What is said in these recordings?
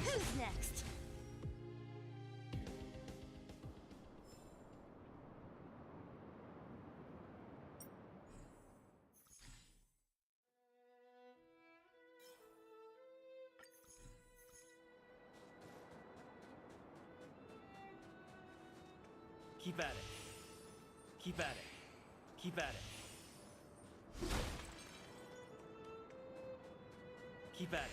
Who's next? Keep at it. Keep at it. Keep at it. Keep at it.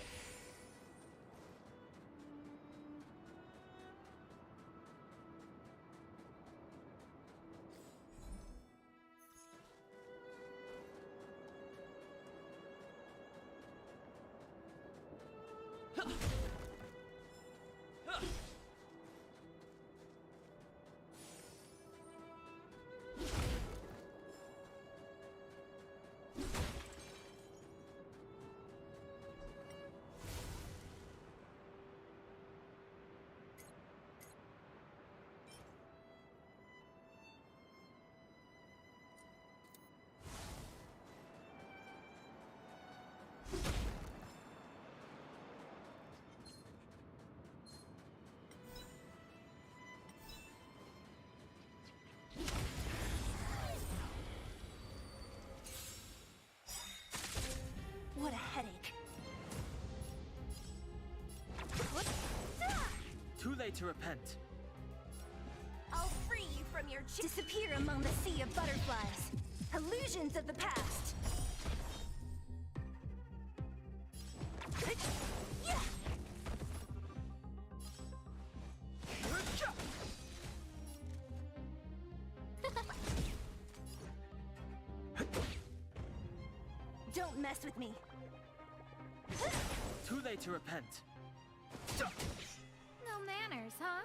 What a headache. Too late to repent. I'll free you from your disappear among the sea of butterflies. Illusions of the past. Don't mess with me. Too late to repent. No manners, huh?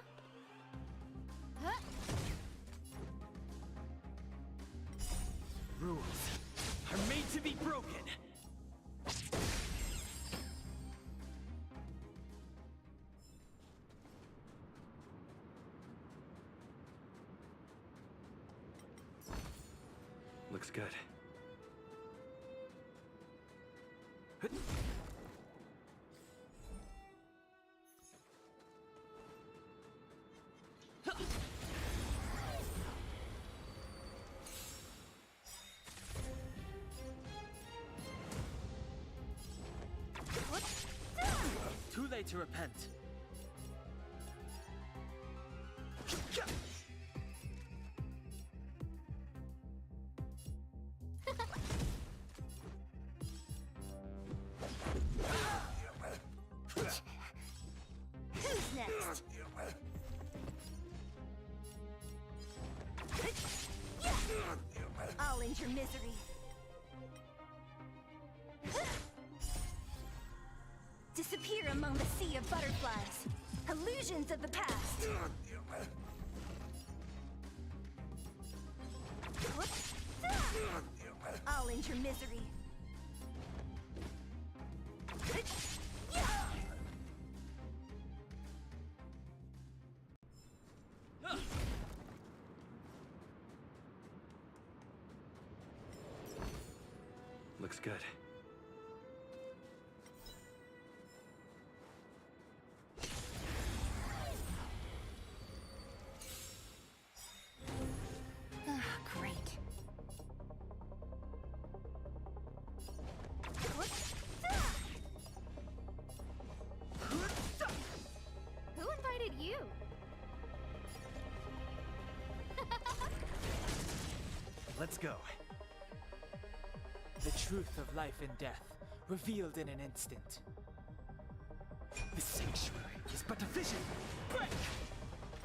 Rules are made to be broken. Looks good. Too late to repent. Who's next? I'll end your misery. Disappear among the sea of butterflies. Illusions of the past. I'll end your misery. Looks good. Great. Who invited you? Let's go. The truth of life and death, revealed in an instant. The sanctuary is but a vision. Break!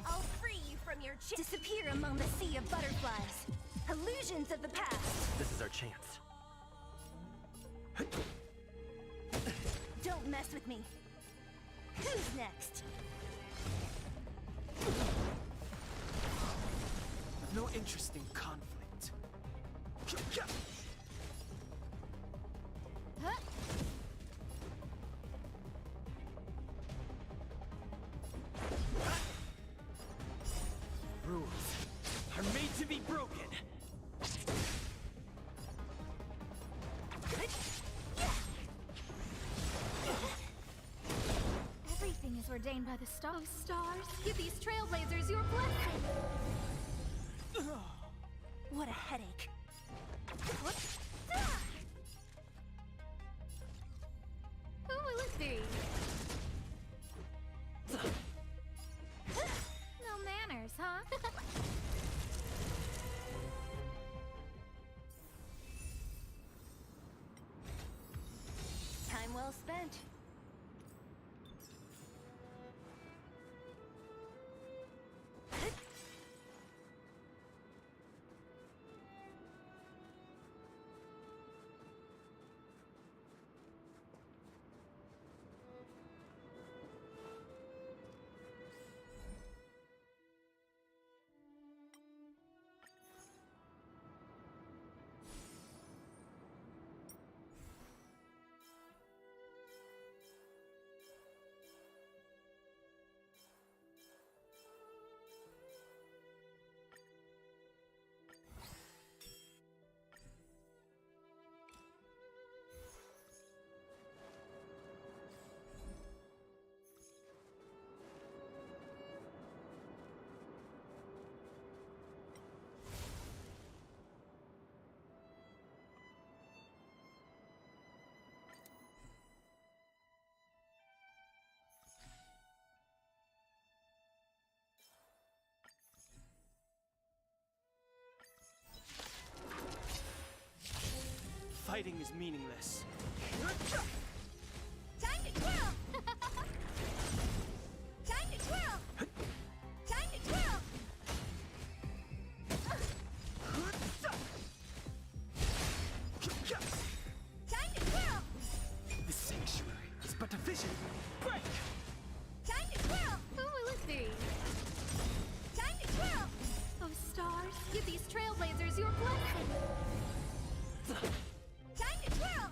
I'll free you from your disappear among the sea of butterflies. Illusions of the past. This is our chance. Don't mess with me. Who's next? I've no interest in conflict. Huh? Rules are made to be broken. Trained by the stars. Stars, give these trailblazers your blessing. What a headache. Who will it be? No manners, huh? Time well spent. Fighting is meaningless. Time to twirl! Time to twirl! Time to twirl! Time to twirl! The sanctuary is but a vision. Break! Time to twirl! Who will it be? Time to twirl! Oh, stars, give these trailblazers your blessing. Time to twirl!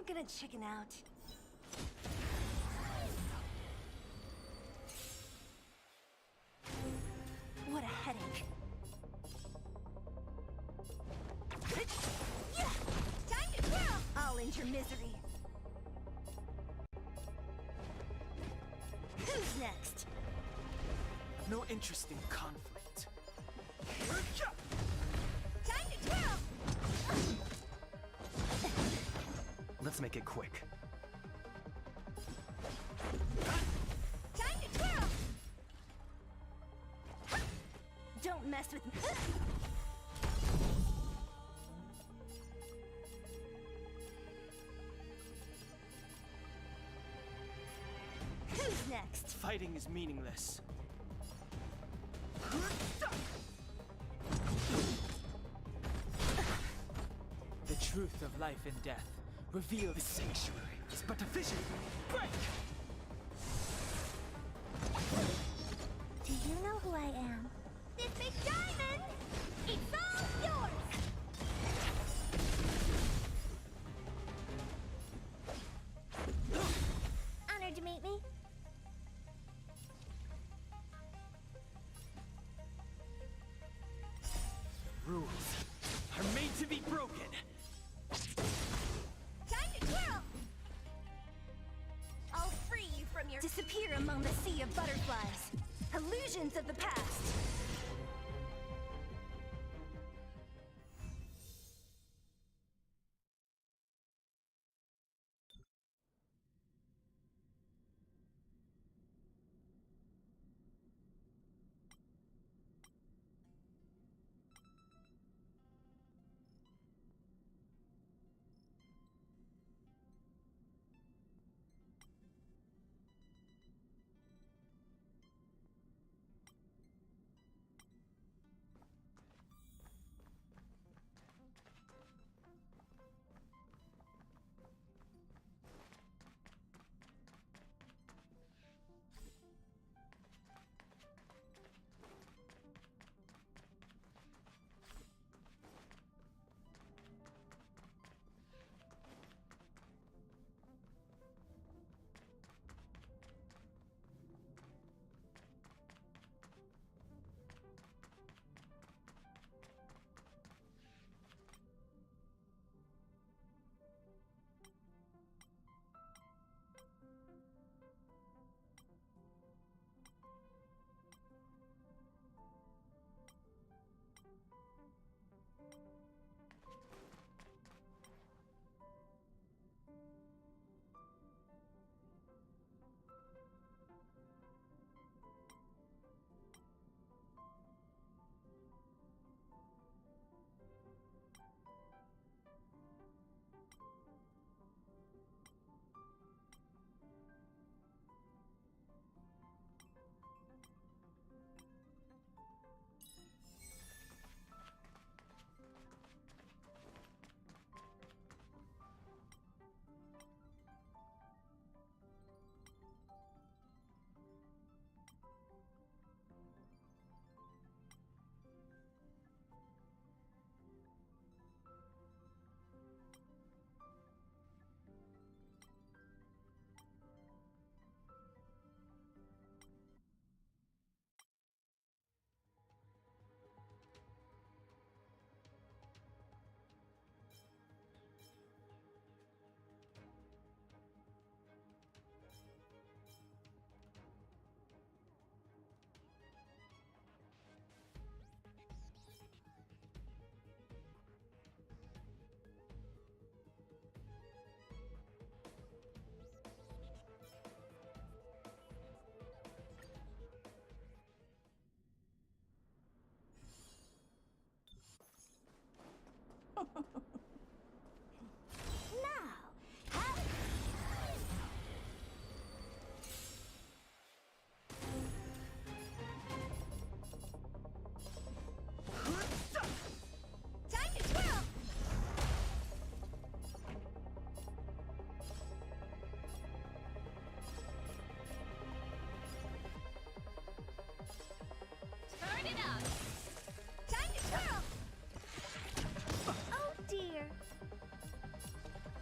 you gonna chicken out? What a headache. Time to twirl! I'll end your misery. Who's next? I've no interest in conflict. Time to twirl! Let's make it quick. Time to twirl! Don't mess with me. Who's next? Fighting is meaningless. The truth of life and death reveal. The sanctuary is but a vision. Break! Do you know who I am? This big diamond! It's all yours! Honored to meet me. Rules are made to be broken. Time to twirl! I'll free you from your disappear among the sea of butterflies. Illusions of the past. Time to twirl! Turn it up! Time to twirl! Oh dear.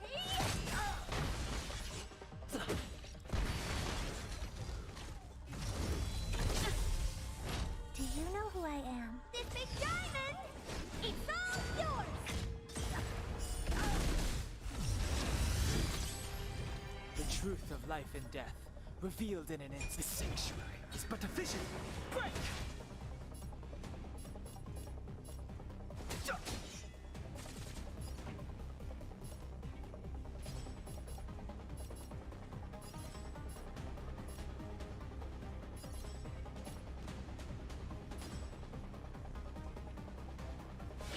Hey! truth of life and death, revealed in an instant. The sanctuary is but a vision. Break!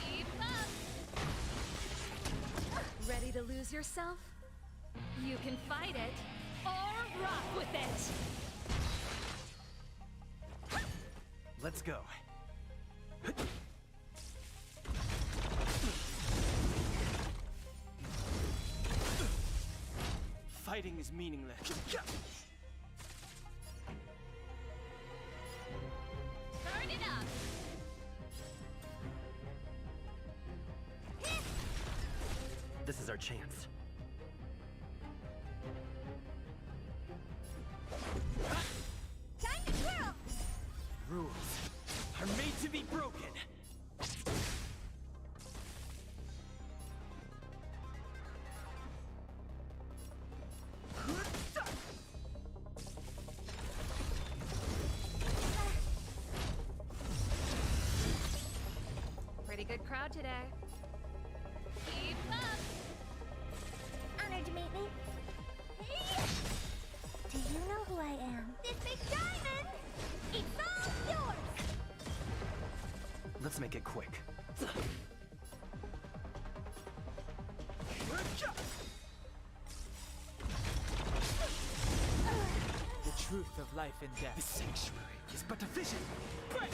Keep up! Ready to lose yourself? You can fight it, or rock with it! Let's go. Fighting is meaningless. Turn it up! This is our chance. Time to twirl! Rules are made to be broken. Pretty good crowd today. Keep up! Honored to meet me. Do you know who I am? This big diamond! It's all yours! Let's make it quick. The truth of life and death. The sanctuary is but a vision. Break!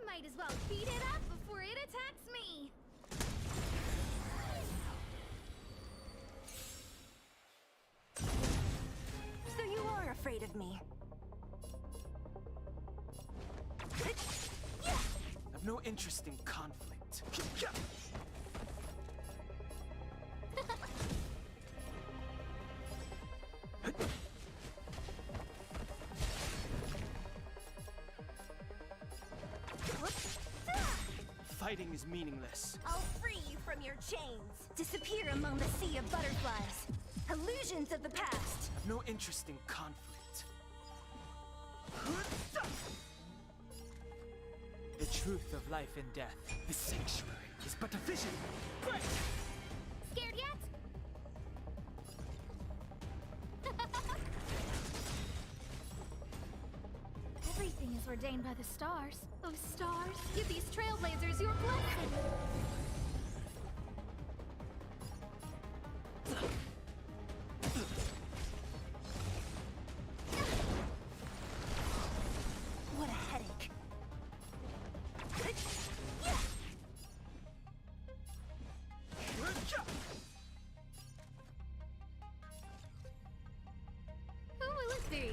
Might as well beat it up before it attacks me! So you are afraid of me. I've no interest in conflict. Fighting is meaningless. I'll free you from your chains. Disappear among the sea of butterflies. Illusions of the past. I've no interest in conflict. The truth of life and death. The sanctuary is but a vision. Break! Scared yet? Everything is ordained by the stars. Oh, stars, give these trailblazers your blessing. What a headache. Who will it be?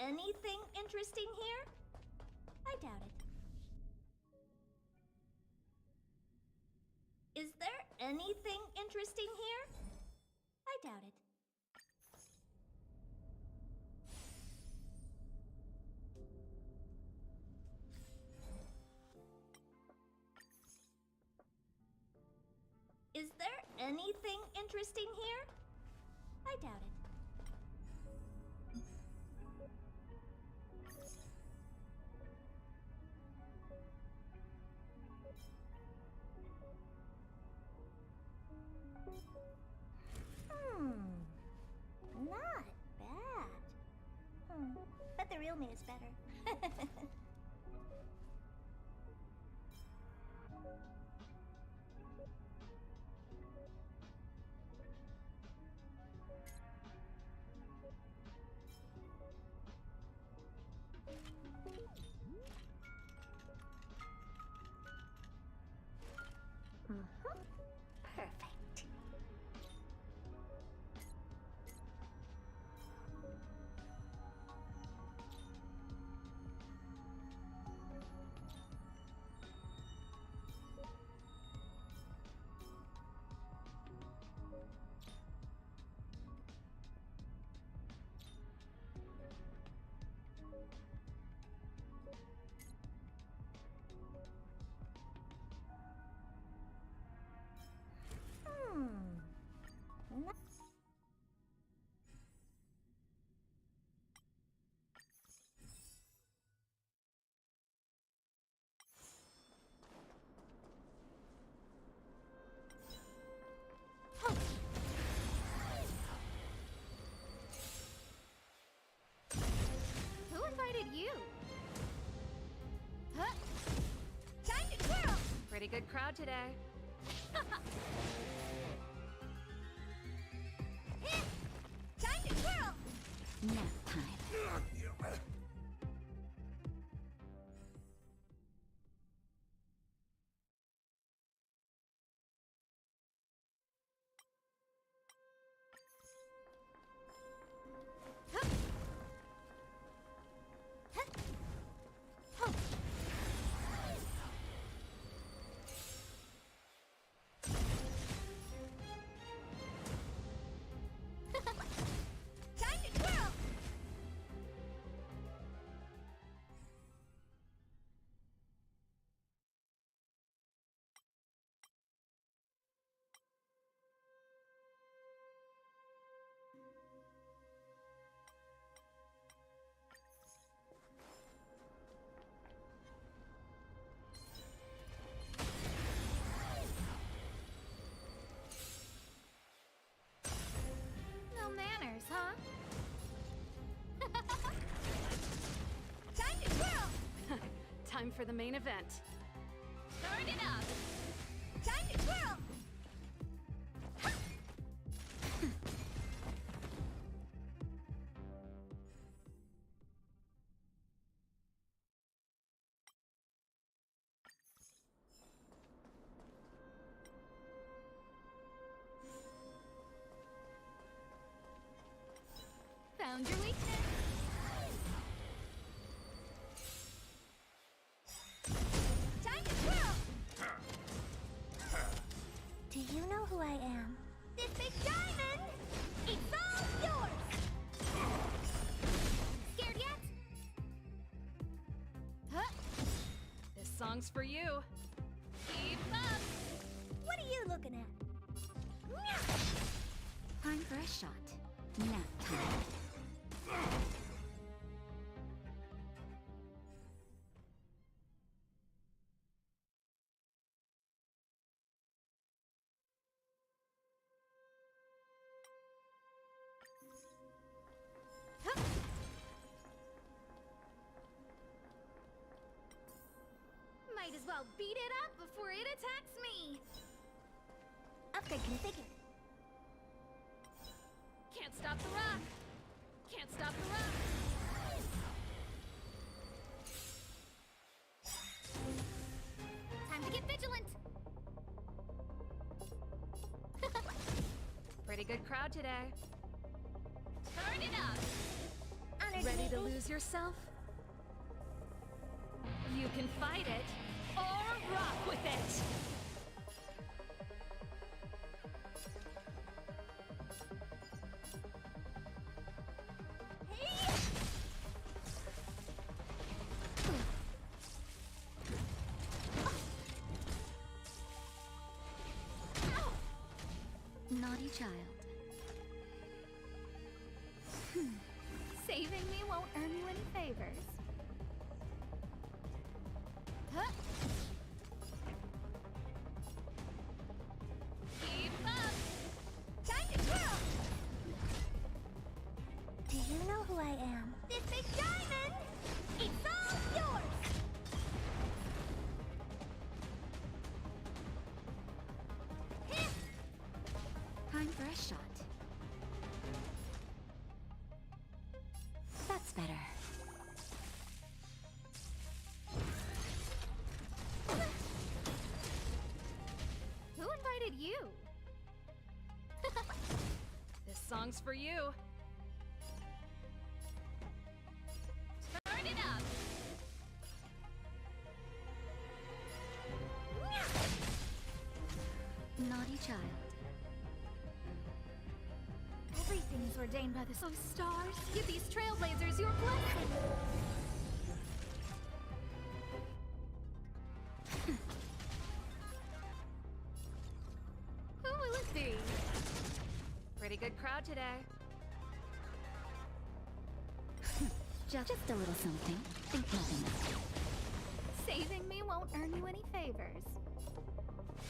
anything interesting here? I doubt it. Is there anything interesting here? I doubt it. Is there anything interesting here? I doubt it. Not bad. But the real me is better. Perfect. Who invited you? Huh? Time to twirl! Pretty good crowd today. Time to twirl! Nap time. Time to twirl! No manners, huh? Time to twirl! Time for the main event. Turn it up! Time to twirl! Found your weakness! Time to twirl! Do you know who I am? This big diamond! It's all yours! Scared yet? Huh? This song's for you. Keep up! What are you looking at? Time for a shot. Nap time. Might as well beat it up before it attacks me! Upgrade configured. Can't stop the rock! Can't stop the rock! Time to get vigilant! Pretty good crowd today. Turn it up! Ready to lose yourself? You can fight it or rock with it! Naughty child. Saving me won't earn you any favors. Huh? Keep up! Time to twirl! Do you know who I am? This big diamond! It's all yours! Time for a shot. That's better. Who invited you? This song's for you. Turn it up! Naughty child. Everything is ordained by the stars. Give these trailblazers your blessing. Who will it be? Pretty good crowd today. Just a little something. Think nothing of it. Saving me won't earn you any favors.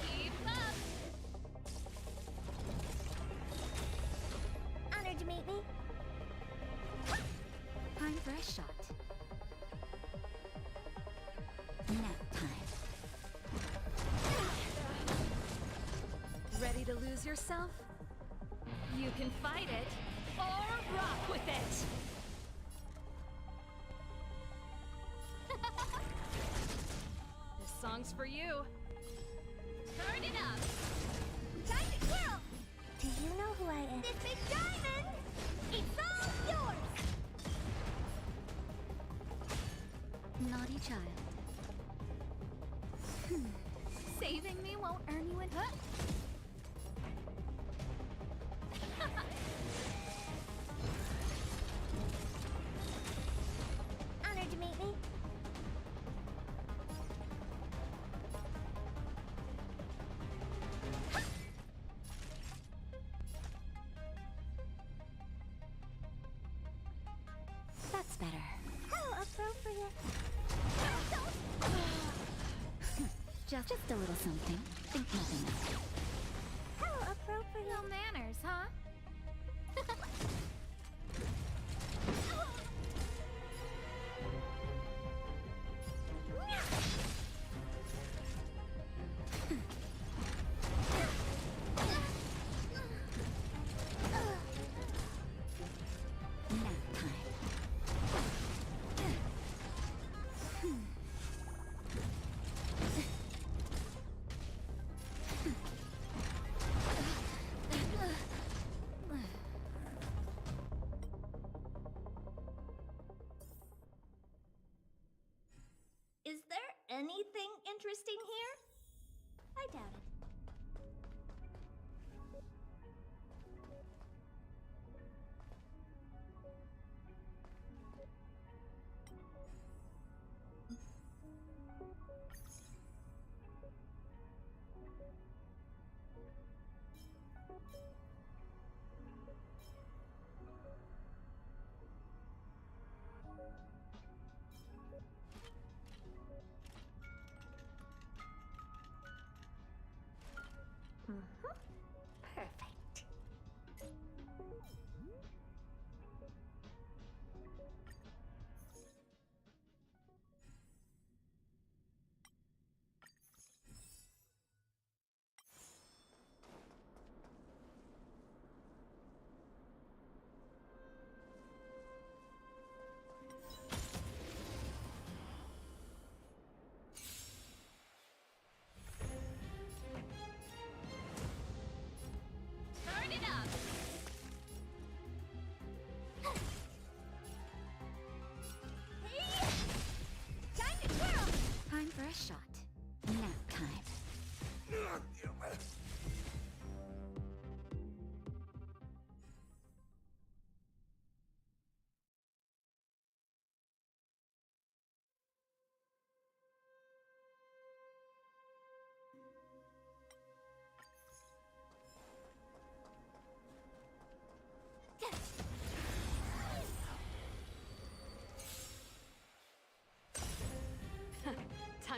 Keep up! Honored to meet me. Time for a shot. Nap time. Ready to lose yourself? You can fight it or rock with it! This song's for you. Turn it up! Time to twirl! Do you know who I am? This big diamond! It's all yours! Naughty child. Saving me won't earn you any... Huh? Honored to meet me. That's better. How appropriate. Just a little something. Think nothing of it. How appropriate. No manners, huh? Nap time. Is there anything interesting here? I doubt it.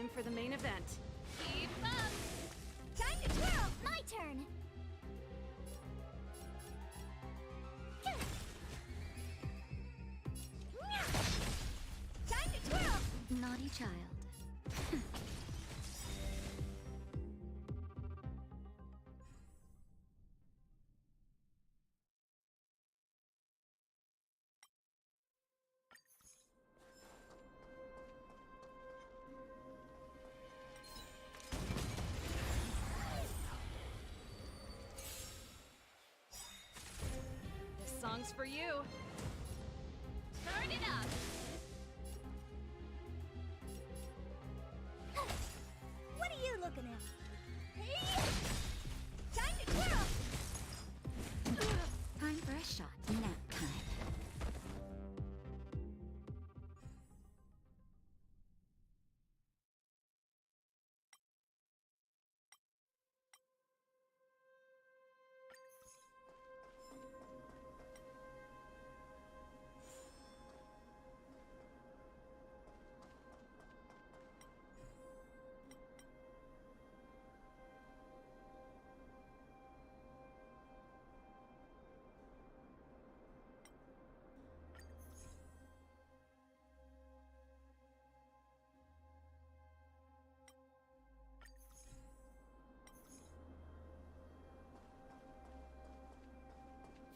Time for the main event. Keep up! Time to twirl! My turn! Time to twirl! Naughty child. This song's for you. Turn it up! What are you looking at? Hey! Time to twirl! Time for a shot. Nap time.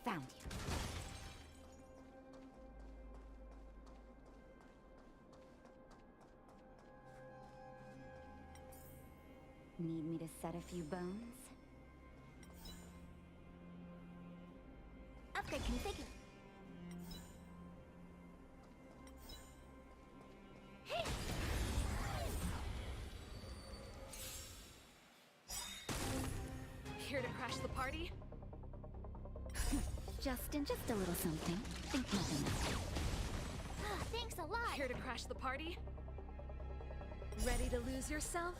Found you. Need me to set a few bones? Upgrade configured. Here to crash the party? Just a little something. Think nothing of it. Thanks a lot. Here to crash the party? Ready to lose yourself?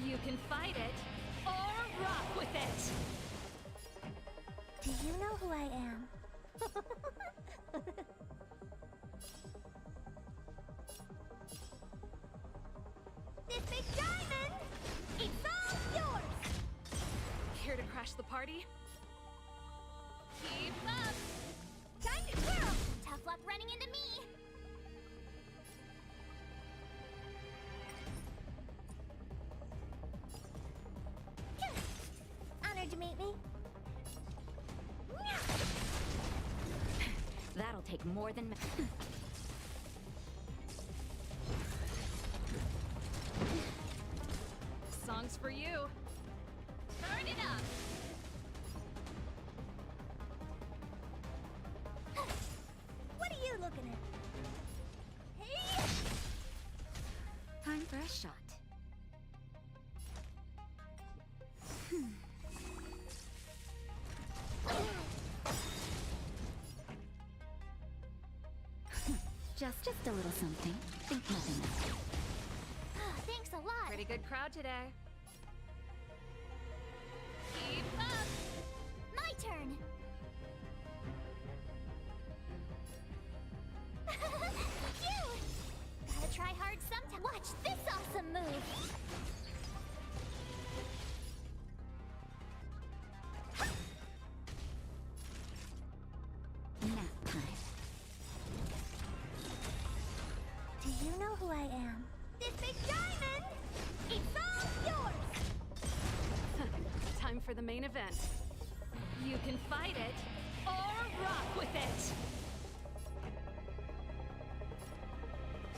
You can fight it, or rock with it! Do you know who I am? This big diamond! It's all yours! Here to crash the party? Keep up! Time to twirl! Tough luck running into me! Honored to meet me. That'll take more than... Song's for you. Turn it up! What are you looking at? Hey! Time for a shot. Just a little something. Think nothing of it. Thanks a lot. Pretty good crowd today. Keep up! My turn. Phew! Gotta try hard sometime. Watch this awesome move. Nap time. Do you know who I am? This big diamond! It's all yours! Time for the main event. You can fight it, or rock with it!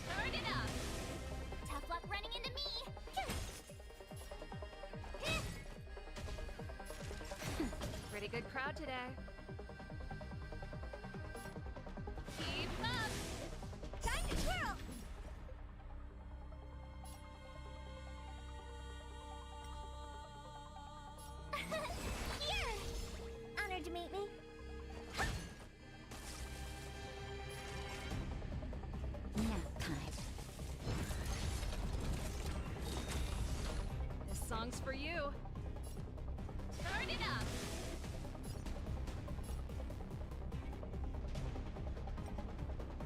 Turn it up! Tough luck running into me! Pretty good crowd today. Keep up! Time to twirl! Here! Honored to meet me. Nap time. This song's for you. Turn it up!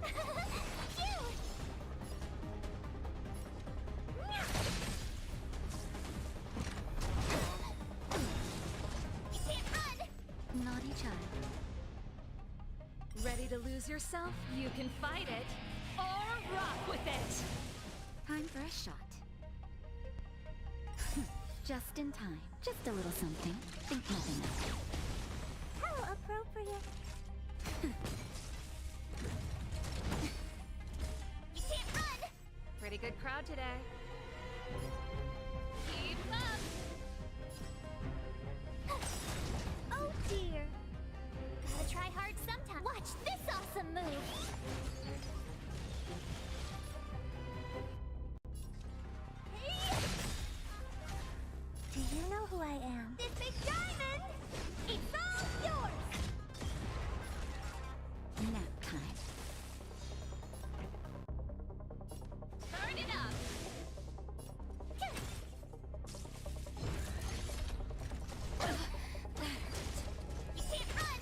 Phew! to lose yourself? You can fight it or rock with it! Time for a shot. Just in time. Just a little something. Think nothing of it. How appropriate. You can't run! Pretty good crowd today. Keep up! Oh dear. Gotta try hard sometime. Watch this awesome move! Do you know who I am? This big diamond! It's all yours! Nap time. Turn it up! You can't run!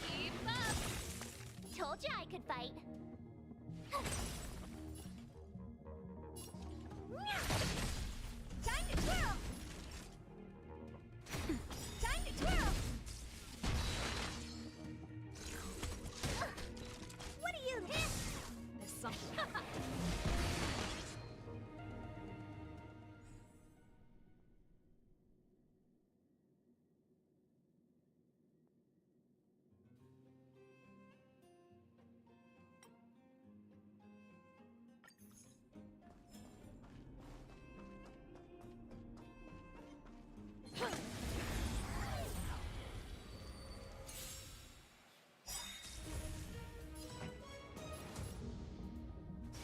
Keep up! Told you I could fight. Time to twirl! Time to twirl! What are you? There's something.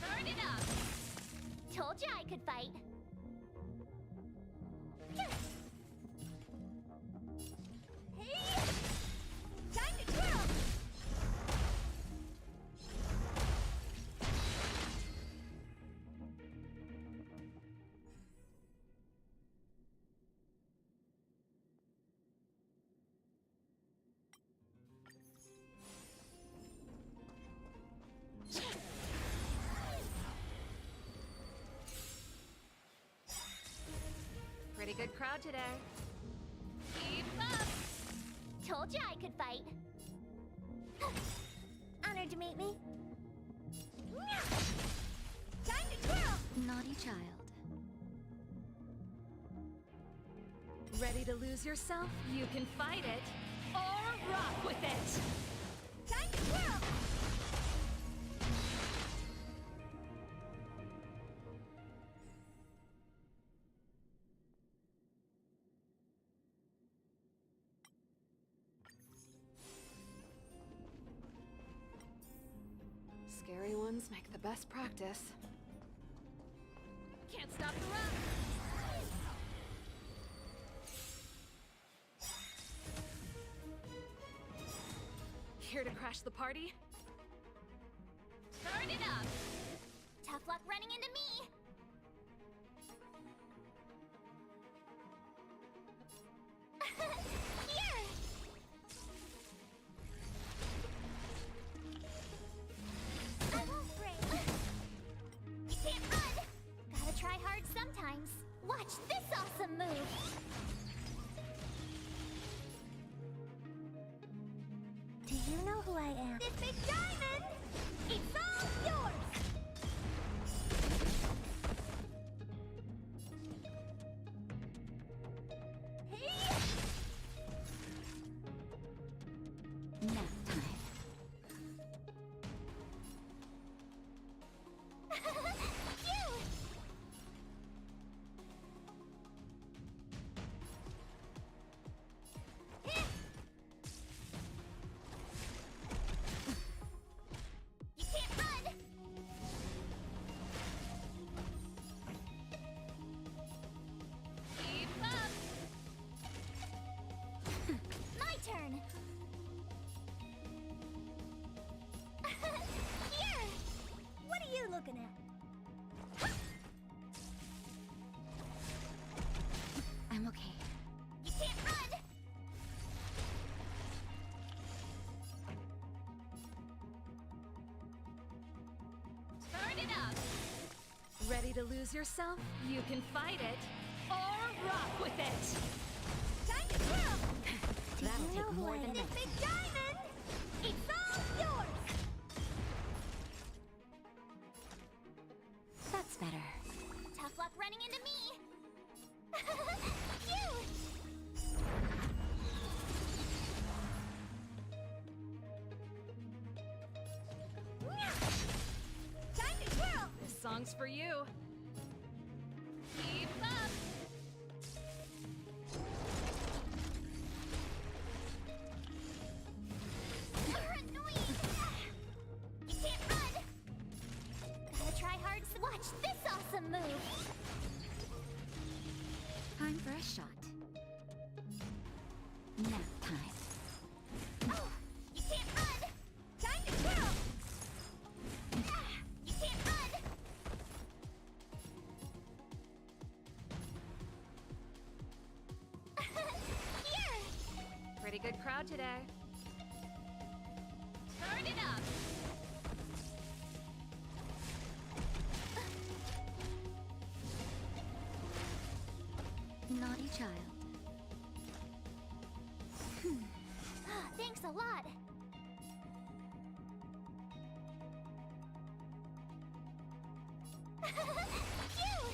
Turn it up! Told you I could fight. Time to twirl! Pretty good crowd today. Keep up! Told you I could fight. Honored to meet me. Time to twirl! Naughty child. Ready to lose yourself? You can fight it or rock with it! Time to twirl! Scary ones make the best practice. Can't stop the run! Here to crash the party? Turn it up! Tough luck running into me! Here! I won't break! You can't run! Gotta try hard sometimes. Watch this awesome move! Do you know who I am? This big diamond! It's all yours! Hey! Nap time. Phew! You can't run! Keep up! My turn! Here! What are you looking at? I'm okay. You can't run! Turn it up! Ready to lose yourself? You can fight it, or rock with it! Time to twirl! That'll you know take who more I than am? that. This big diamond! It's all yours! That's better. Tough luck running into me! Phew! Time to twirl! This song's for you. Keep up! You're annoying! You can't run! Gotta try hard. Watch this awesome move! Time for a shot. Nap time. Oh! You can't run! Time to twirl! You can't run! Here! Pretty good crowd today. Turn it up! Naughty child. Thanks a lot. Phew!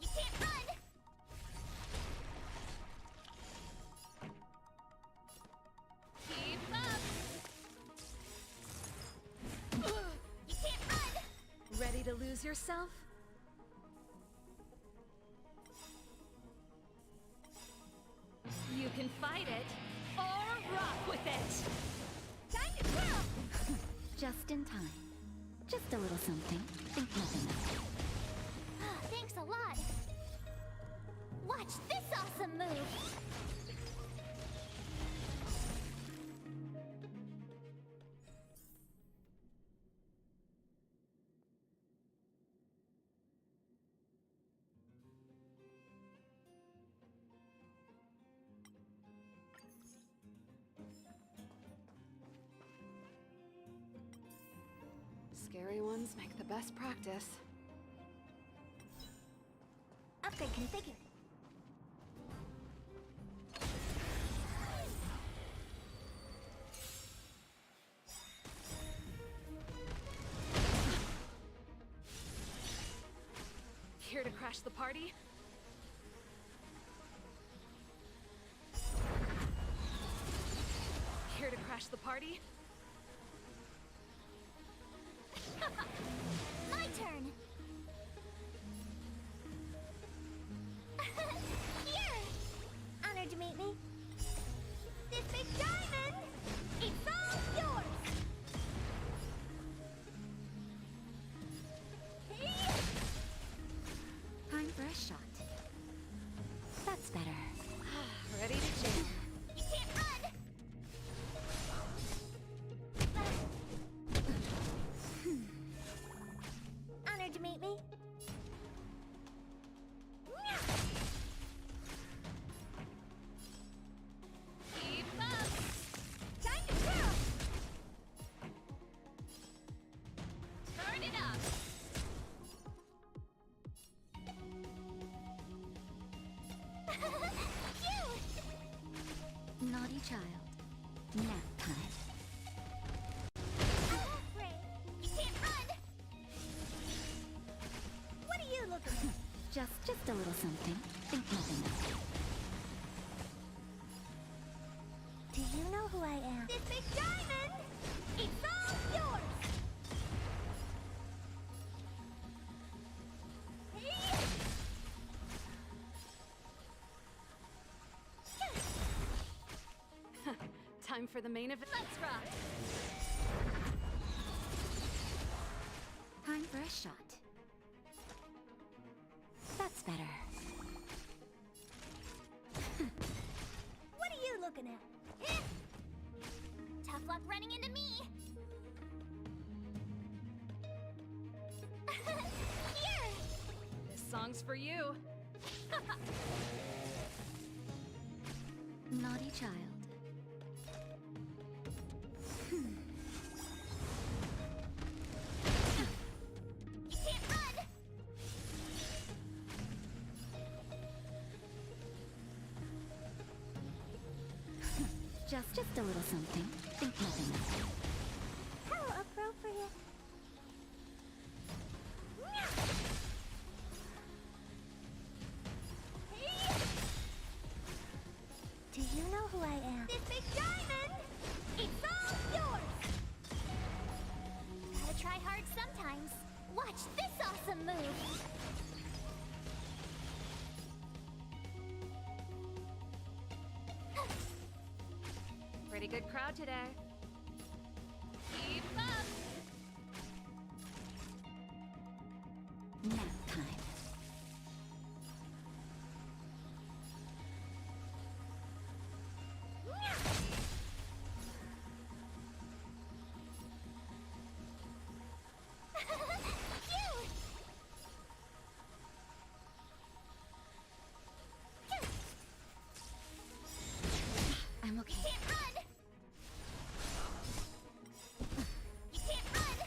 You can't run! Keep up! You can't run! Ready to lose yourself? You can fight it, or rock with it! Time to twirl! Just in time. Just a little something. Think nothing of it. Thanks a lot. Watch this awesome move! Scary ones make the best practice. Upgrade configured. Here to crash the party? Here to crash the party? My turn! Here! Honored to meet me. This big diamond! It's all yours! Hey! Time for a shot. child. Nap time. I'm afraid. You can't run! What are you looking at? Just a little something. Think nothing of it. Do you know who I am? This big diamond! It's all yours! Time for the main event. Let's rock! Time for a shot. That's better. What are you looking at? Tough luck running into me! Here! This song's for you. Naughty child. You can't run! Just a little something. Think nothing of it. How appropriate. Do you know who I am? This big diamond! It's all yours! Gotta try hard sometimes. Watch this awesome move! Pretty good crowd today. Keep up! Nap time. I'm okay. Can't run! You can't run!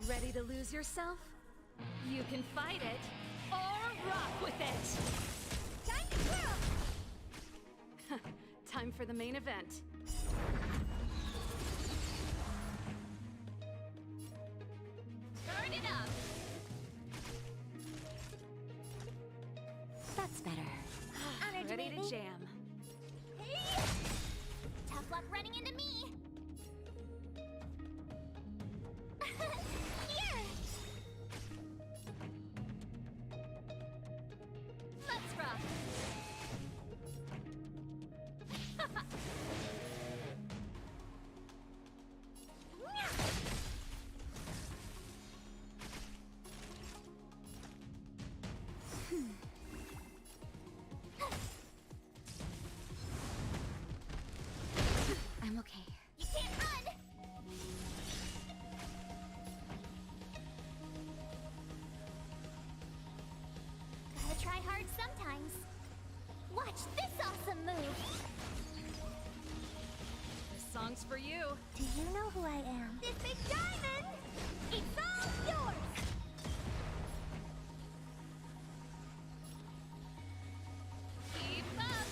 Ready to lose yourself? You can fight it or rock with it! Time to twirl! Time for the main event. Turn it up! That's better. Honored Ready meet to me. jam. Tough luck running into me! Here! Let's rock! I'm okay. You can't run! Gotta try hard sometimes. Watch this awesome move! This song's for you. Do you know who I am? This big diamond! It's all yours! Keep up!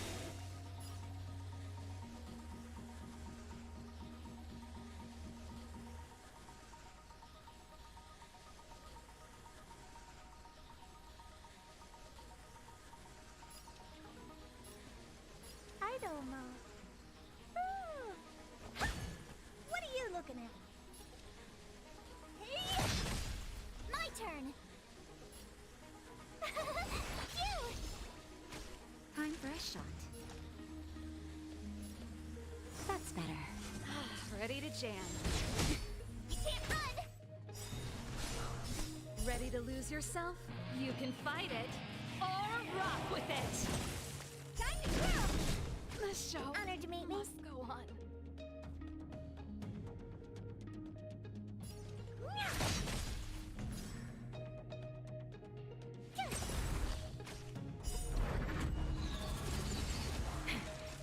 Idle mode. Ooh. What are you looking at? Hey! My turn! Cute! Time for a shot. That's better. Ready to jam. You can't run! Ready to lose yourself? You can fight it or rock with it! Time to twirl! The show Honored to meet me. must go on.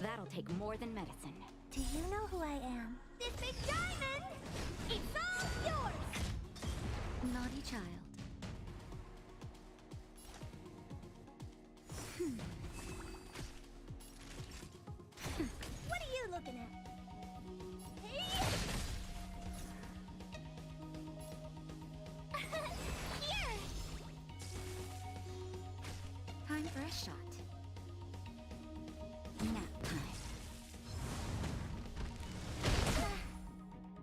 That'll take more than medicine. Do you know who I am? This big diamond! It's all yours! Naughty child. What are you looking at? shot. Nap time.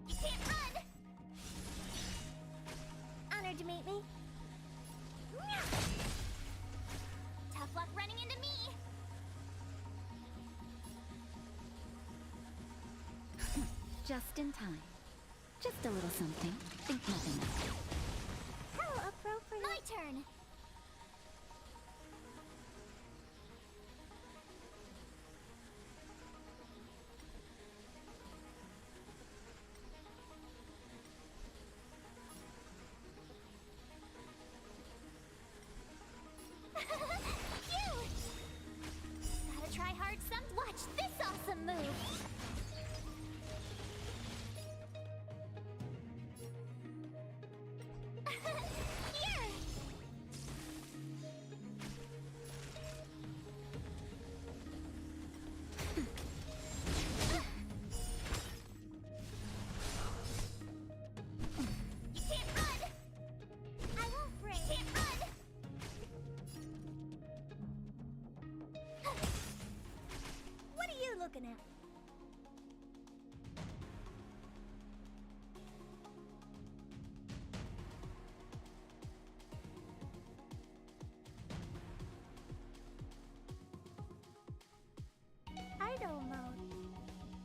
You can't run! Honored to meet me. Tough luck running into me! Just in time. Just a little something. Think nothing of it. How appropriate. My turn! Phew! Gotta try hard some. Watch this awesome move! Here! You can't run! I won't break. Can't run! What are you looking at? Idle mode.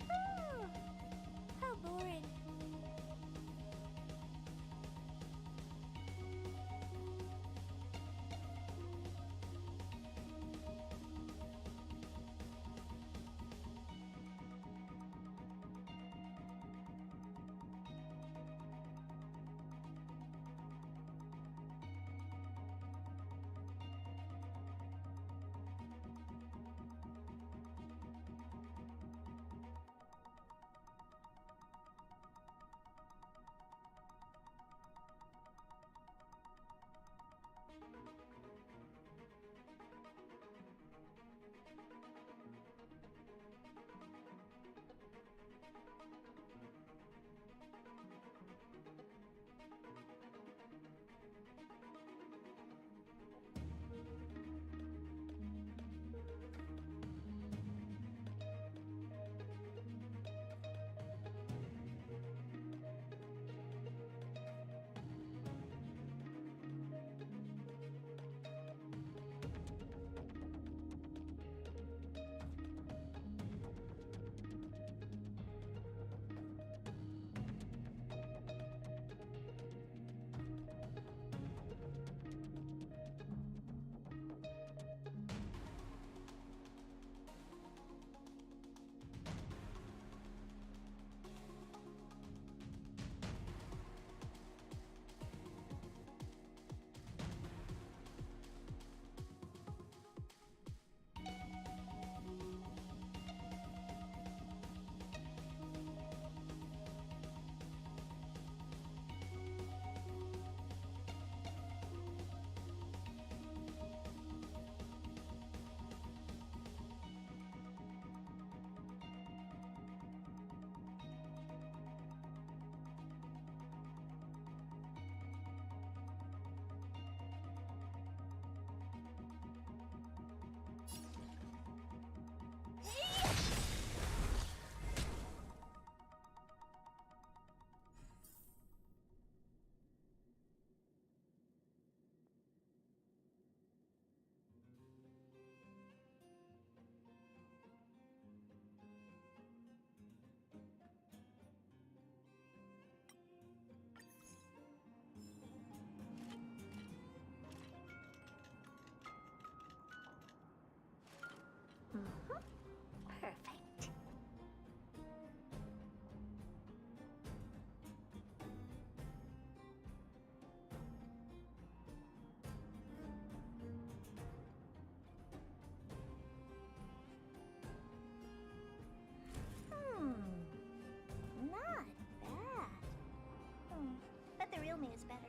Ooh, how boring. Perfect. Not bad. Bet the real me is better.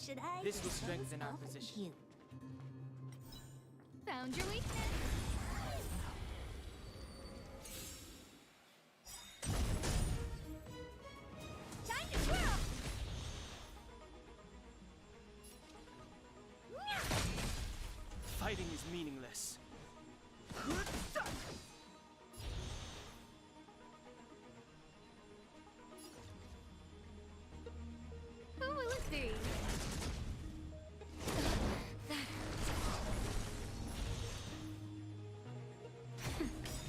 should I This will dispose strengthen our of position. you? Found your weakness. Time to twirl! Fighting is meaningless. Who will it be?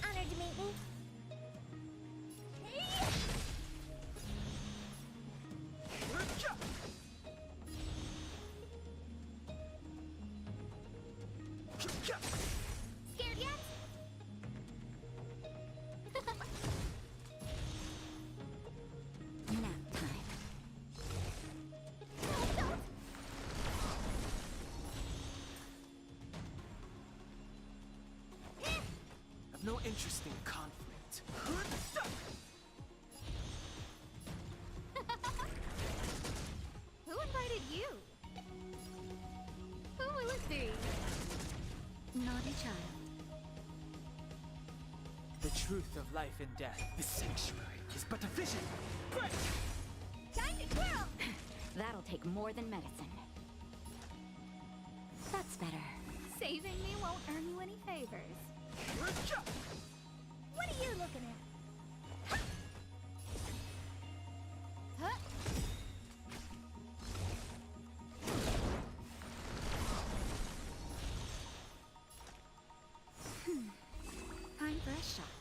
Honored to meet me. Scared yet? Nap time. I've no interest in conflict. Who invited you? Who will it be? Naughty child. The truth of life and death. The sanctuary is but a vision. Break! Time to twirl! That'll take more than medicine. That's better. Saving me won't earn you any favors. What are you looking at? Huh? Time for a shot.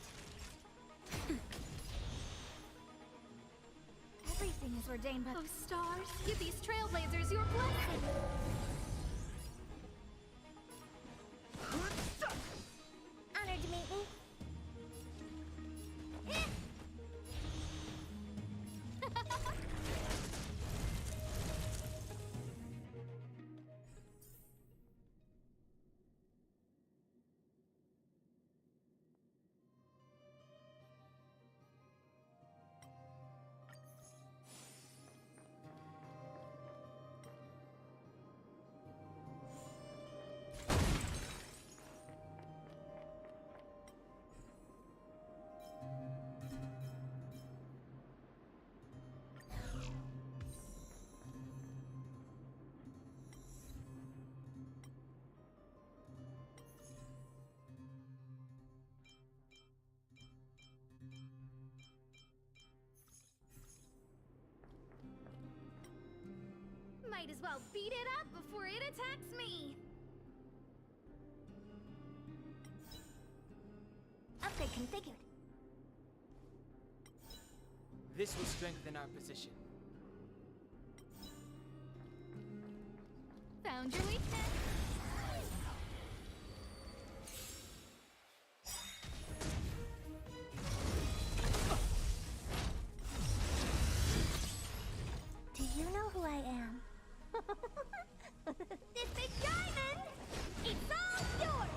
Everything is ordained by. Oh, stars, give these trailblazers your blessing. Honored to meet me. Might as well beat it up before it attacks me. Upgrade configured. This will strengthen our position. Found your weakness. Do you know who I am? This big diamond! It's all yours!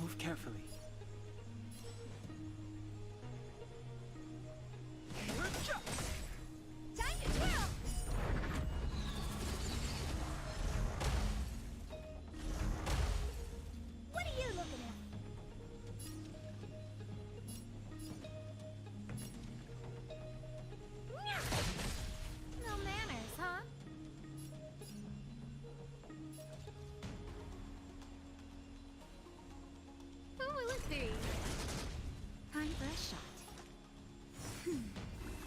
Move carefully. Time to twirl! What are you looking at? No manners, huh? Who will it be? Time for a shot.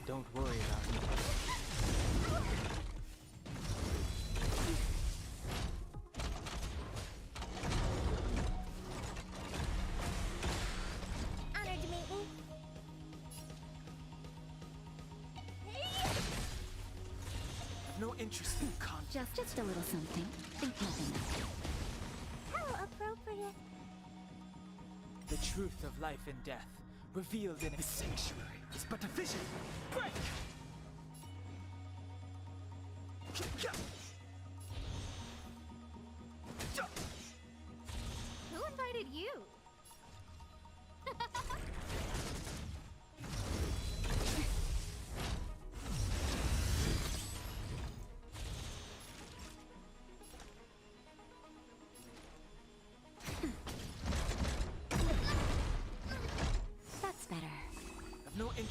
Don't worry about me. Honored to meet me. I've no interest in conflict. Just a little something. Think nothing of it. How appropriate. The truth of life and death, revealed in the sanctuary, is but a vision. Break! Who invited you?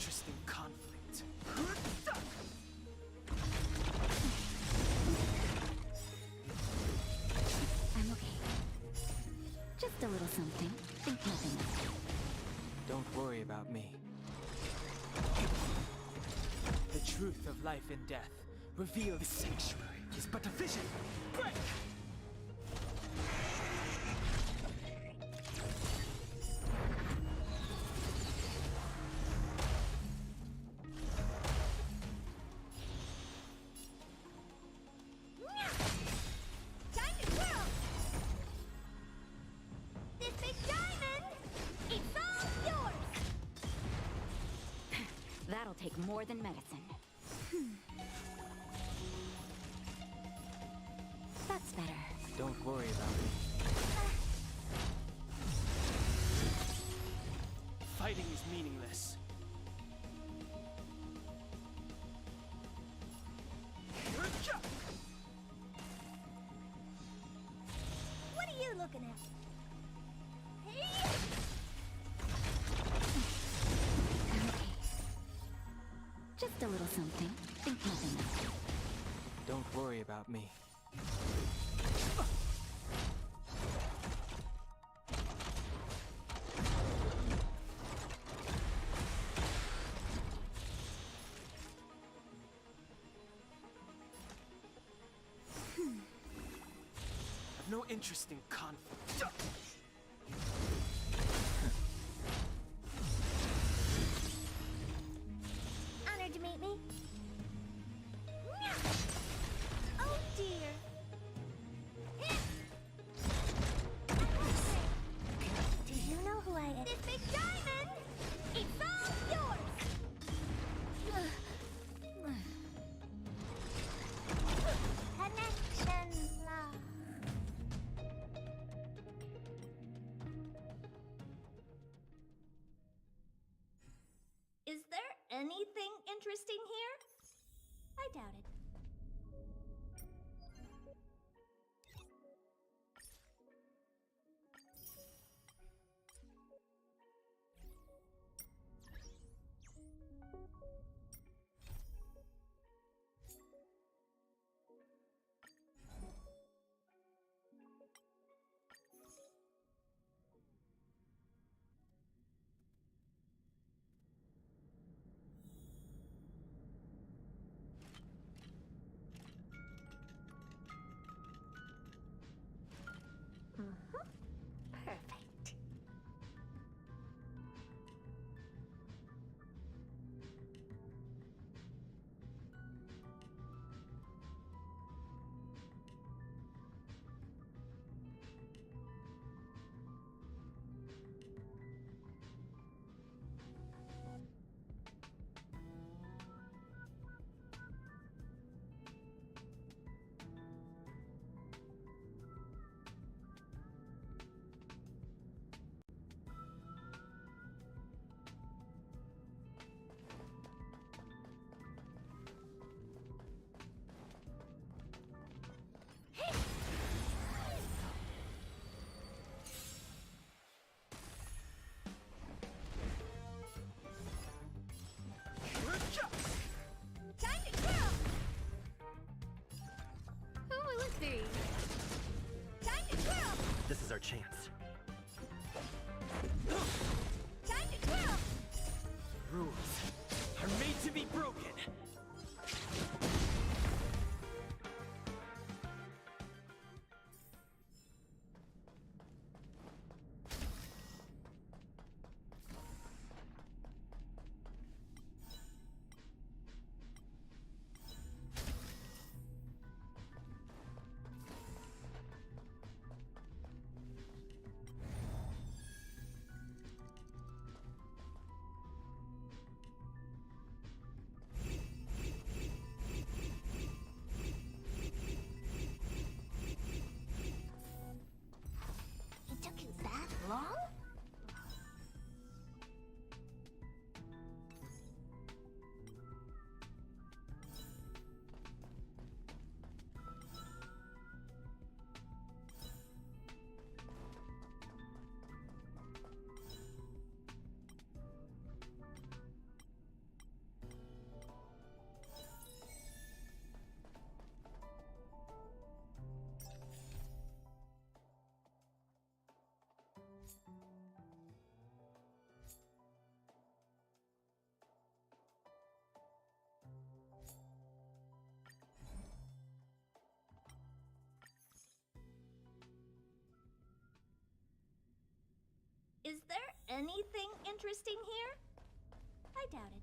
interesting conflict. I'm okay. Just a little something. Think nothing of it. Don't worry about me. The truth of life and death revealed. The sanctuary is but a vision. Break! Time to twirl! This big diamond! It's all yours! That'll take more than medicine. That's better. Don't worry about me. Fighting is meaningless. What are you looking at? Hey! I'm okay. Just a little something. Think nothing of it. Don't worry about me. I've no interest in conflict. Honored to meet me. Oh dear. Do you know who I am? This big diamond! It's all yours! Connection lost. Is there anything interesting here? I doubt it. Perfect. Time to twirl! Who will it be? Time to twirl! This is our chance. Time to twirl! Rules are made to be broken. interesting here? I doubt it.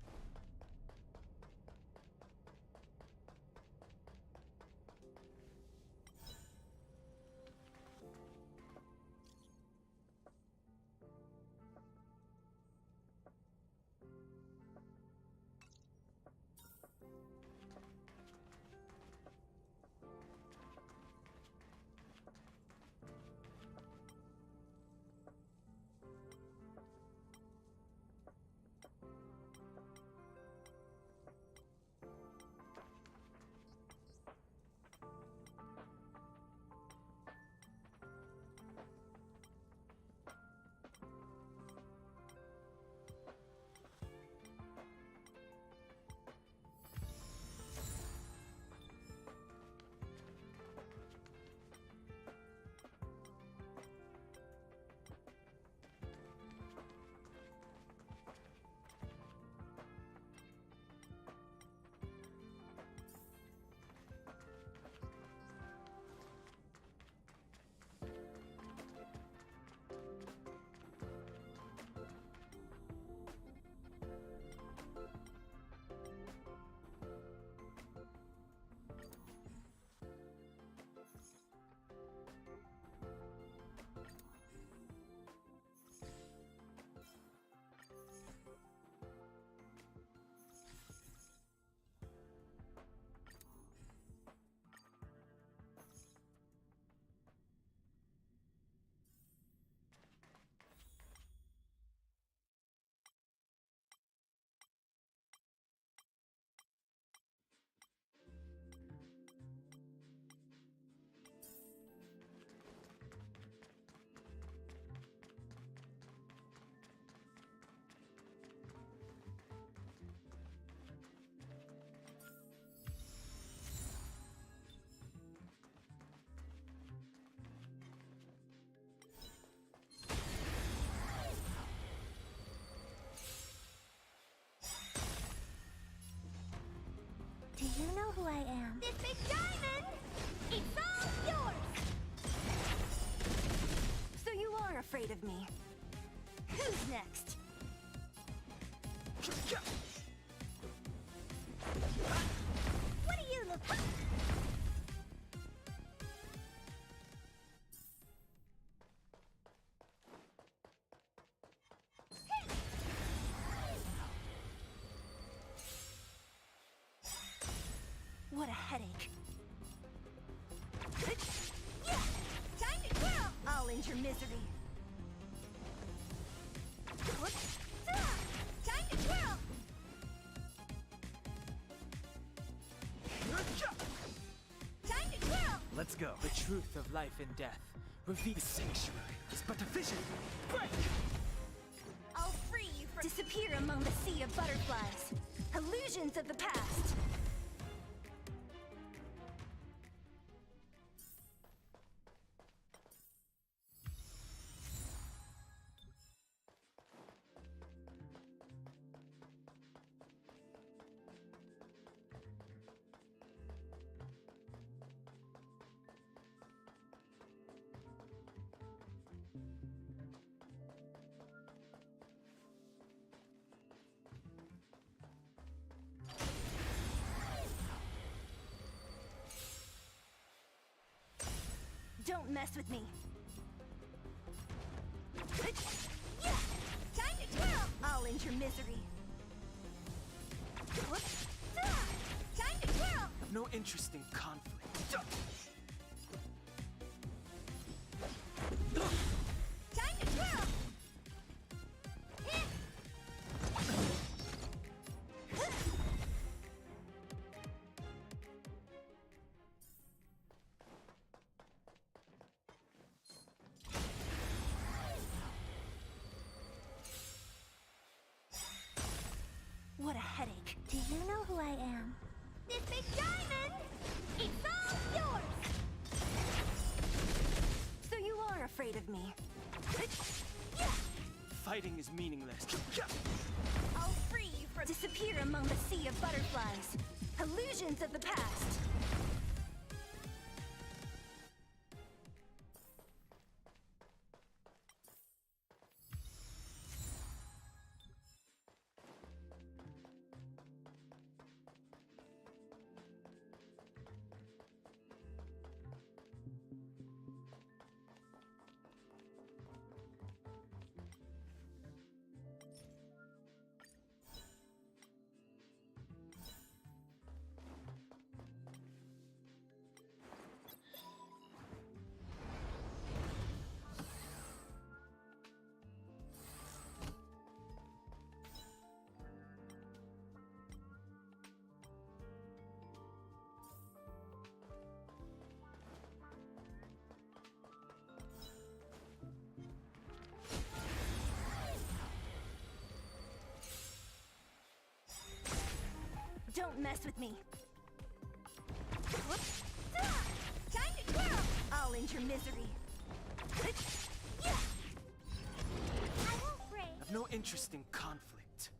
Do you know who I am? This big diamond! It's all yours! So you are afraid of me. Who's next? What do you look like? What a headache. Yeah! Time to twirl! I'll end your misery. Time to twirl! Time to twirl! Let's go. The truth of life and death. Reveal the sanctuary is but a vision. Break! I'll free you from— Disappear among the sea of butterflies. Illusions of the past. Don't mess with me. Yeah! Time to twirl! I'll end your misery. Time to twirl! I've no interest in conflict. Time to twirl! What a headache. Do you know who I am? This big diamond! It's all yours! So you are afraid of me. Yeah! Fighting is meaningless. I'll free you from— Disappear among the sea of butterflies. Illusions of the past. mess with me. Time to twirl! I'll end your misery. I won't break. I have no interest in conflict.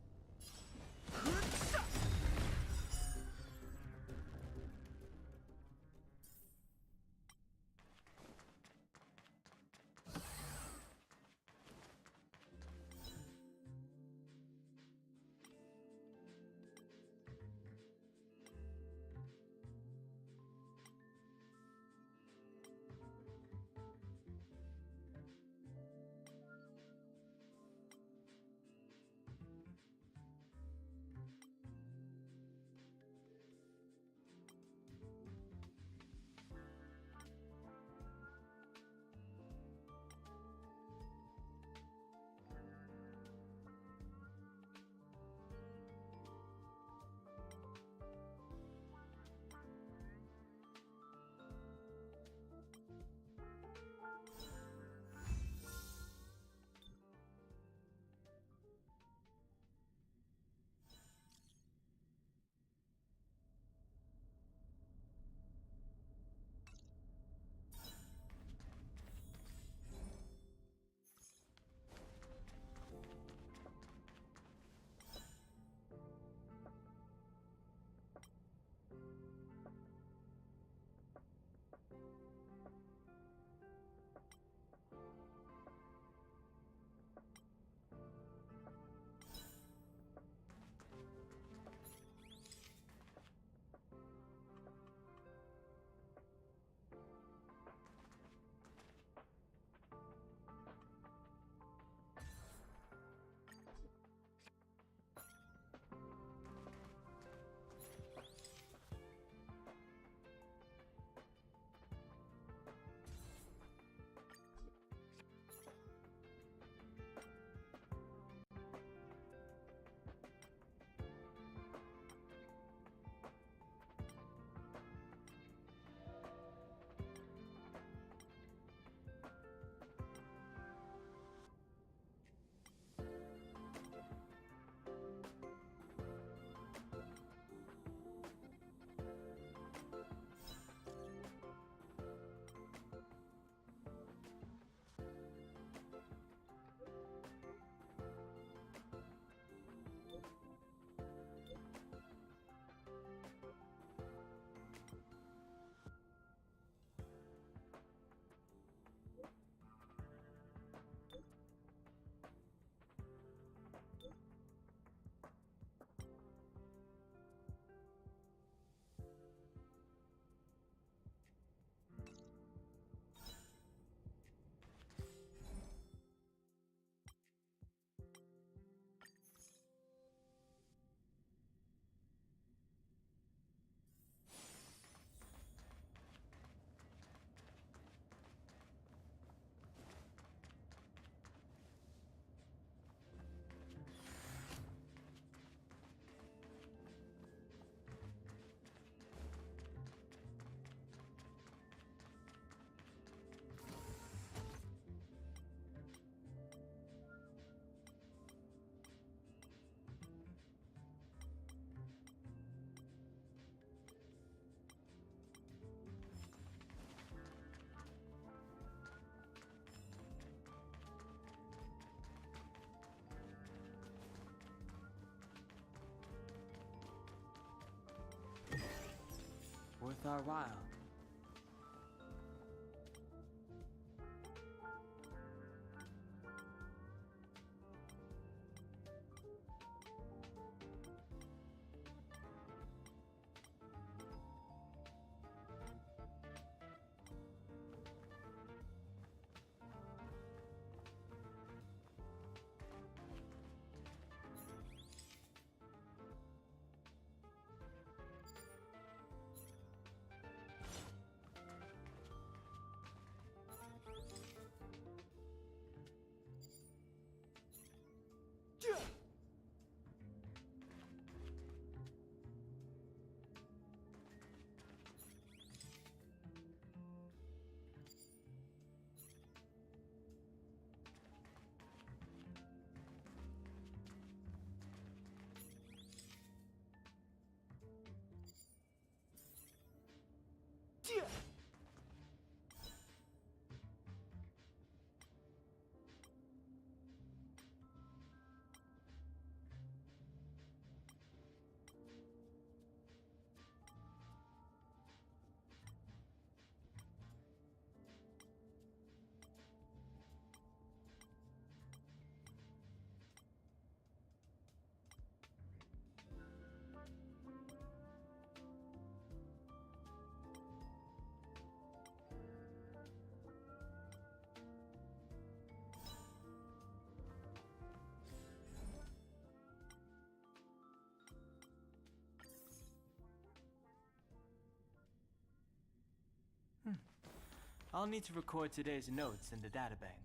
Worth our while. I'll need to record today's notes in the databank.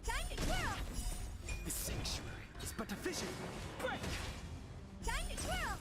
Time to twirl! The sanctuary is but a vision. Break! Time to twirl!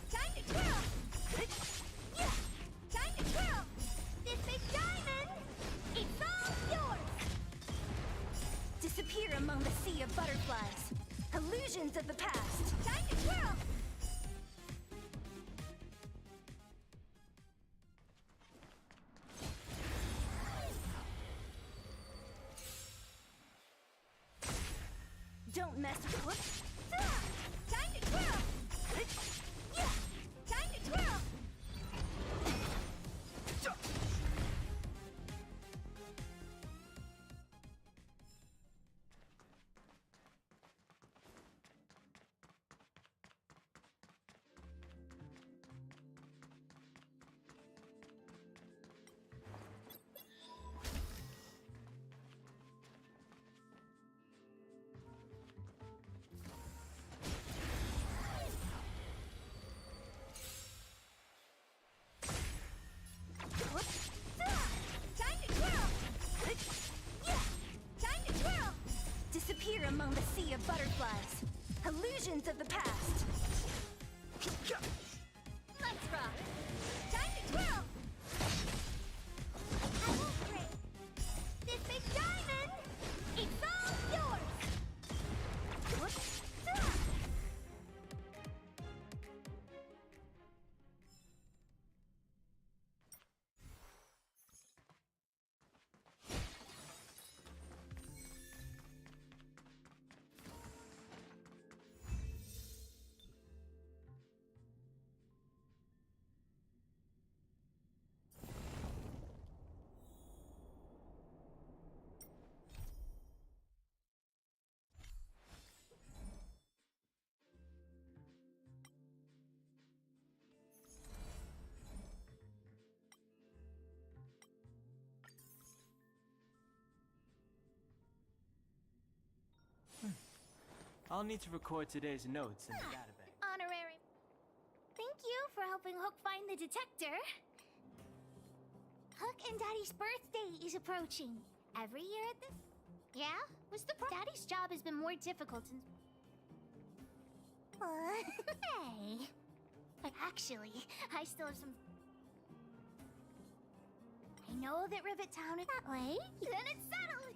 Time to twirl! Time to twirl! This big diamond! It's all yours! Disappear among the sea of butterflies. Illusions of the past. Time to twirl! Don't mess with... Time to twirl! Time to twirl! Time to twirl! Time to twirl! Disappear among the sea of butterflies. Illusions of the past. Let's rock! Time to twirl! I won't break! This big diamond! It's all yours! I'll need to record today's notes in the database. Honorary. Thank you for helping Hook find the detector. Hook and Daddy's birthday is approaching. Every year at this... Yeah? What's the problem? Daddy's job has been more difficult and... Hey. Actually, I still have some... I know that Rivet Town is that way. Then it's settling.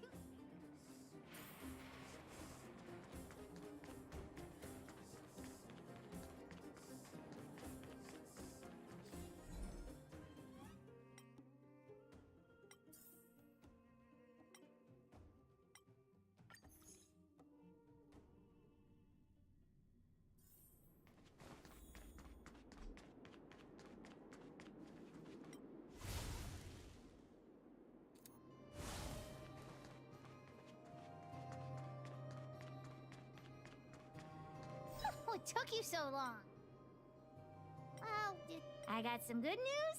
What took you so long? Well, I got some good news.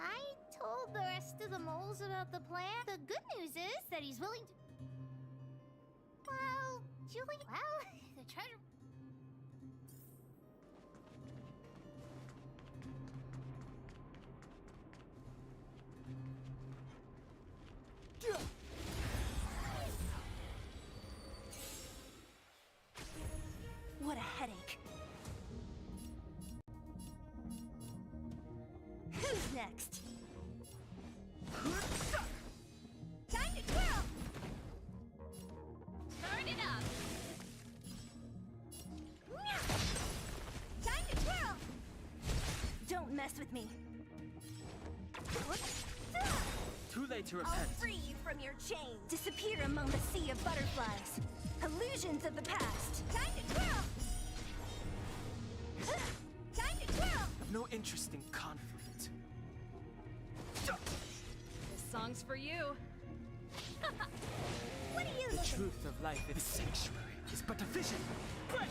I told the rest of the moles about the plan. The good news is that he's willing to... Well, Julie... Well, the treasure... What a headache. Who's next? Time to twirl! Turn it up! Time to twirl! Don't mess with me. Too late to I'll repent. free you from your chains. Disappear among the sea of butterflies. Illusions of the past. Time to twirl! Time to twirl! I've no interest in conflict. This song's for you. What are you The looking truth of life in the sanctuary is but a vision. Break!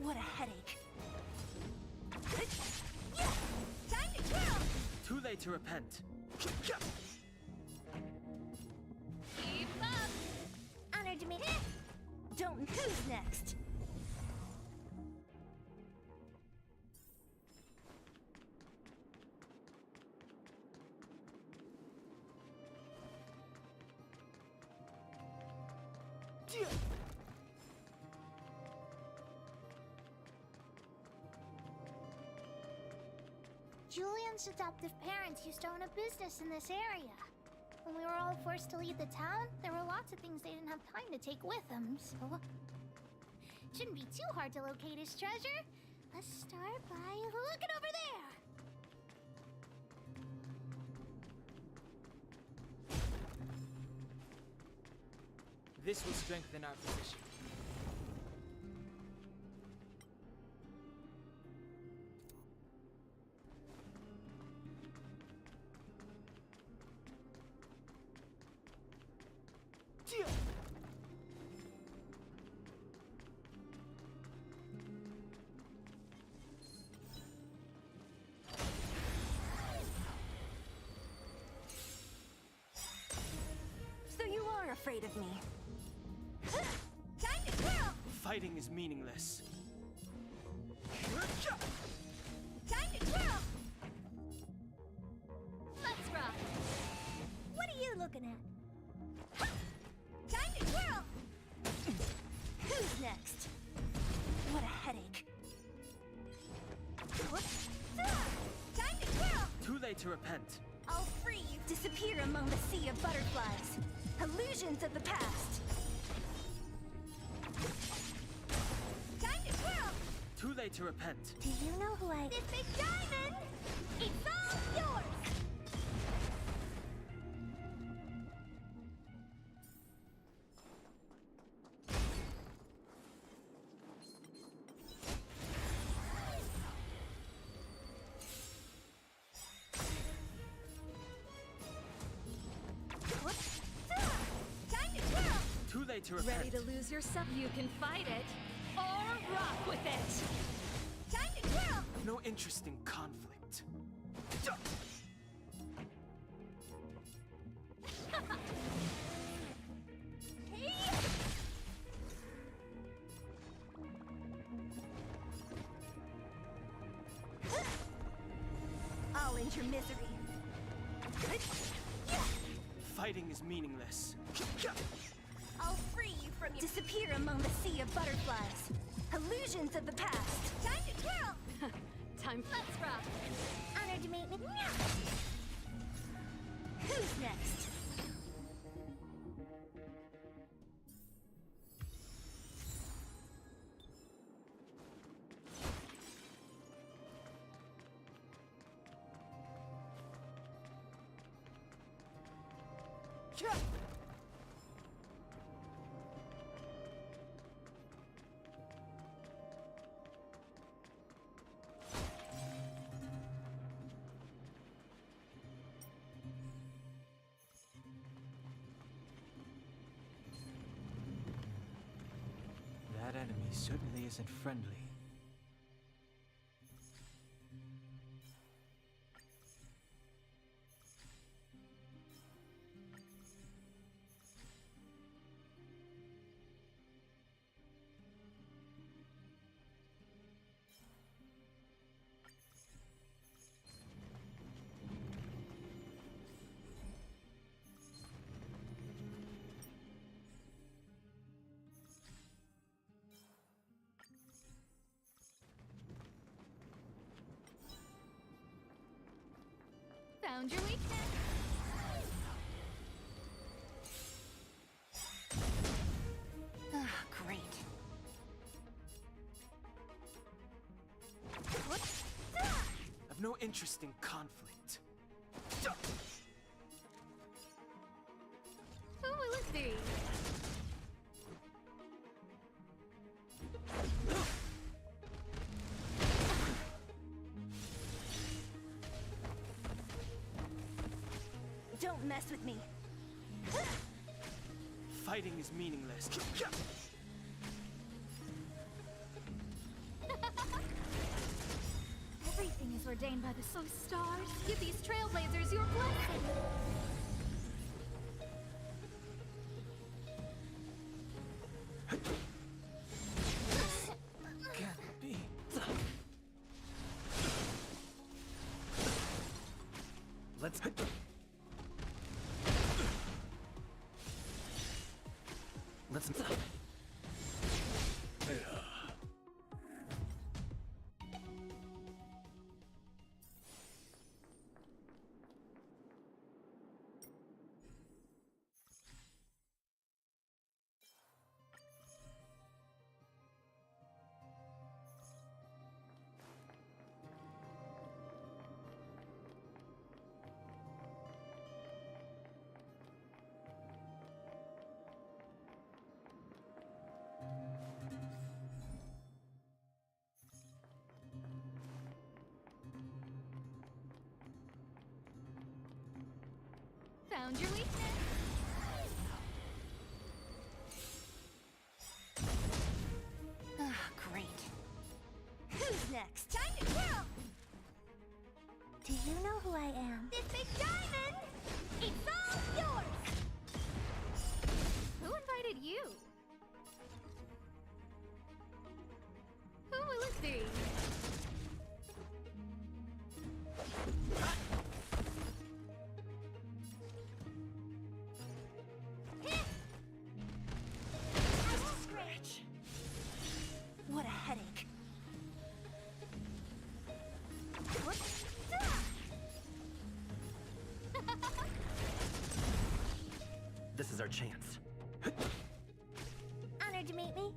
What a headache. Time to twirl! Too late to repent. Keep up! Honored to meet Don't. Who's next? Julian's adoptive parents used to own a business in this area. When we were all forced to leave the town, there were lots of things they didn't have time to take with them, so... Shouldn't be too hard to locate his treasure. Let's start by looking over there! This will strengthen our position. So you are afraid of me. Time to twirl! Fighting is meaningless. Time to twirl! Let's rock! What are you looking at? Time to twirl! Who's next? What a headache. Time to twirl! Too late to repent. I'll free you. Disappear among the sea of butterflies. Illusions of the past. Time to twirl! Too late to repent. Do you know who I... This big diamond! It's all yours! Time to twirl! Too late to repent. Ready to lose yourself? You can fight it or rock with it. Time to twirl! I've no interest in conflict. your misery. Fighting is meaningless. I'll free you from your... Disappear among the sea of butterflies. Illusions of the past. Time to kill! Time. Let's rock. Honored to meet me. Who's next? That enemy certainly isn't friendly. Found your weakness. Ah, great. I've no interest in conflict. Who will it be? Don't mess with me. Fighting is meaningless. Everything is ordained by the so stars. Give these trailblazers your blessing. Can't be. Let's... Let's... Found your weakness. Ah, great. Who's next? Time to kill! Do you know who I am? This big diamond! It's all yours! Who invited you? Who will it be? Scratch! What a headache. This is our chance. Honored to meet me.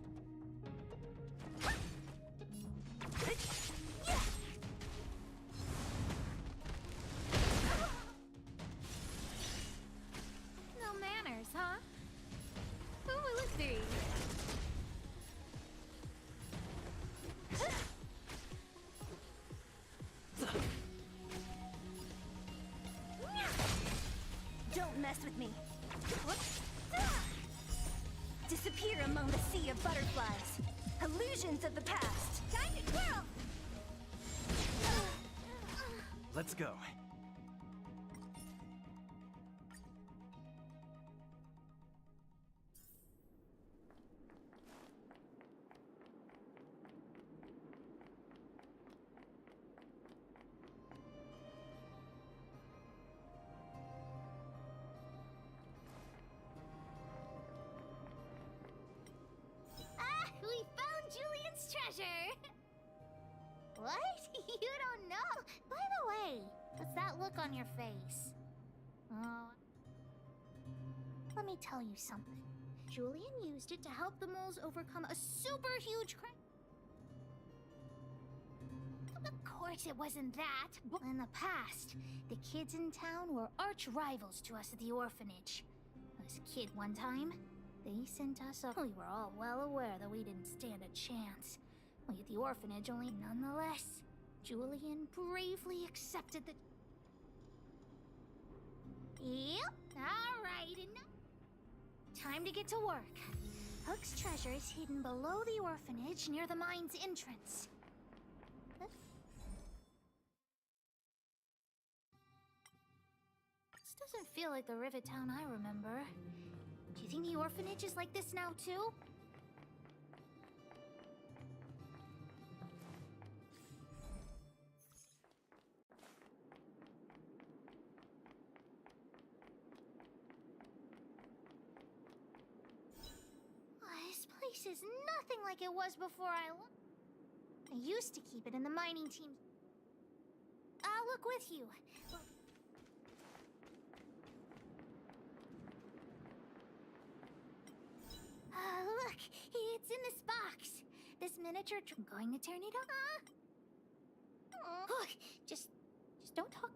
No manners, huh? Who will it be? Don't mess with me. Disappear among the sea of butterflies. Illusions of the past. Time to kill! Let's go. that look on your face? Oh. Let me tell you something. Julian used it to help the moles overcome a super huge crisis. Of course it wasn't that. But in the past, the kids in town were arch rivals to us at the orphanage. As a kid one time, they sent us up. We were all well aware that we didn't stand a chance. We at the orphanage only nonetheless. Julian bravely accepted the... Yep, alright, enough. Time to get to work. Hook's treasure is hidden below the orphanage near the mine's entrance. This doesn't feel like the Rivet Town I remember. Do you think the orphanage is like this now, too? This place is nothing like it was before I used to keep it in the mining team. I'll look with you. Look, it's in this box. This miniature. I'm going to turn it on. Look, just don't talk to me.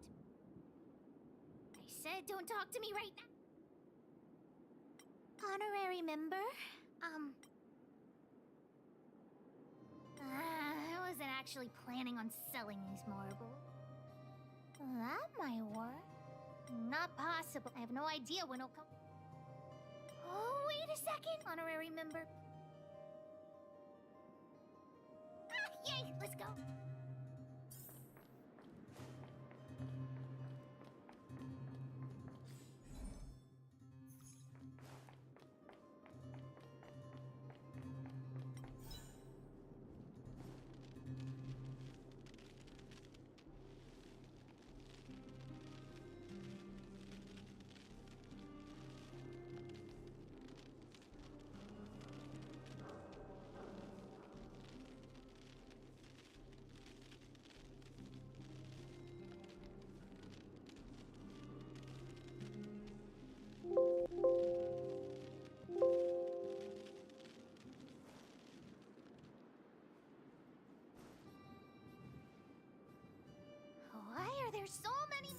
I said don't talk to me right now. Honorary member? I wasn't actually planning on selling these marbles. That might work. Not possible. I have no idea when it'll come. Oh, wait a second, honorary member. Yay, let's go. Why are there so many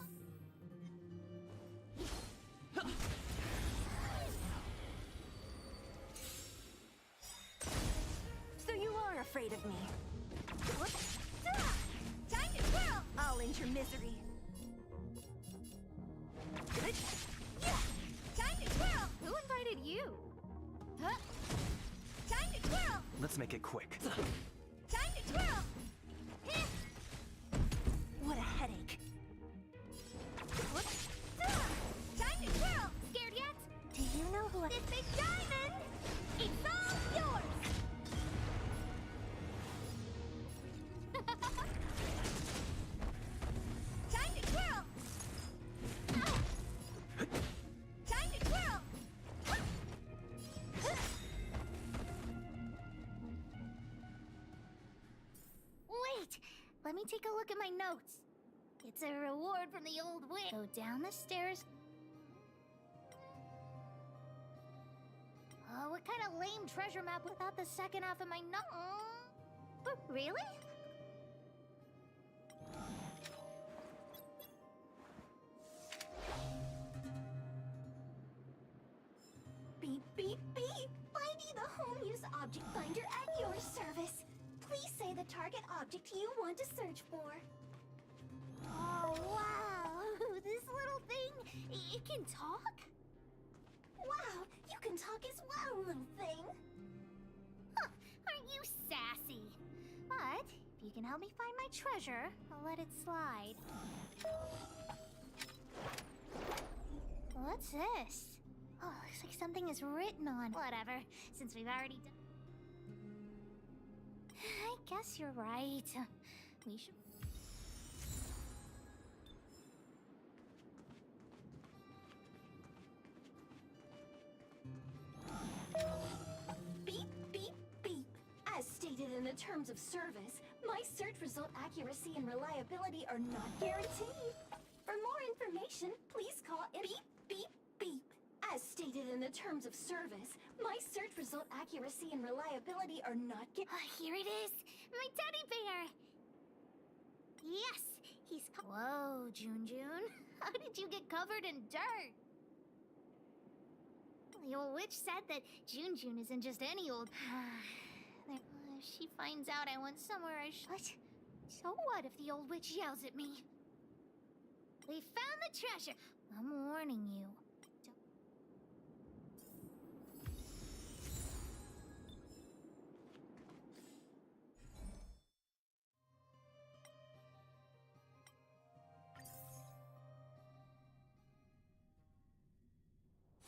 So you are afraid of me. Time to twirl! I'll end your misery. Time to twirl! Who invited you? Time to twirl! Let's make it quick. Time to twirl! What a headache. Time to twirl! Scared yet? Do you know who I... This big diamond! It's all yours! Time to twirl! Time to twirl! Wait! Let me take a look at my notes. It's a reward from the old witch. Go down the stairs. Oh, what kind of lame treasure map without the second half of my note? Really? Beep, beep, beep! Finding the home use object finder at your service. Please say the target object you want to search for. Oh, wow! This little thing, it can talk? Wow, you can talk as well, little thing. Huh, aren't you sassy? But if you can help me find my treasure, I'll let it slide. What's this? Oh, looks like something is written on. Whatever, since we've already done. I guess you're right. We should. Beep, beep, beep. As stated in the terms of service, my search result accuracy and reliability are not guaranteed. For information, please call in. Beep, beep, beep. As stated in the terms of service, my search result accuracy and reliability are not Here it is! My teddy bear! Yes! Whoa, Jun. How did you get covered in dirt? The old witch said that Jun isn't just any old... If she finds out I went somewhere I should... What? So what if the old witch yells at me? We found the treasure! I'm warning you.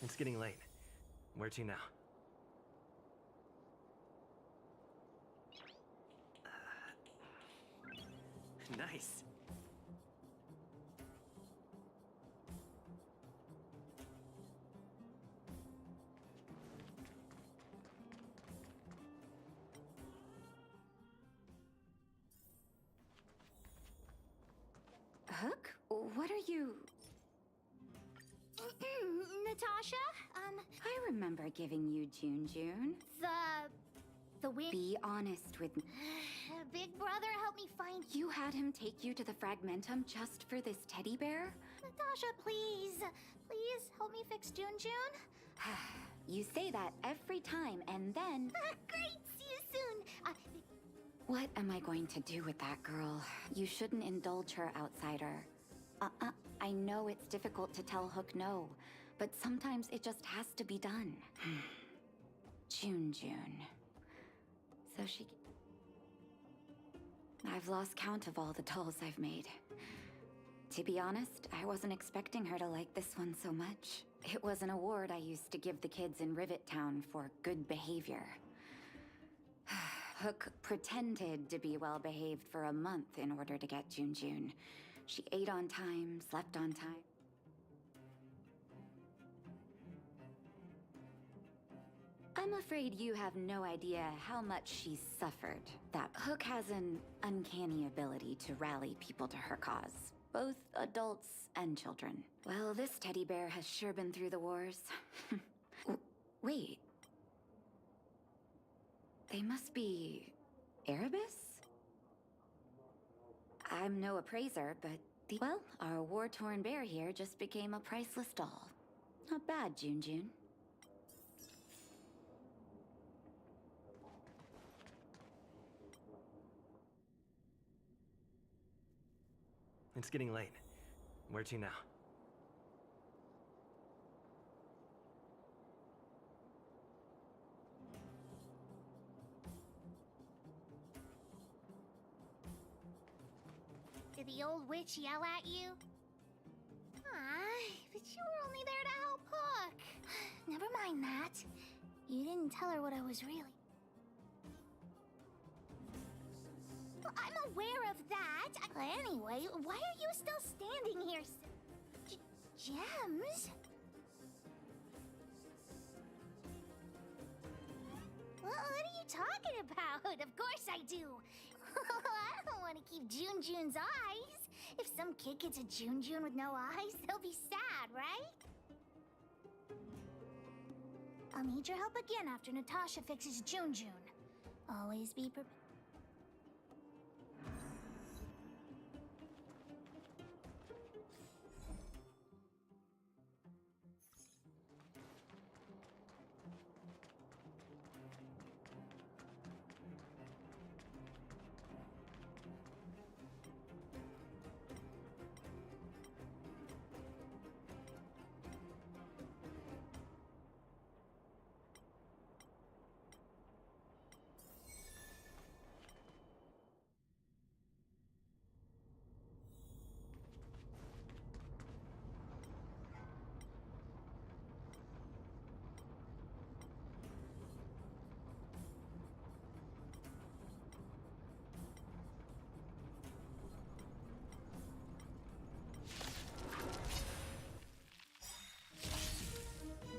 It's getting late. Where to now? Nice. Hook? What are you... Natasha? I remember giving you Jun. The witch... Be honest with me. Big brother helped me find... You had him take you to the Fragmentum just for this teddy bear? Natasha, please. Please help me fix Jun. You say that every time, and then... Great! See you soon! What am I going to do with that girl? You shouldn't indulge her, outsider. I know it's difficult to tell Hook no, but sometimes it just has to be done. Jun. So she... I've lost count of all the dolls I've made. To be honest, I wasn't expecting her to like this one so much. It was an award I used to give the kids in Rivet Town for good behavior. Hook pretended to be well-behaved for a month in order to get Jun. She ate on time, slept on time. I'm afraid you have no idea how much she's suffered. That Hook has an uncanny ability to rally people to her cause. Both adults and children. Well, this teddy bear has sure been through the wars. Wait. They must be... Erebus? I'm no appraiser, but well, our war-torn bear here just became a priceless doll. Not bad, Jun. It's getting late. Where to now? Did the old witch yell at you? But you were only there to help Hook. Never mind that. You didn't tell her what I was really... I'm aware of that. Anyway, why are you still standing here? Gems? What are you talking about? Of course I do. I don't want to keep Jun's eyes. If some kid gets a Jun with no eyes, they'll be sad, right? I'll need your help again after Natasha fixes Jun. Always be prepared.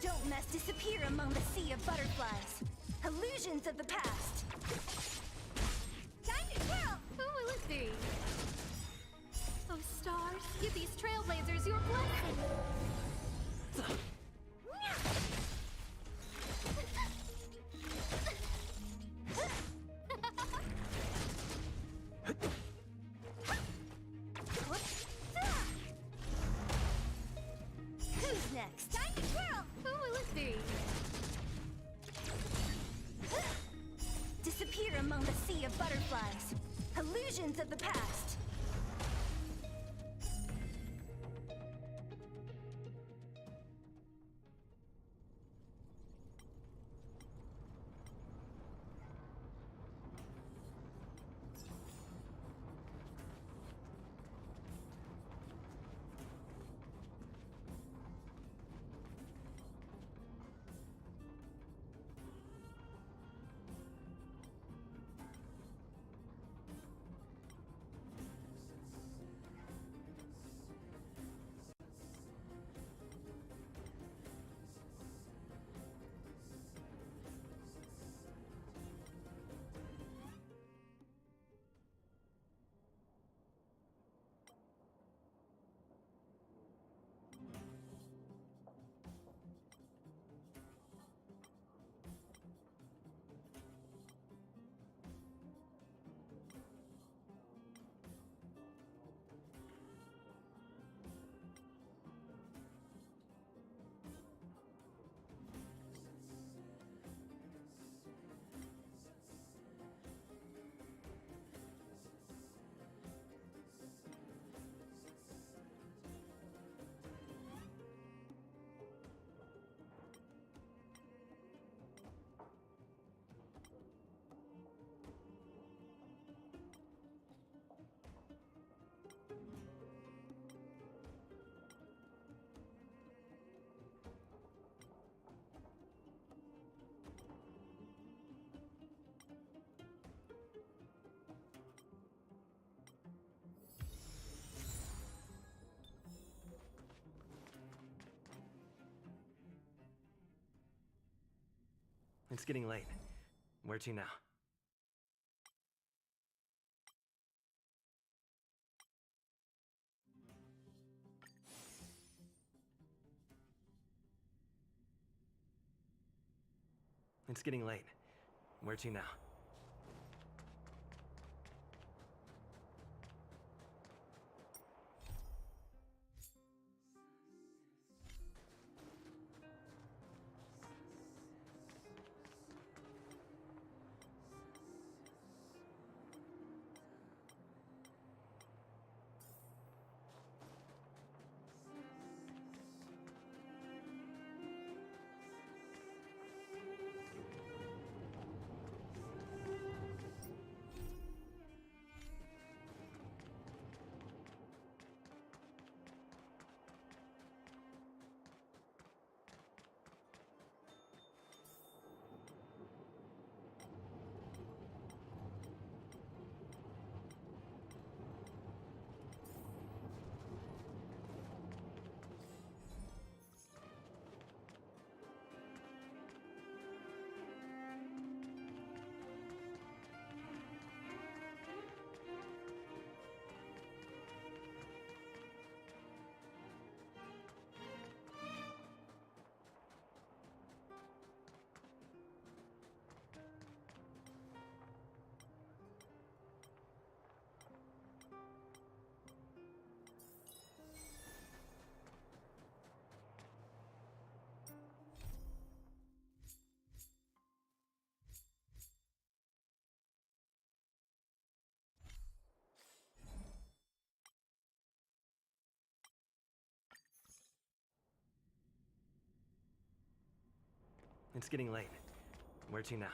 Don't mess disappear among the sea of butterflies. Illusions of the past. Time to twirl! Who will it be? Oh, stars, Give these trailblazers your blessing! Who's next? Time to twirl! Who will it be? Disappear among the sea of butterflies. Illusions of the past. It's getting late. Where to now? It's getting late. Where to now? It's getting late. Where to now?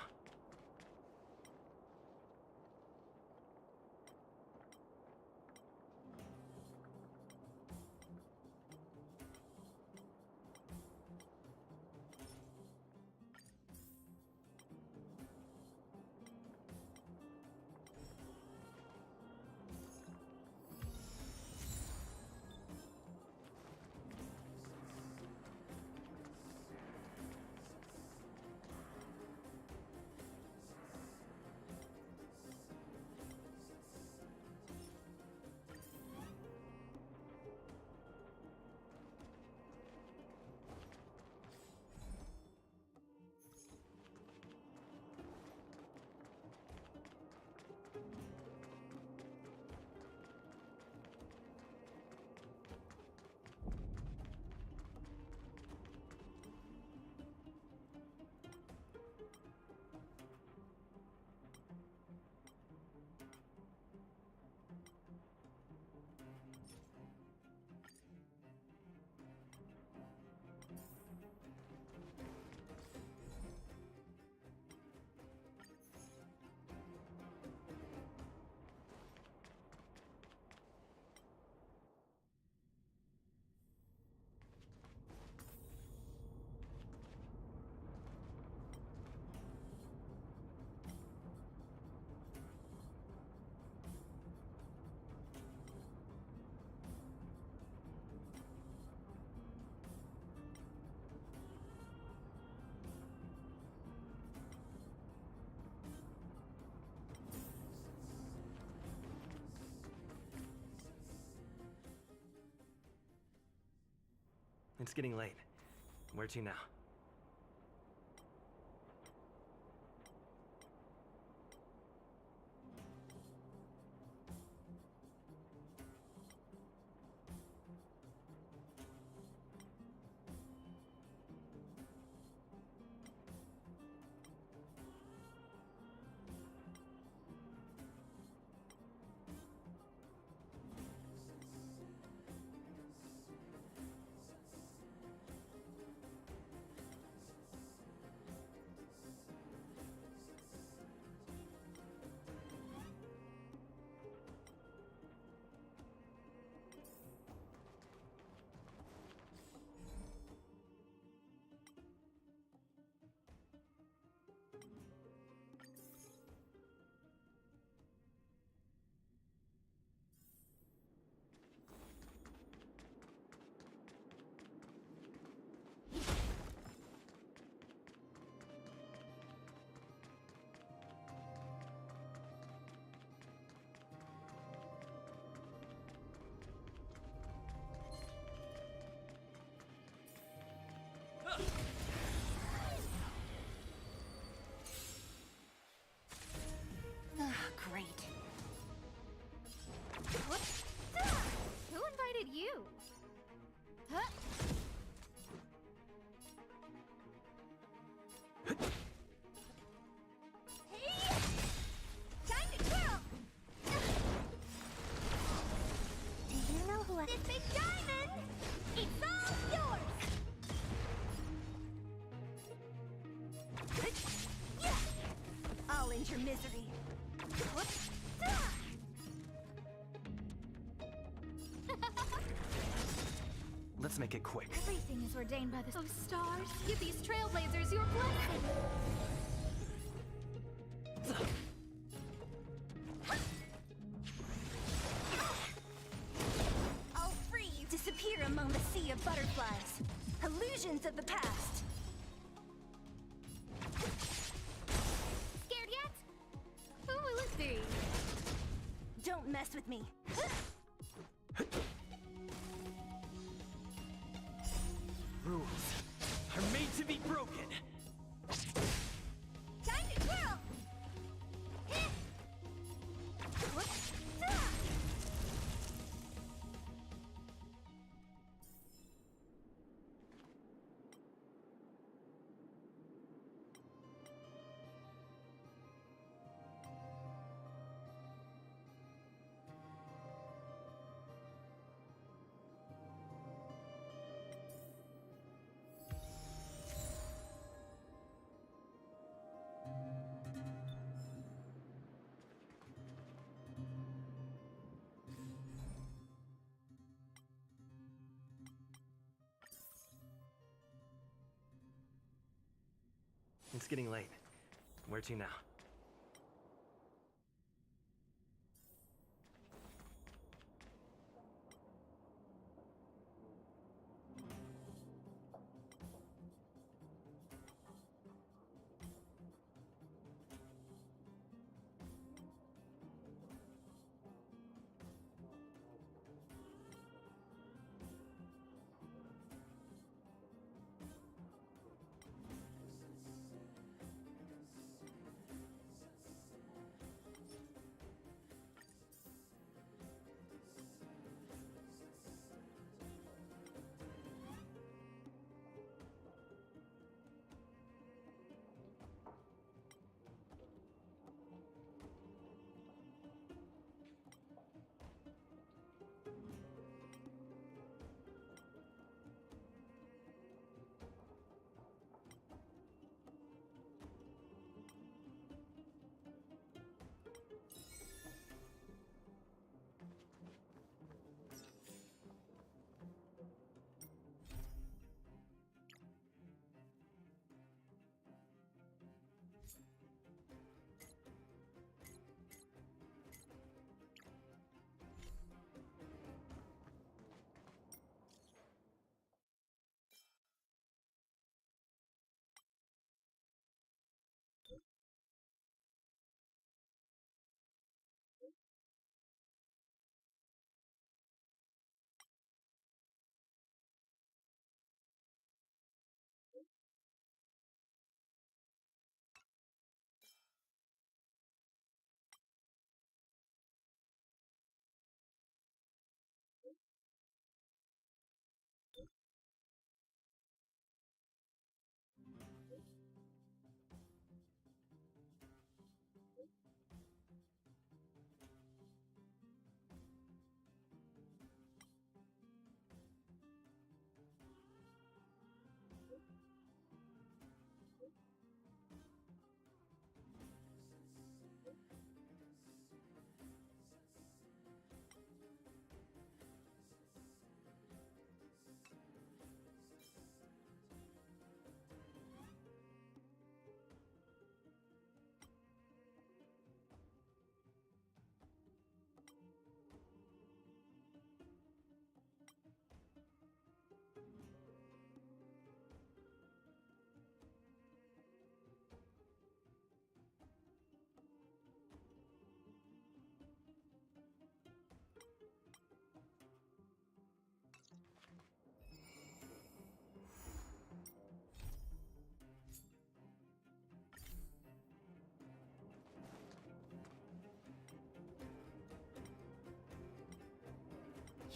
It's getting late. Where to now? Great. What? Who invited you? Huh? Hey! Time to twirl! Do you know who I... This big diamond! It's all yours! I'll end your misery. Let's make it quick. Everything is ordained by the stars. Give these trailblazers your blessing. I'll free you. Disappear among the sea of butterflies. Illusions of the past. Scared yet? Who will it be? Don't mess with me. Rules are made to be broken. Time to twirl! It's getting late. Where to now?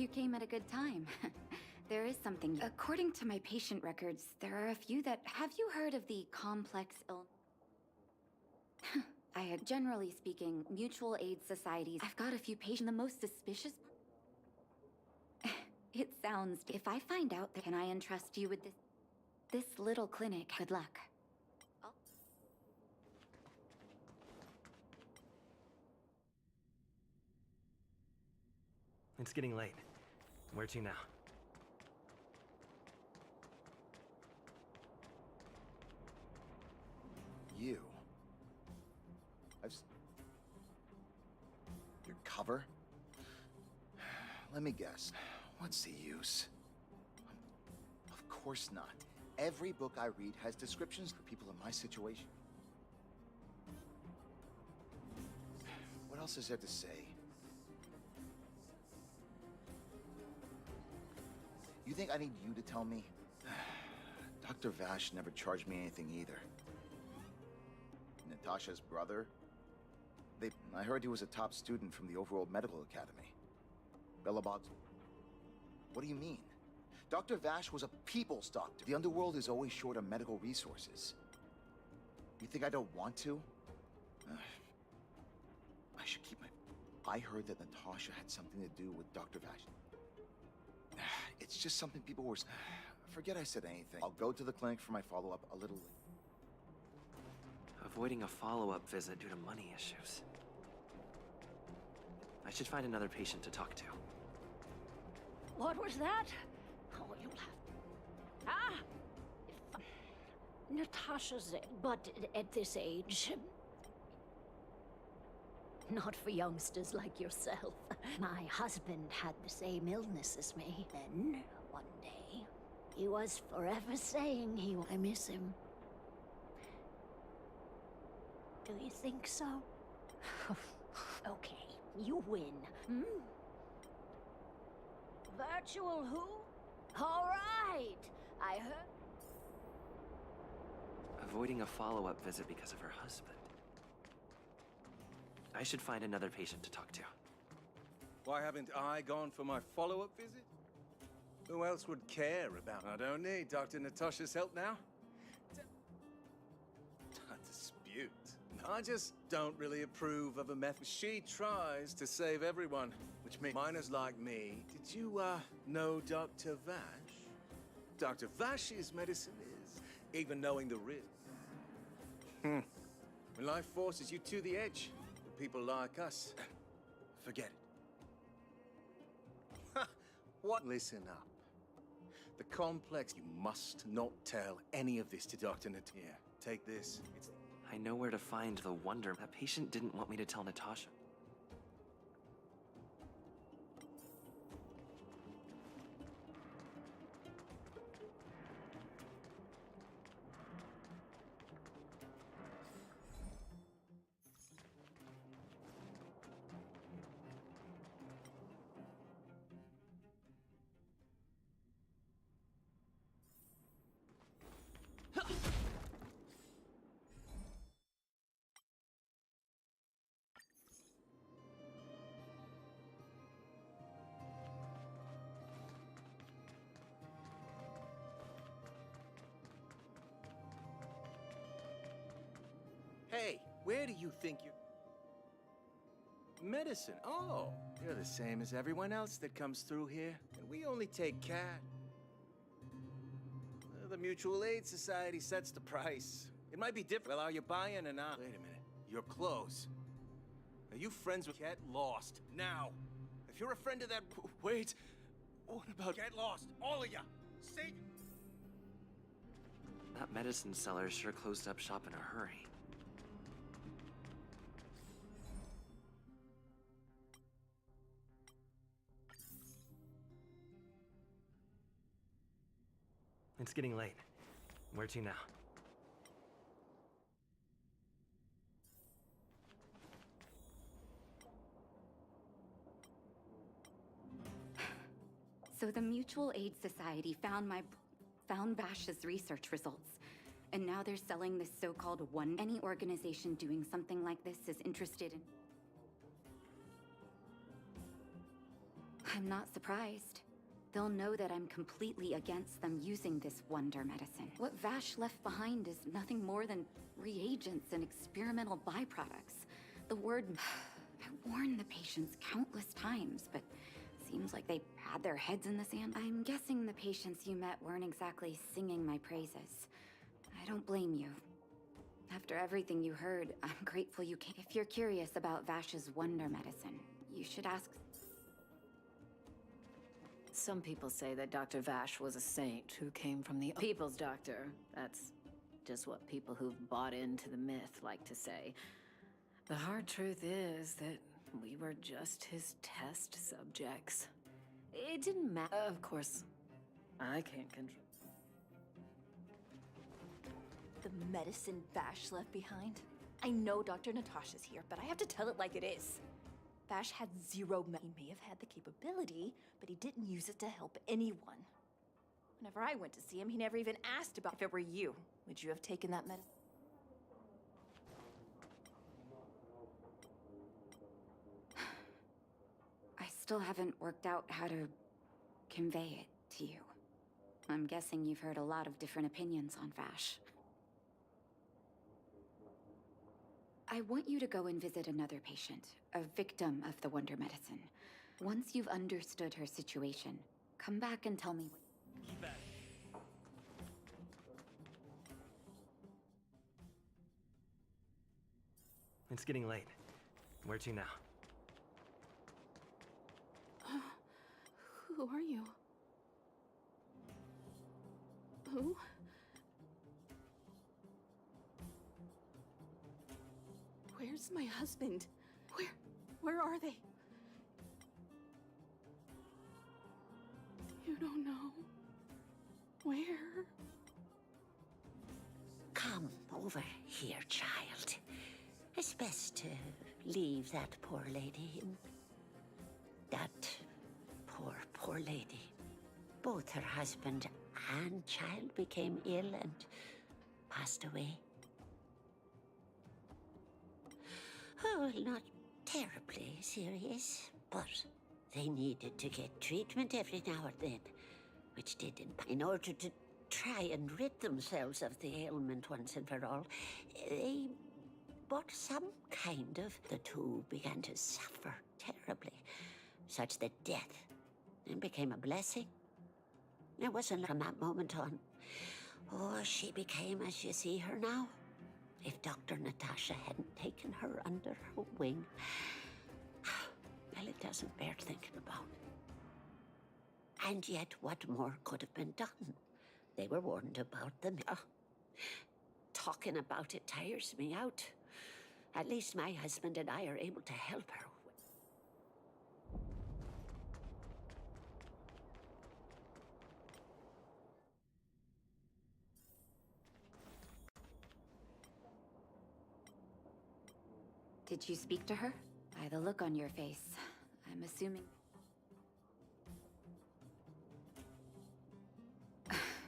You came at a good time. There is something. According to my patient records, there are a few that. Have you heard of the complex ill? I had, generally speaking, mutual aid societies. I've got a few patients. The most suspicious. It sounds. If I find out that, can I entrust you with this little clinic? Good luck. It's getting late. Where to now? You. Your cover? Let me guess. What's the use? Of course not. Every book I read has descriptions for people in my situation. What else is there to say? You think I need you to tell me? Dr. Vash never charged me anything either. Natasha's brother? I heard he was a top student from the Overworld Medical Academy. Bellabog's... What do you mean? Dr. Vash was a people's doctor. The underworld is always short on medical resources. You think I don't want to? I should keep my... I heard that Natasha had something to do with Dr. Vash. It's just something people were... Forget I said anything. I'll go to the clinic for my follow-up a little later. Avoiding a follow-up visit due to money issues. I should find another patient to talk to. What was that? Oh, you'll have... Ah! Natasha's... But at this age... Not for youngsters like yourself. My husband had the same illness as me. Then, one day, he was forever saying I miss him. Do you think so? Okay, you win. Hmm? Virtual who? All right, I heard... Avoiding a follow-up visit because of her husband. I should find another patient to talk to. Why haven't I gone for my follow-up visit? Who else would care about... I don't need Dr. Natasha's help now. Dispute. I just don't really approve of a method. She tries to save everyone, which means minors like me. Did you, know Dr. Vash? Dr. Vash's medicine is, even knowing the risk. When life forces you to the edge, with people like us, forget it. What? Listen up. The complex, you must not tell any of this to Dr. Natia. Take this. It's... I know where to find the wonder. That patient didn't want me to tell Natasha. Hey, where do you think you're... Medicine? Oh, you're the same as everyone else that comes through here. And we only take cat. The Mutual Aid Society sets the price. It might be different. Well, are you buying or not? Wait a minute. Your clothes. Are you friends with... Get lost. Now. If you're a friend of that... Wait. What about... Get lost. All of ya. Say... That medicine seller sure closed up shop in a hurry. It's getting late. Where to now? So the Mutual Aid Society found Bash's research results. And now they're selling this so-called one. Any organization doing something like this is interested in... I'm not surprised. They'll know that I'm completely against them using this wonder medicine. What Vash left behind is nothing more than reagents and experimental byproducts. The word... I warned the patients countless times, but seems like they had their heads in the sand. I'm guessing the patients you met weren't exactly singing my praises. I don't blame you. After everything you heard, I'm grateful you came. If you're curious about Vash's wonder medicine, you should ask... Some people say that Dr. Vash was a saint who came from the people's doctor. That's just what people who've bought into the myth like to say. The hard truth is that we were just his test subjects. It didn't matter. Of course, I can't control. The medicine Vash left behind? I know Dr. Natasha's here, but I have to tell it like it is. Vash had zero He may have had the capability, but he didn't use it to help anyone. Whenever I went to see him, he never even asked about if it were you. Would you have taken that medicine? I still haven't worked out how to convey it to you. I'm guessing you've heard a lot of different opinions on Vash. I want you to go and visit another patient, a victim of the wonder medicine. Once you've understood her situation, come back and tell me what... Be back. It's getting late. Where to now? Who are you? Who? Where's my husband? Where are they? You don't know. Where? Come over here, child. It's best to leave that poor lady. That poor lady. Both her husband and child became ill and passed away. Oh, well, not terribly serious, but they needed to get treatment every now and then, which did in order to try and rid themselves of the ailment once and for all. They bought some kind of... The two began to suffer terribly, such that death became a blessing. It wasn't from that moment on. Oh, she became as you see her now. If Dr. Natasha hadn't taken her under her wing, well, it doesn't bear thinking about. And yet, what more could have been done? They were warned about them. Talking about it tires me out. At least my husband and I are able to help her. Did you speak to her? By the look on your face, I'm assuming...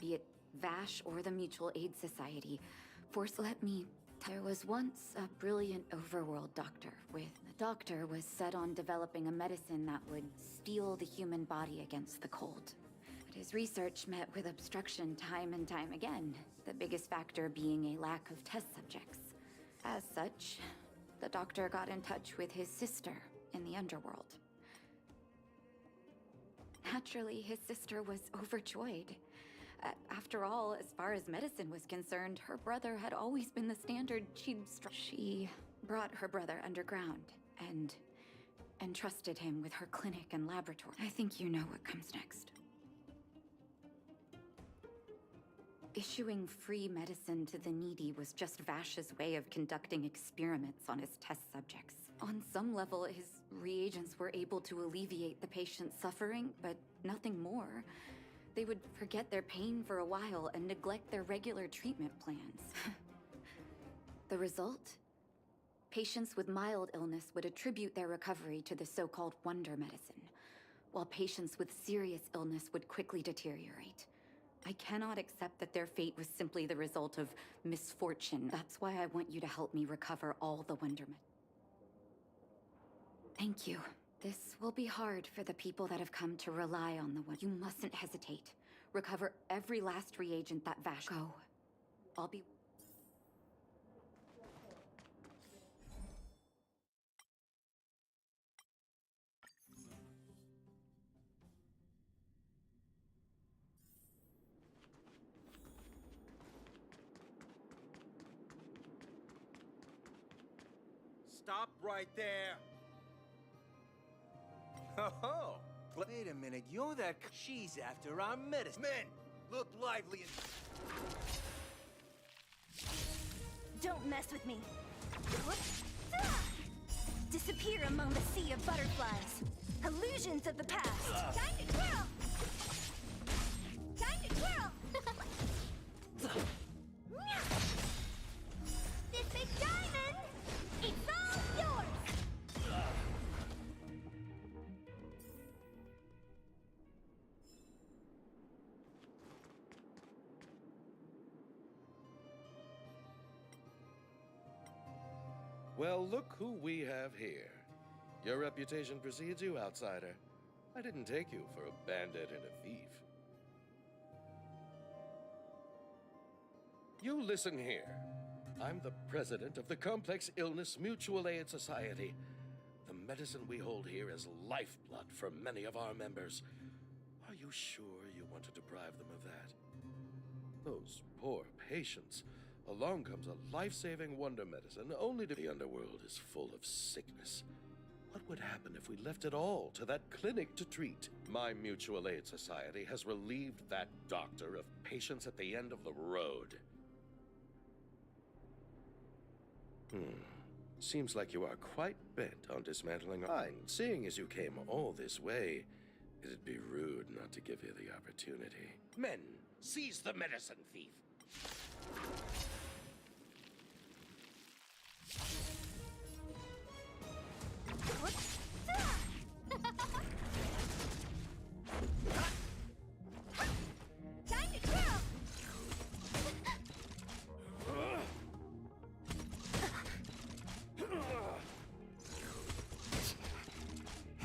Be it Vash or the Mutual Aid Society, let me... There was once a brilliant overworld doctor The doctor was set on developing a medicine that would steel the human body against the cold. But his research met with obstruction time and time again, the biggest factor being a lack of test subjects. As such, the doctor got in touch with his sister in the underworld. Naturally, his sister was overjoyed. After all, as far as medicine was concerned, her brother had always been the standard. She brought her brother underground and entrusted him with her clinic and laboratory. I think you know what comes next. Issuing free medicine to the needy was just Vash's way of conducting experiments on his test subjects. On some level, his reagents were able to alleviate the patient's suffering, but nothing more. They would forget their pain for a while and neglect their regular treatment plans. The result? Patients with mild illness would attribute their recovery to the so-called wonder medicine, while patients with serious illness would quickly deteriorate. I cannot accept that their fate was simply the result of misfortune. That's why I want you to help me recover all the wonder medicine. Thank you. This will be hard for the people that have come to rely on the one. You mustn't hesitate. Recover every last reagent that Vash. Go. I'll be... Stop right there! Oh, wait a minute, you're that... She's after our medicine. Men, look lively and... Don't mess with me. Disappear among the sea of butterflies. Illusions of the past. Time to twirl! Time to twirl! This big diamond! It's all yours! Well, look who we have here. Your reputation precedes you, outsider. I didn't take you for a bandit and a thief. You listen here. I'm the president of the Complex Illness Mutual Aid Society. The medicine we hold here is lifeblood for many of our members. Are you sure you want to deprive them of that? Those poor patients. Along comes a life-saving wonder medicine, only to... The underworld is full of sickness. What would happen if we left it all to that clinic to treat? My mutual aid society has relieved that doctor of patients at the end of the road. Seems like you are quite bent on dismantling our... Seeing as you came all this way, it'd be rude not to give you the opportunity. Men, seize the medicine thief! Time to twirl!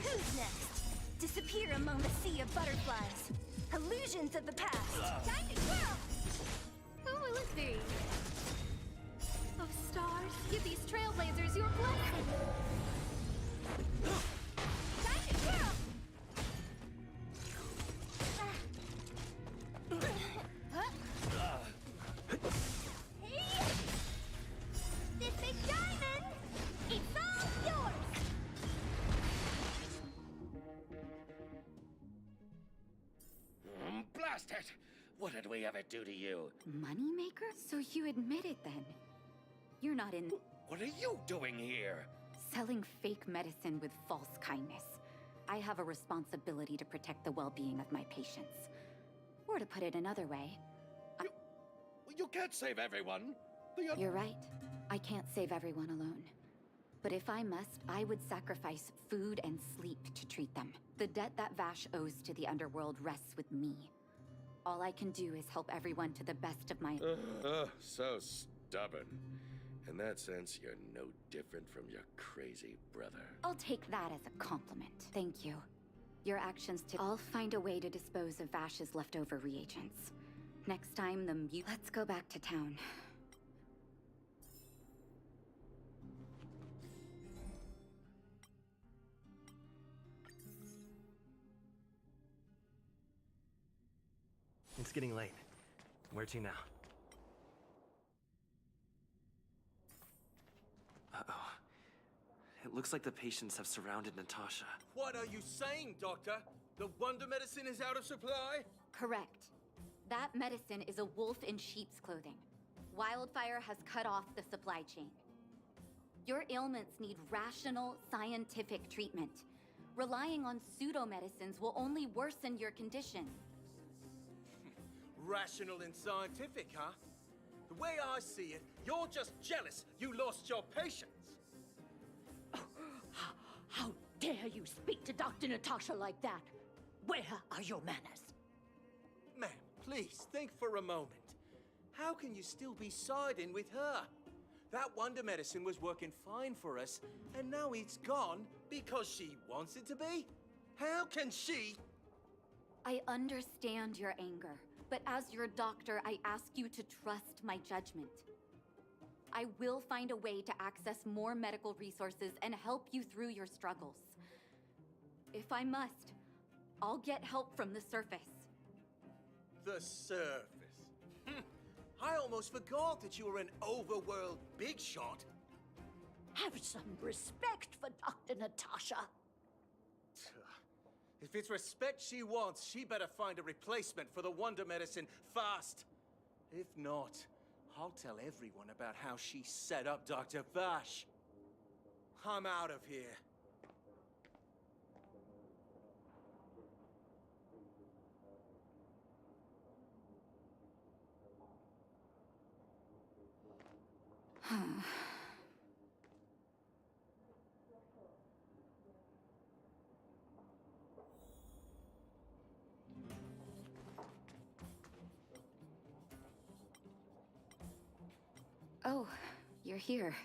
Who's next? Disappear among the sea of butterflies. Illusions of the past. Time to twirl! Who will it be? Of stars, give these trailblazers your blessing. Time to twirl! This big diamond! It's all yours! Blast it! What did we ever do to you? Moneymaker? So you admit it then? You're not in... What are you doing here? Selling fake medicine with false kindness. I have a responsibility to protect the well-being of my patients. Or to put it another way, You can't save everyone. you're right. I can't save everyone alone. But if I must, I would sacrifice food and sleep to treat them. The debt that Vash owes to the underworld rests with me. All I can do is help everyone to the best of my... So stubborn. In that sense, you're no different from your crazy brother. I'll take that as a compliment. Thank you. Your actions to... I'll find a way to dispose of Vash's leftover reagents. Next time, Let's go back to town. It's getting late. Where to now? Uh-oh. It looks like the patients have surrounded Natasha. What are you saying, Doctor? The wonder medicine is out of supply? Correct. That medicine is a wolf in sheep's clothing. Wildfire has cut off the supply chain. Your ailments need rational, scientific treatment. Relying on pseudo-medicines will only worsen your condition. Rational and scientific, huh? The way I see it, you're just jealous you lost your patients. How dare you speak to Dr. Natasha like that? Where are your manners? Ma'am, please think for a moment. How can you still be siding with her? That wonder medicine was working fine for us, and now it's gone because she wants it to be? How can she? I understand your anger, but as your doctor, I ask you to trust my judgment. I will find a way to access more medical resources and help you through your struggles. If I must, I'll get help from the surface. The surface. I almost forgot that you were an overworld big shot. Have some respect for Dr. Natasha. If it's respect she wants, she better find a replacement for the wonder medicine fast. If not, I'll tell everyone about how she set up Dr. Vash. I'm out of here. Oh, you're here.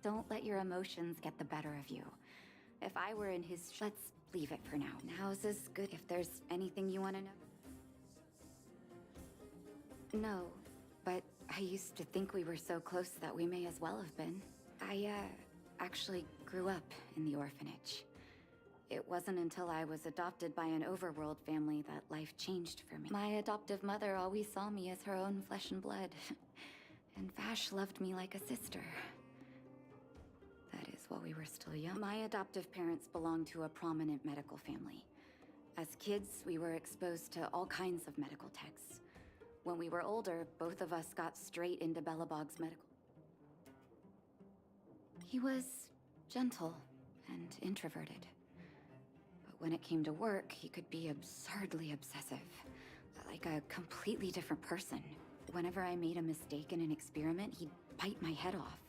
Don't let your emotions get the better of you. If I were in his let's leave it for now. Now's as good if there's anything you want to know. No, but I used to think we were so close that we may as well have been. I, actually grew up in the orphanage. It wasn't until I was adopted by an overworld family that life changed for me. My adoptive mother always saw me as her own flesh and blood. And Vash loved me like a sister. That is, while we were still young. My adoptive parents belonged to a prominent medical family. As kids, we were exposed to all kinds of medical texts. When we were older, both of us got straight into Belobog's medical. He was gentle and introverted. But when it came to work, he could be absurdly obsessive. Like a completely different person. Whenever I made a mistake in an experiment, he'd bite my head off.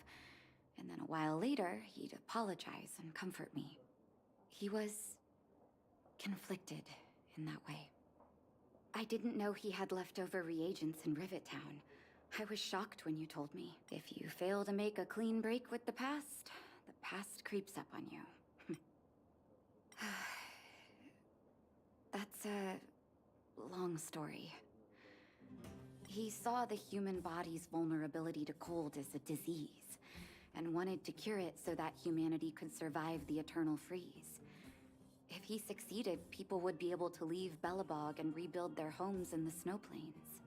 And then a while later, he'd apologize and comfort me. He was conflicted in that way. I didn't know he had leftover reagents in Rivet Town. I was shocked when you told me. If you fail to make a clean break with the past creeps up on you. That's a long story. He saw the human body's vulnerability to cold as a disease, and wanted to cure it so that humanity could survive the eternal freeze. If he succeeded, people would be able to leave Belobog and rebuild their homes in the snow plains.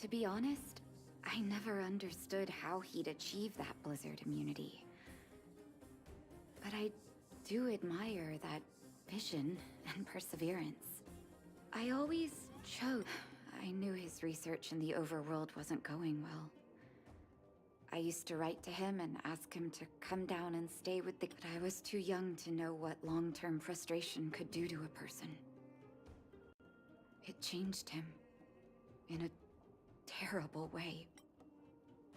To be honest, I never understood how he'd achieve that blizzard immunity. But I do admire that vision and perseverance. I always chose. I knew his research in the overworld wasn't going well. I used to write to him and ask him to come down and stay with the... But I was too young to know what long-term frustration could do to a person. It changed him in a terrible way.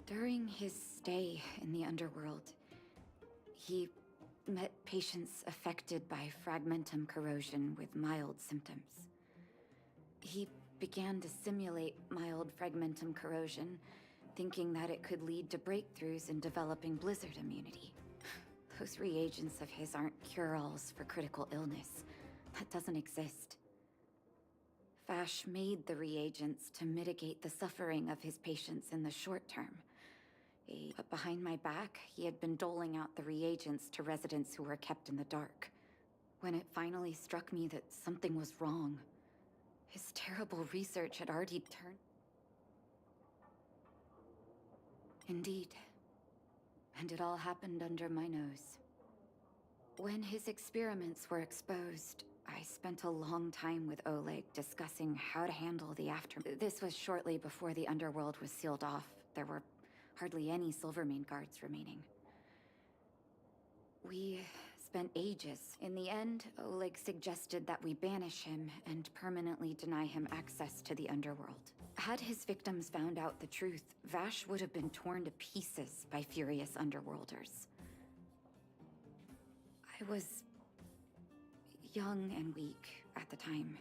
During his stay in the underworld, he met patients affected by fragmentum corrosion with mild symptoms. He began to simulate mild fragmentum corrosion, thinking that it could lead to breakthroughs in developing blizzard immunity. Those reagents of his aren't cure-alls for critical illness. That doesn't exist. Vash made the reagents to mitigate the suffering of his patients in the short term. But behind my back, he had been doling out the reagents to residents who were kept in the dark. When it finally struck me that something was wrong, his terrible research had already turned... Indeed. And it all happened under my nose. When his experiments were exposed, I spent a long time with Oleg discussing how to handle the aftermath. This was shortly before the underworld was sealed off. There were hardly any Silvermane guards remaining. We spent ages. In the end, Oleg suggested that we banish him and permanently deny him access to the underworld. Had his victims found out the truth, Vash would have been torn to pieces by furious underworlders. I was young and weak at the time.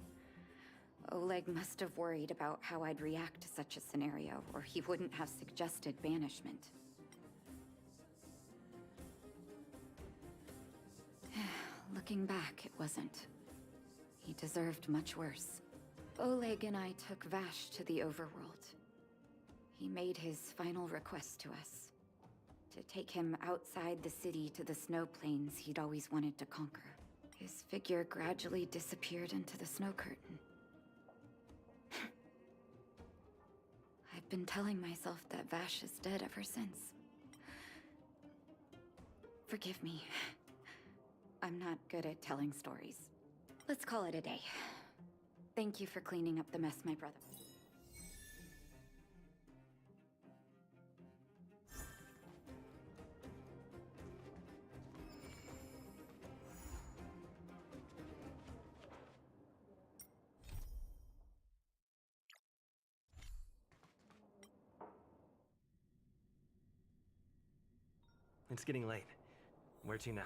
Oleg must have worried about how I'd react to such a scenario, or he wouldn't have suggested banishment. Looking back, it wasn't. He deserved much worse. Oleg and I took Vash to the overworld. He made his final request to us. To take him outside the city to the snow plains he'd always wanted to conquer. His figure gradually disappeared into the snow curtain. I've been telling myself that Vash is dead ever since. Forgive me. I'm not good at telling stories. Let's call it a day. Thank you for cleaning up the mess, my brother. It's getting late. Where to now?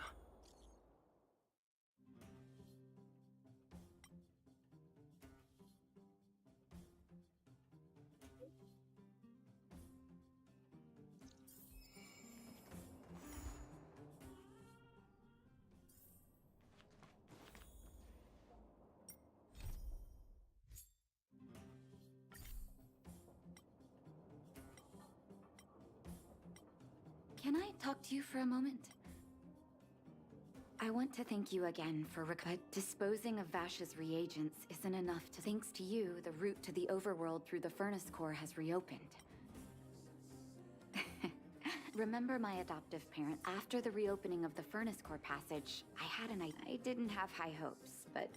Can I talk to you for a moment? I want to thank you again for but disposing of Vash's reagents isn't enough to. Thanks to you, the route to the overworld through the furnace core has reopened. Remember my adoptive parent? After the reopening of the furnace core passage, I had an idea. I didn't have high hopes, but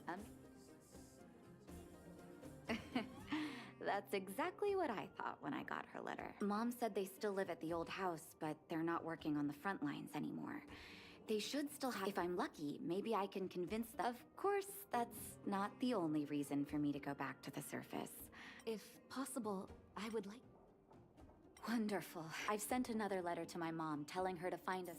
That's exactly what I thought when I got her letter. Mom said they still live at the old house, but they're not working on the front lines anymore. They should still have— If I'm lucky, maybe I can convince them. Of course, that's not the only reason for me to go back to the surface. If possible, I would like— Wonderful. I've sent another letter to my mom, telling her to find us.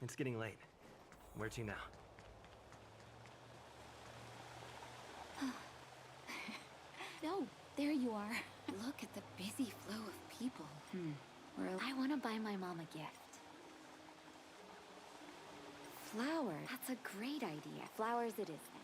It's getting late. Where to now? Oh, there you are. Look at the busy flow of people. I want to buy my mom a gift. Flowers. That's a great idea. Flowers it is then.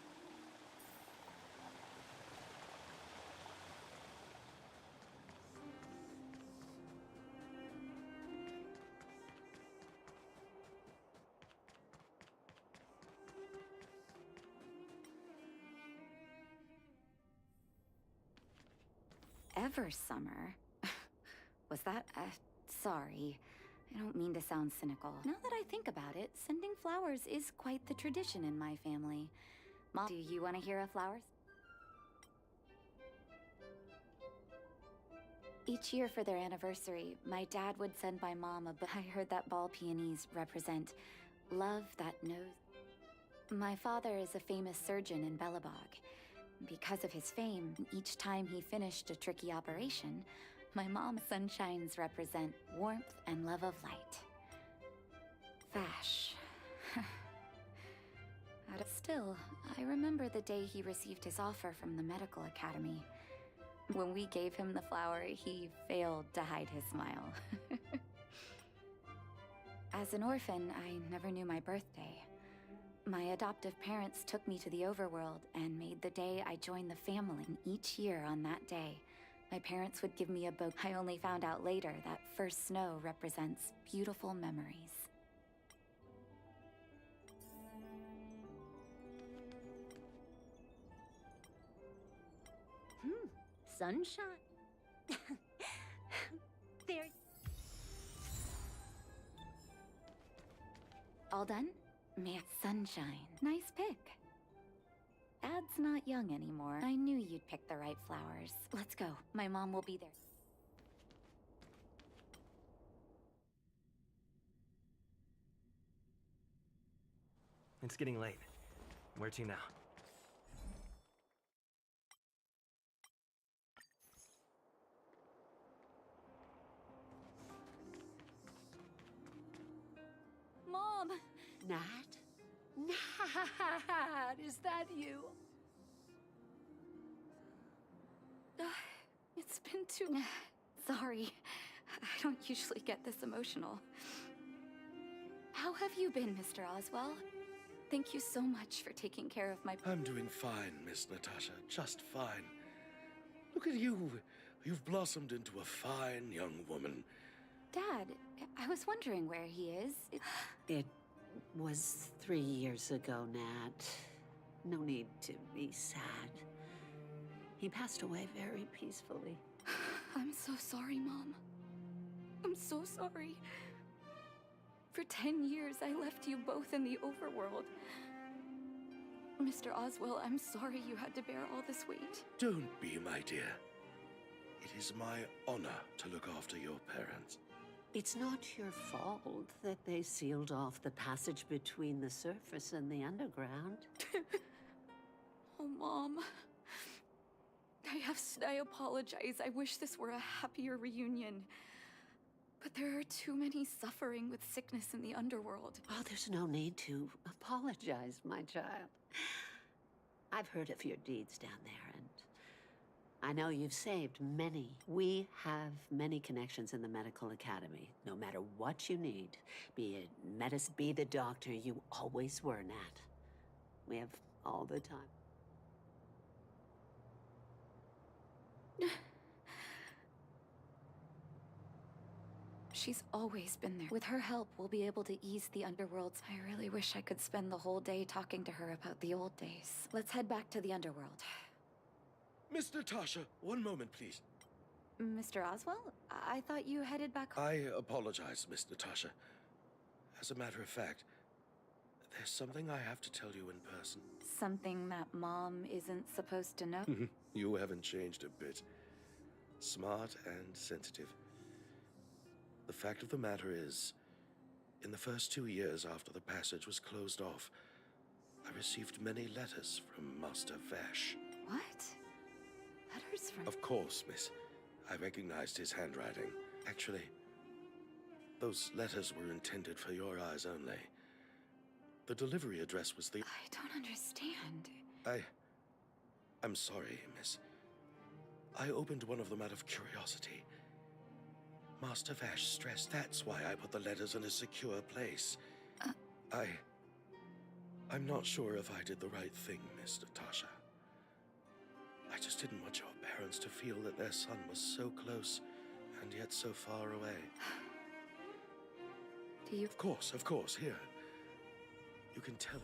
Ever summer? Was that? Sorry. I don't mean to sound cynical. Now that I think about it, sending flowers is quite the tradition in my family. Mom, do you want to hear of flowers? Each year for their anniversary, my dad would send my mom a book. I heard that ball peonies represent love that knows. My father is a famous surgeon in Belobog. Because of his fame, each time he finished a tricky operation, my mom's sunshines represent warmth and love of light. Vash. Still, I remember the day he received his offer from the medical academy. When we gave him the flower, he failed to hide his smile. As an orphan, I never knew my birthday. My adoptive parents took me to the overworld and made the day I joined the family. And each year on that day, my parents would give me a book. I only found out later that first snow represents beautiful memories. Sunshine. There. All done? Man, sunshine. Nice pick. Dad's not young anymore. I knew you'd pick the right flowers. Let's go. My mom will be there. It's getting late. Where to now? Nat? Nat, is that you? It's been too... Sorry. I don't usually get this emotional. How have you been, Mr. Oswell? Thank you so much for taking care of my... I'm doing fine, Miss Natasha. Just fine. Look at you. You've blossomed into a fine young woman. Dad, I was wondering where he is. It was 3 years ago, Nat. No need to be sad. He passed away very peacefully. I'm so sorry, Mom. I'm so sorry. For 10 years, I left you both in the overworld. Mr. Oswell, I'm sorry you had to bear all this weight. Don't be, my dear. It is my honor to look after your parents. It's not your fault that they sealed off the passage between the surface and the underground. Oh, Mom. I apologize. I wish this were a happier reunion. But there are too many suffering with sickness in the underworld. Oh, there's no need to apologize, my child. I've heard of your deeds down there, and I know you've saved many. We have many connections in the medical academy. No matter what you need, be it medicine, be the doctor you always were, Nat. We have all the time. She's always been there. With her help, we'll be able to ease the underworlds. I really wish I could spend the whole day talking to her about the old days. Let's head back to the underworld. Miss Natasha, one moment, please. Mr. Oswell? I thought you headed back home. I apologize, Miss Natasha. As a matter of fact, there's something I have to tell you in person. Something that Mom isn't supposed to know? You haven't changed a bit. Smart and sensitive. The fact of the matter is, in the first 2 years after the passage was closed off, I received many letters from Master Vash. What? Letters from... Of course, miss. I recognized his handwriting. Actually, those letters were intended for your eyes only. The delivery address was the... I don't understand. I'm sorry, miss. I opened one of them out of curiosity. Master Vash stressed that's why I put the letters in a secure place. I'm not sure if I did the right thing, Miss Natasha. I just didn't want your parents to feel that their son was so close and yet so far away. Do you... Of course, here. You can tell him.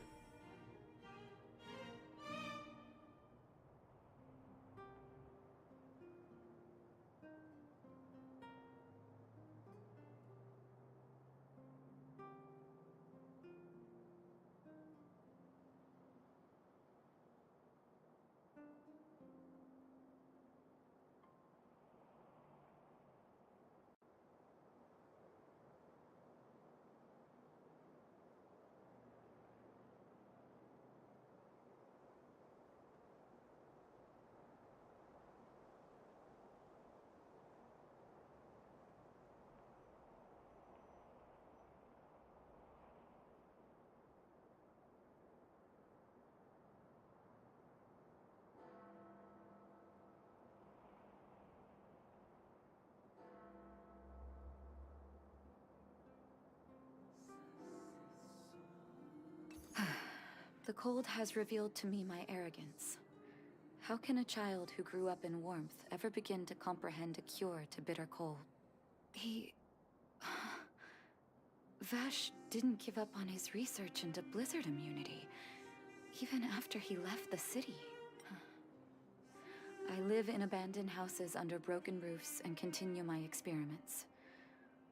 The cold has revealed to me my arrogance. How can a child who grew up in warmth ever begin to comprehend a cure to bitter cold? Vash didn't give up on his research into blizzard immunity, even after he left the city. I live in abandoned houses under broken roofs and continue my experiments.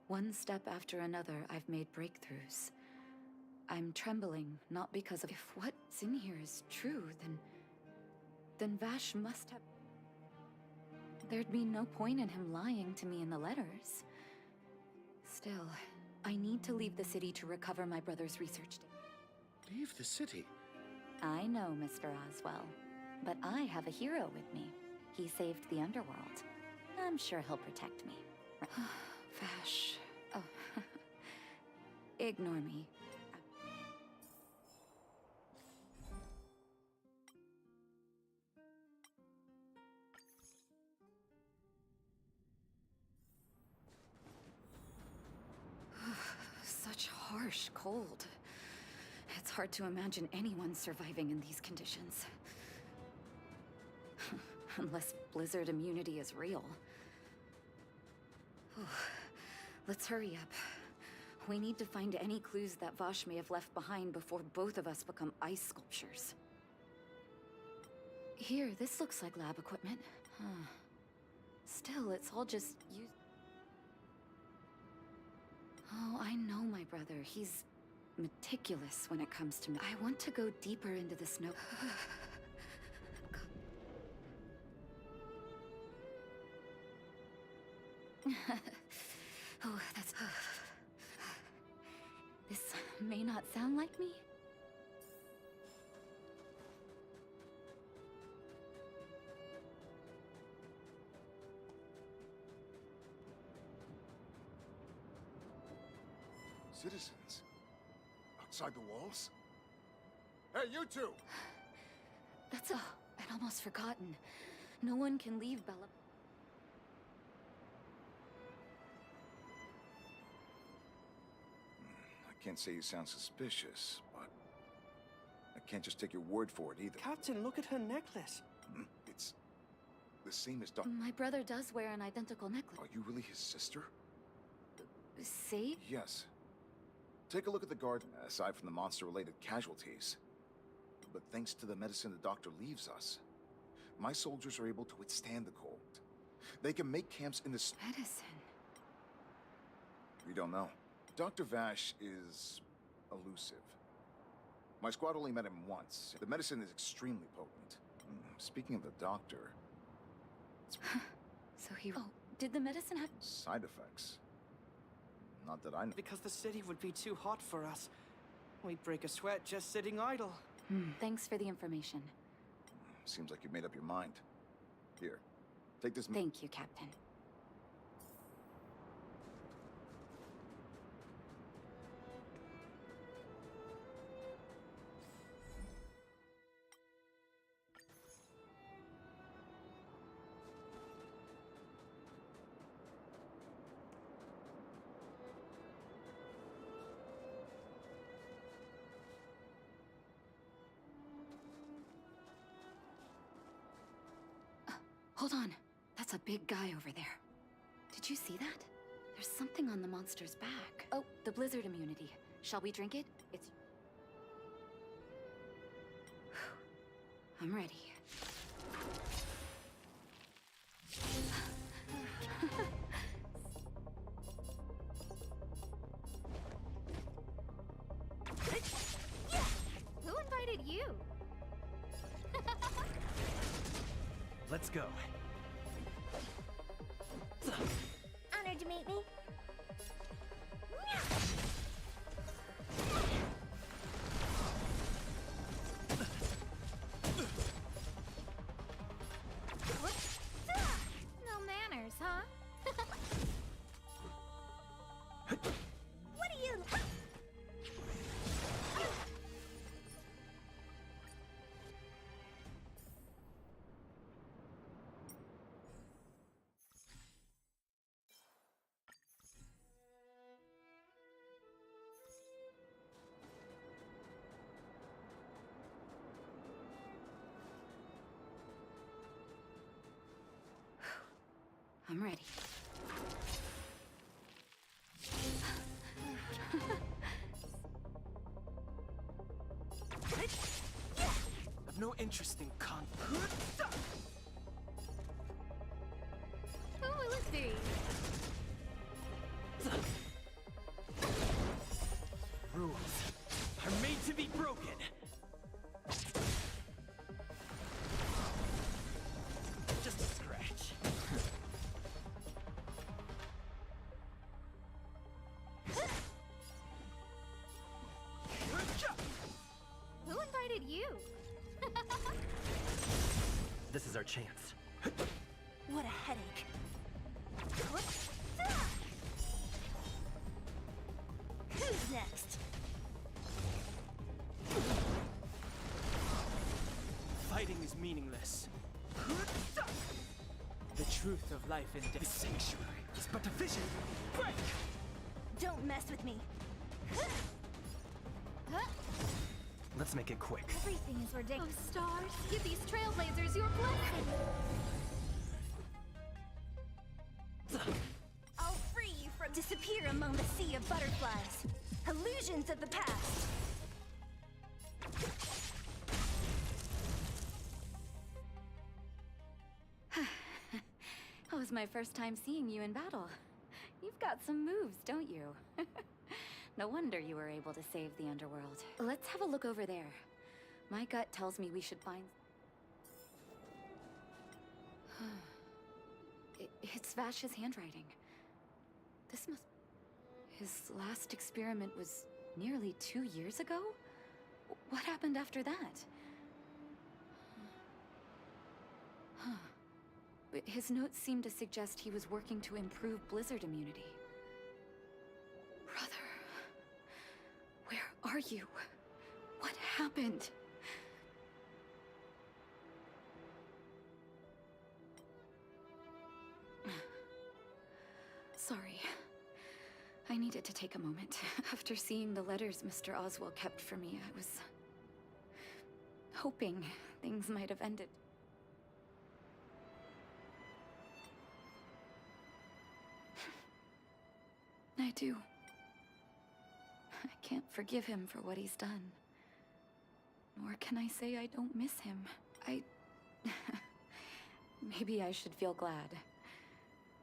One step after another, I've made breakthroughs. I'm trembling, not because of... If what's in here is true, then Vash must have... There'd be no point in him lying to me in the letters. Still, I need to leave the city to recover my brother's research data. Leave the city? I know, Mr. Oswell, but I have a hero with me. He saved the underworld. I'm sure he'll protect me. Vash... Oh. Ignore me. harsh cold. It's hard to imagine anyone surviving in these conditions. Unless blizzard immunity is real. Let's hurry up. We need to find any clues that Vash may have left behind before both of us become ice sculptures. Here, this looks like lab equipment. Huh. Still, it's all just used. Oh, I know my brother. He's meticulous when it comes to me. I want to go deeper into the snow. Oh, that's... This may not sound like me. Citizens? Outside the walls? Hey, you two! That's I'd almost forgotten. No one can leave Bella. I can't say you sound suspicious, but I can't just take your word for it either. Captain, look at her necklace. It's the same as Dr. My brother does wear an identical necklace. Are you really his sister? See? Yes. Take a look at the garden, aside from the monster-related casualties. But thanks to the medicine the doctor leaves us, my soldiers are able to withstand the cold. They can make camps in the medicine? We don't know. Dr. Vash is elusive. My squad only met him once. The medicine is extremely potent. Speaking of the doctor... So he... Oh, did the medicine have... Side effects? Not that I know. Because the city would be too hot for us. We'd break a sweat just sitting idle. Thanks for the information. Seems like you've made up your mind. Here, take this... Thank you, Captain. Hold on. That's a big guy over there. Did you see that? There's something on the monster's back. Oh, the blizzard immunity. Shall we drink it? It's... I'm ready. Who invited you? Let's go. Honored to meet me. No manners, huh? What are you... I'm ready. I've no interest in Who will it be? Rules are made to be broken. Just a scratch. Who invited you? This is our chance. What a headache. Who's next? Fighting is meaningless. The truth of life and death. The sanctuary is but a vision. Break! Don't mess with me. Let's make it quick. Everything is ridiculous. Oh, stars, give these trailblazers your blessing. I'll free you from disappear among the sea of butterflies. Illusions of the past. That was my first time seeing you in battle. You've got some moves, don't you? No wonder you were able to save the underworld. Let's have a look over there. My gut tells me we should find... It's Vash's handwriting. This must... His last experiment was nearly 2 years ago? What happened after that? Huh. But his notes seem to suggest he was working to improve blizzard immunity. Brother, where are you? What happened? Sorry. I needed to take a moment. After seeing the letters Mr. Oswald kept for me, I was hoping things might have ended. I do. I can't forgive him for what he's done. Nor can I say I don't miss him. Maybe I should feel glad.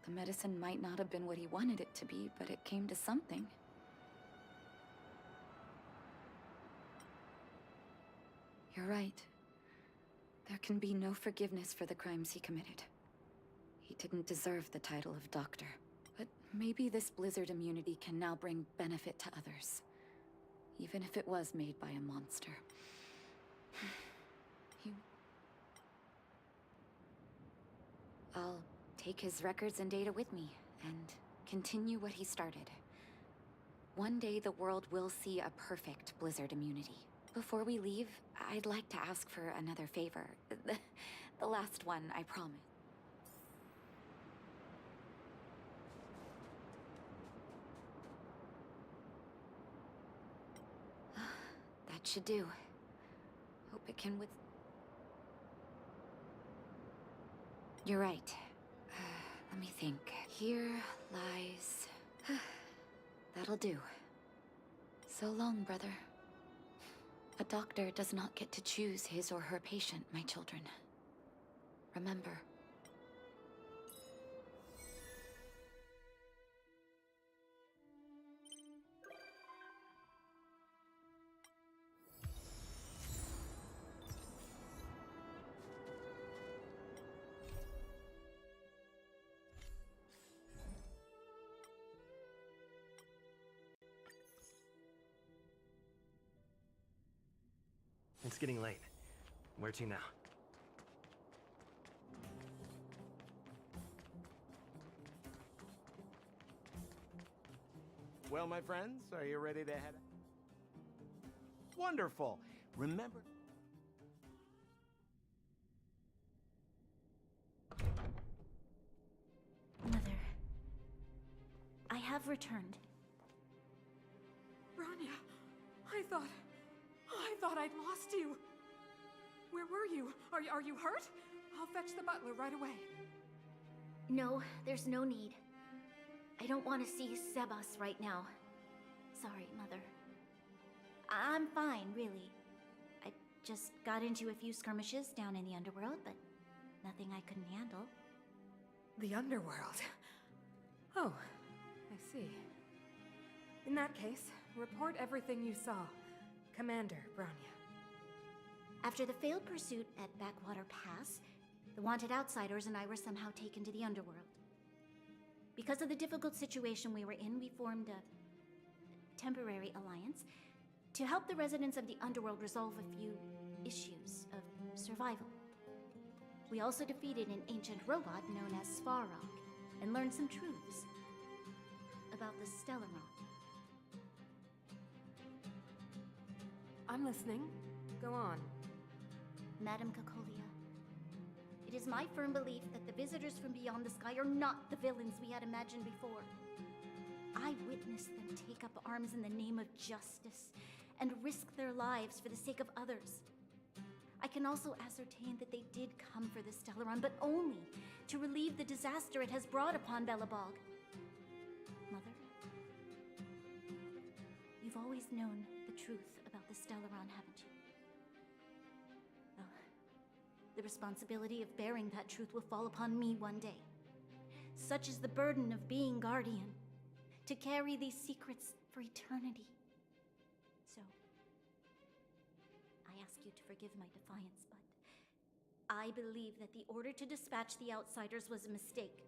The medicine might not have been what he wanted it to be, but it came to something. You're right. There can be no forgiveness for the crimes he committed. He didn't deserve the title of doctor. But maybe this blizzard immunity can now bring benefit to others. Even if it was made by a monster. I'll take his records and data with me, and continue what he started. One day the world will see a perfect blizzard immunity. Before we leave, I'd like to ask for another favor. The last one, I promise. That should do. Hope it can with... You're right. Let me think. Here lies... That'll do. So long, brother. A doctor does not get to choose his or her patient, my children. Remember. It's getting late. Where to now? Well, my friends, are you ready to head? Wonderful. Remember... Mother, I have returned. Bronya, I thought I'd lost you. Where were you? Are you hurt? I'll fetch the butler right away. No, there's no need. I don't want to see Sebas right now. Sorry, Mother. I'm fine, really. I just got into a few skirmishes down in the underworld, but nothing I couldn't handle. The underworld? Oh, I see. In that case, report everything you saw. Commander Bronya. After the failed pursuit at Backwater Pass, the wanted outsiders and I were somehow taken to the underworld. Because of the difficult situation we were in, we formed a temporary alliance to help the residents of the underworld resolve a few issues of survival. We also defeated an ancient robot known as Svarog and learned some truths about the Stellaron. I'm listening. Go on. Madam Cacolia, it is my firm belief that the visitors from beyond the sky are not the villains we had imagined before. I witnessed them take up arms in the name of justice and risk their lives for the sake of others. I can also ascertain that they did come for the Stellaron, but only to relieve the disaster it has brought upon Belobog. Mother, you've always known the truth about the Stellaron, haven't you? Well, the responsibility of bearing that truth will fall upon me one day. Such is the burden of being Guardian, to carry these secrets for eternity. So, I ask you to forgive my defiance, but I believe that the order to dispatch the Outsiders was a mistake.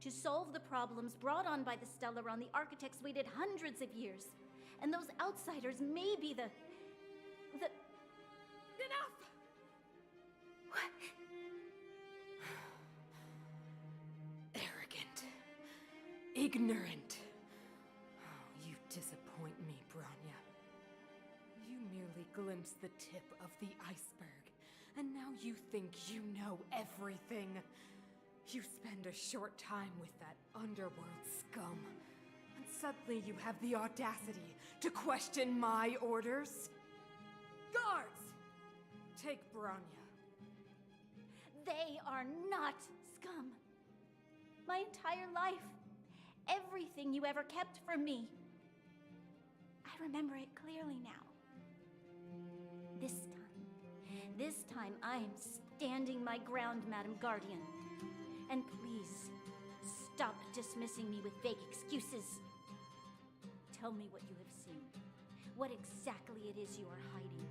To solve the problems brought on by the Stellaron, the architects waited hundreds of years. And those Outsiders may be the... Enough! What? Arrogant. Ignorant. Oh, you disappoint me, Bronya. You merely glimpsed the tip of the iceberg, and now you think you know everything. You spend a short time with that underworld scum, and suddenly you have the audacity to question my orders? Guards! Take Bronya. They are not scum. My entire life, everything you ever kept from me. I remember it clearly now. This time I am standing my ground, Madam Guardian. And please, stop dismissing me with vague excuses. Tell me what you have seen. What exactly it is you are hiding.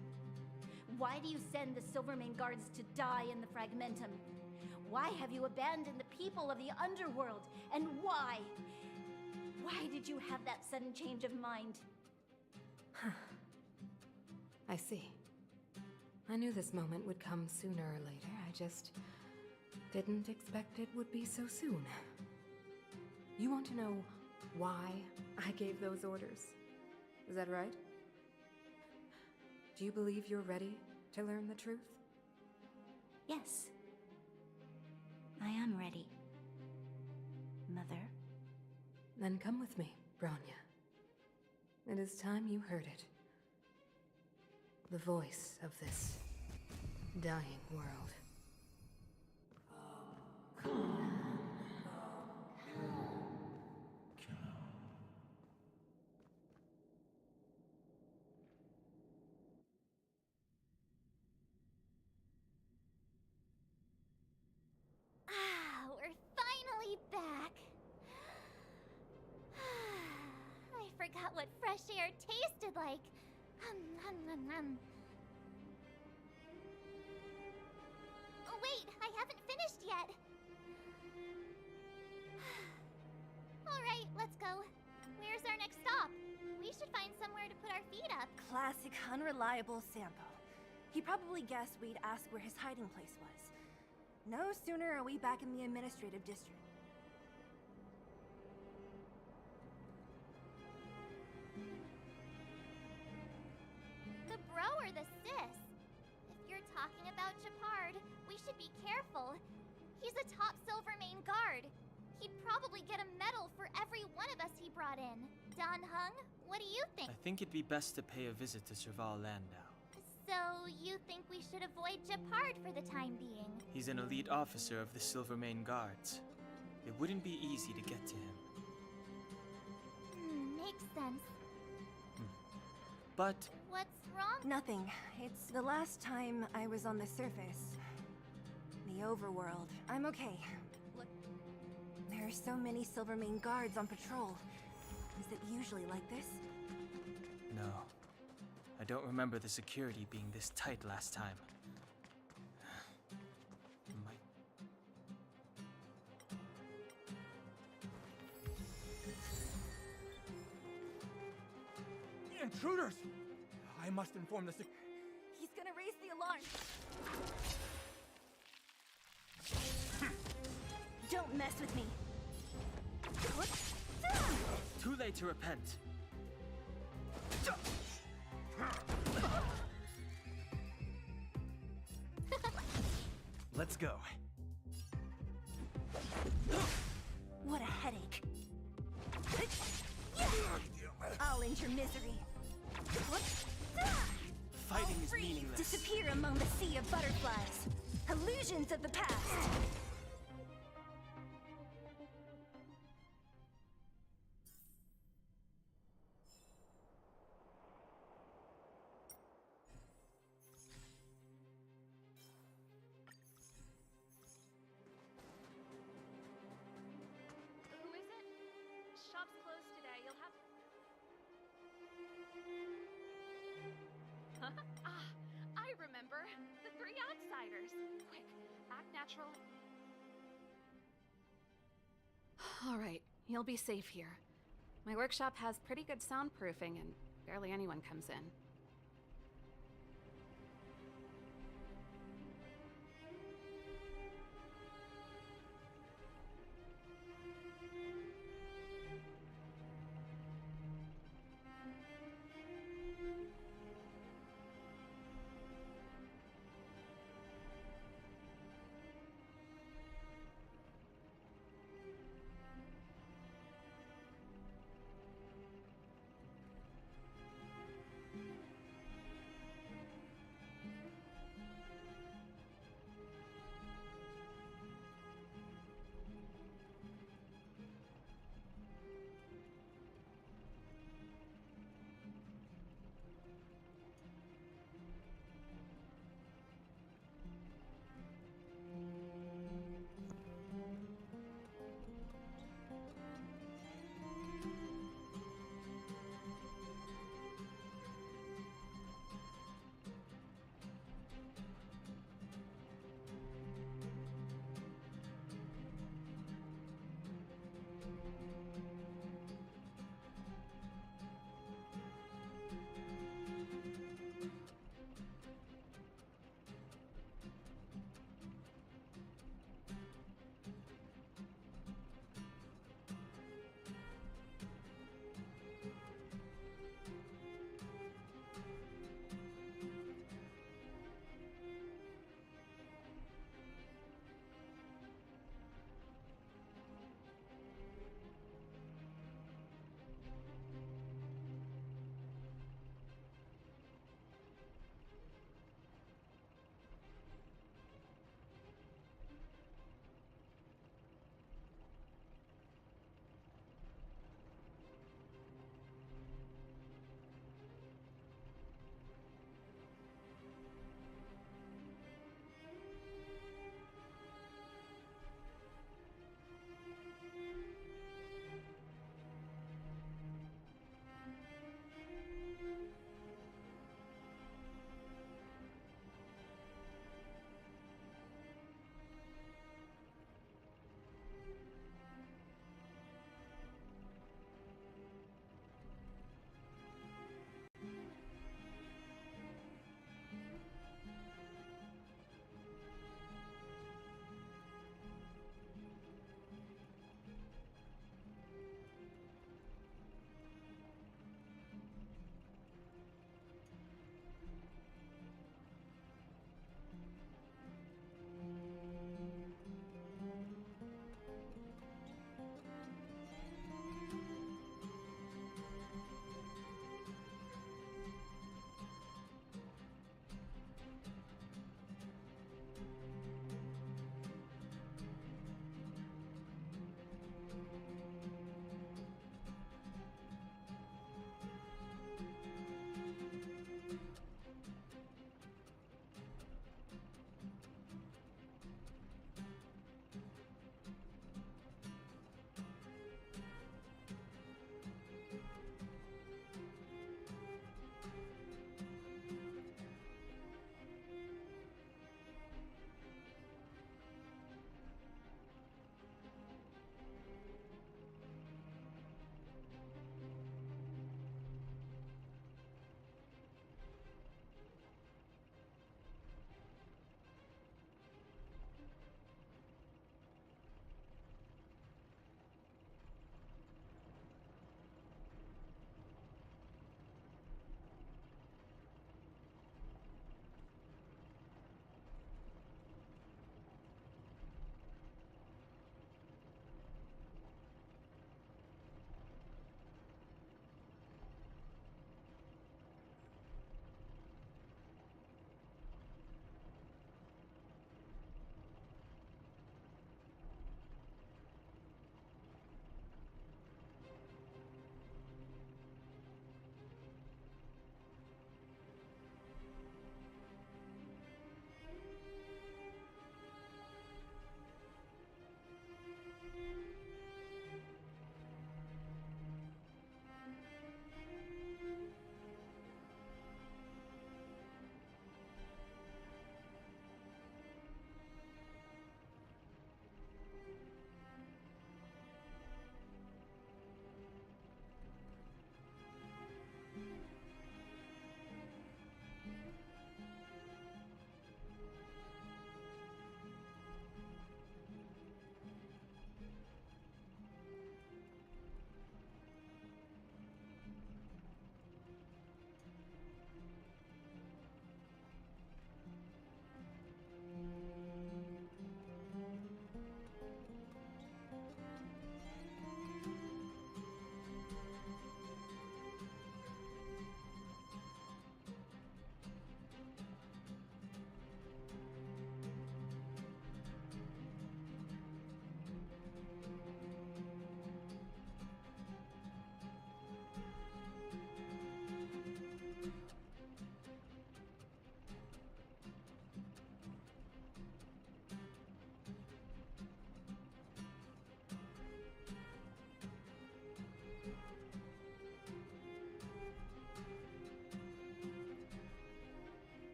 Why do you send the Silvermane Guards to die in the Fragmentum? Why have you abandoned the people of the underworld? And why? Why did you have that sudden change of mind? I see. I knew this moment would come sooner or later. I just didn't expect it would be so soon. You want to know why I gave those orders? Is that right? Do you believe you're ready to learn the truth? Yes. I am ready, Mother. Then come with me, Bronya. It is time you heard it. The voice of this dying world. We're finally back. I forgot what fresh air tasted like. Oh, wait, I haven't finished yet. All right, let's go. Where's our next stop? We should find somewhere to put our feet up. Classic unreliable Sampo. He probably guessed we'd ask where his hiding place was. No sooner are we back in the administrative district. The bro or the sis? If you're talking about Japard, we should be careful. He's a top Silvermane guard. He'd probably get a medal for every one of us he brought in. Dan Hung, what do you think? I think it'd be best to pay a visit to Serval Landau. So, you think we should avoid Japard for the time being? He's an elite officer of the Silvermane Guards. It wouldn't be easy to get to him. Makes sense. But What's wrong? Nothing. It's the last time I was on the surface. The overworld. I'm okay. Look, there are so many Silvermane guards on patrol. Is it usually like this? no. I don't remember the security being this tight last time. Intruders! I must inform the He's gonna raise the alarm. Don't mess with me. Too late to repent. Let's go. What a headache. I'll end your misery. fighting is Free, meaningless. disappear among the sea of butterflies. Illusions of the past. Who is it? Shop's closed today. You'll have... I remember. The three outsiders. Quick, act natural. All right, you'll be safe here. My workshop has pretty good soundproofing and barely anyone comes in.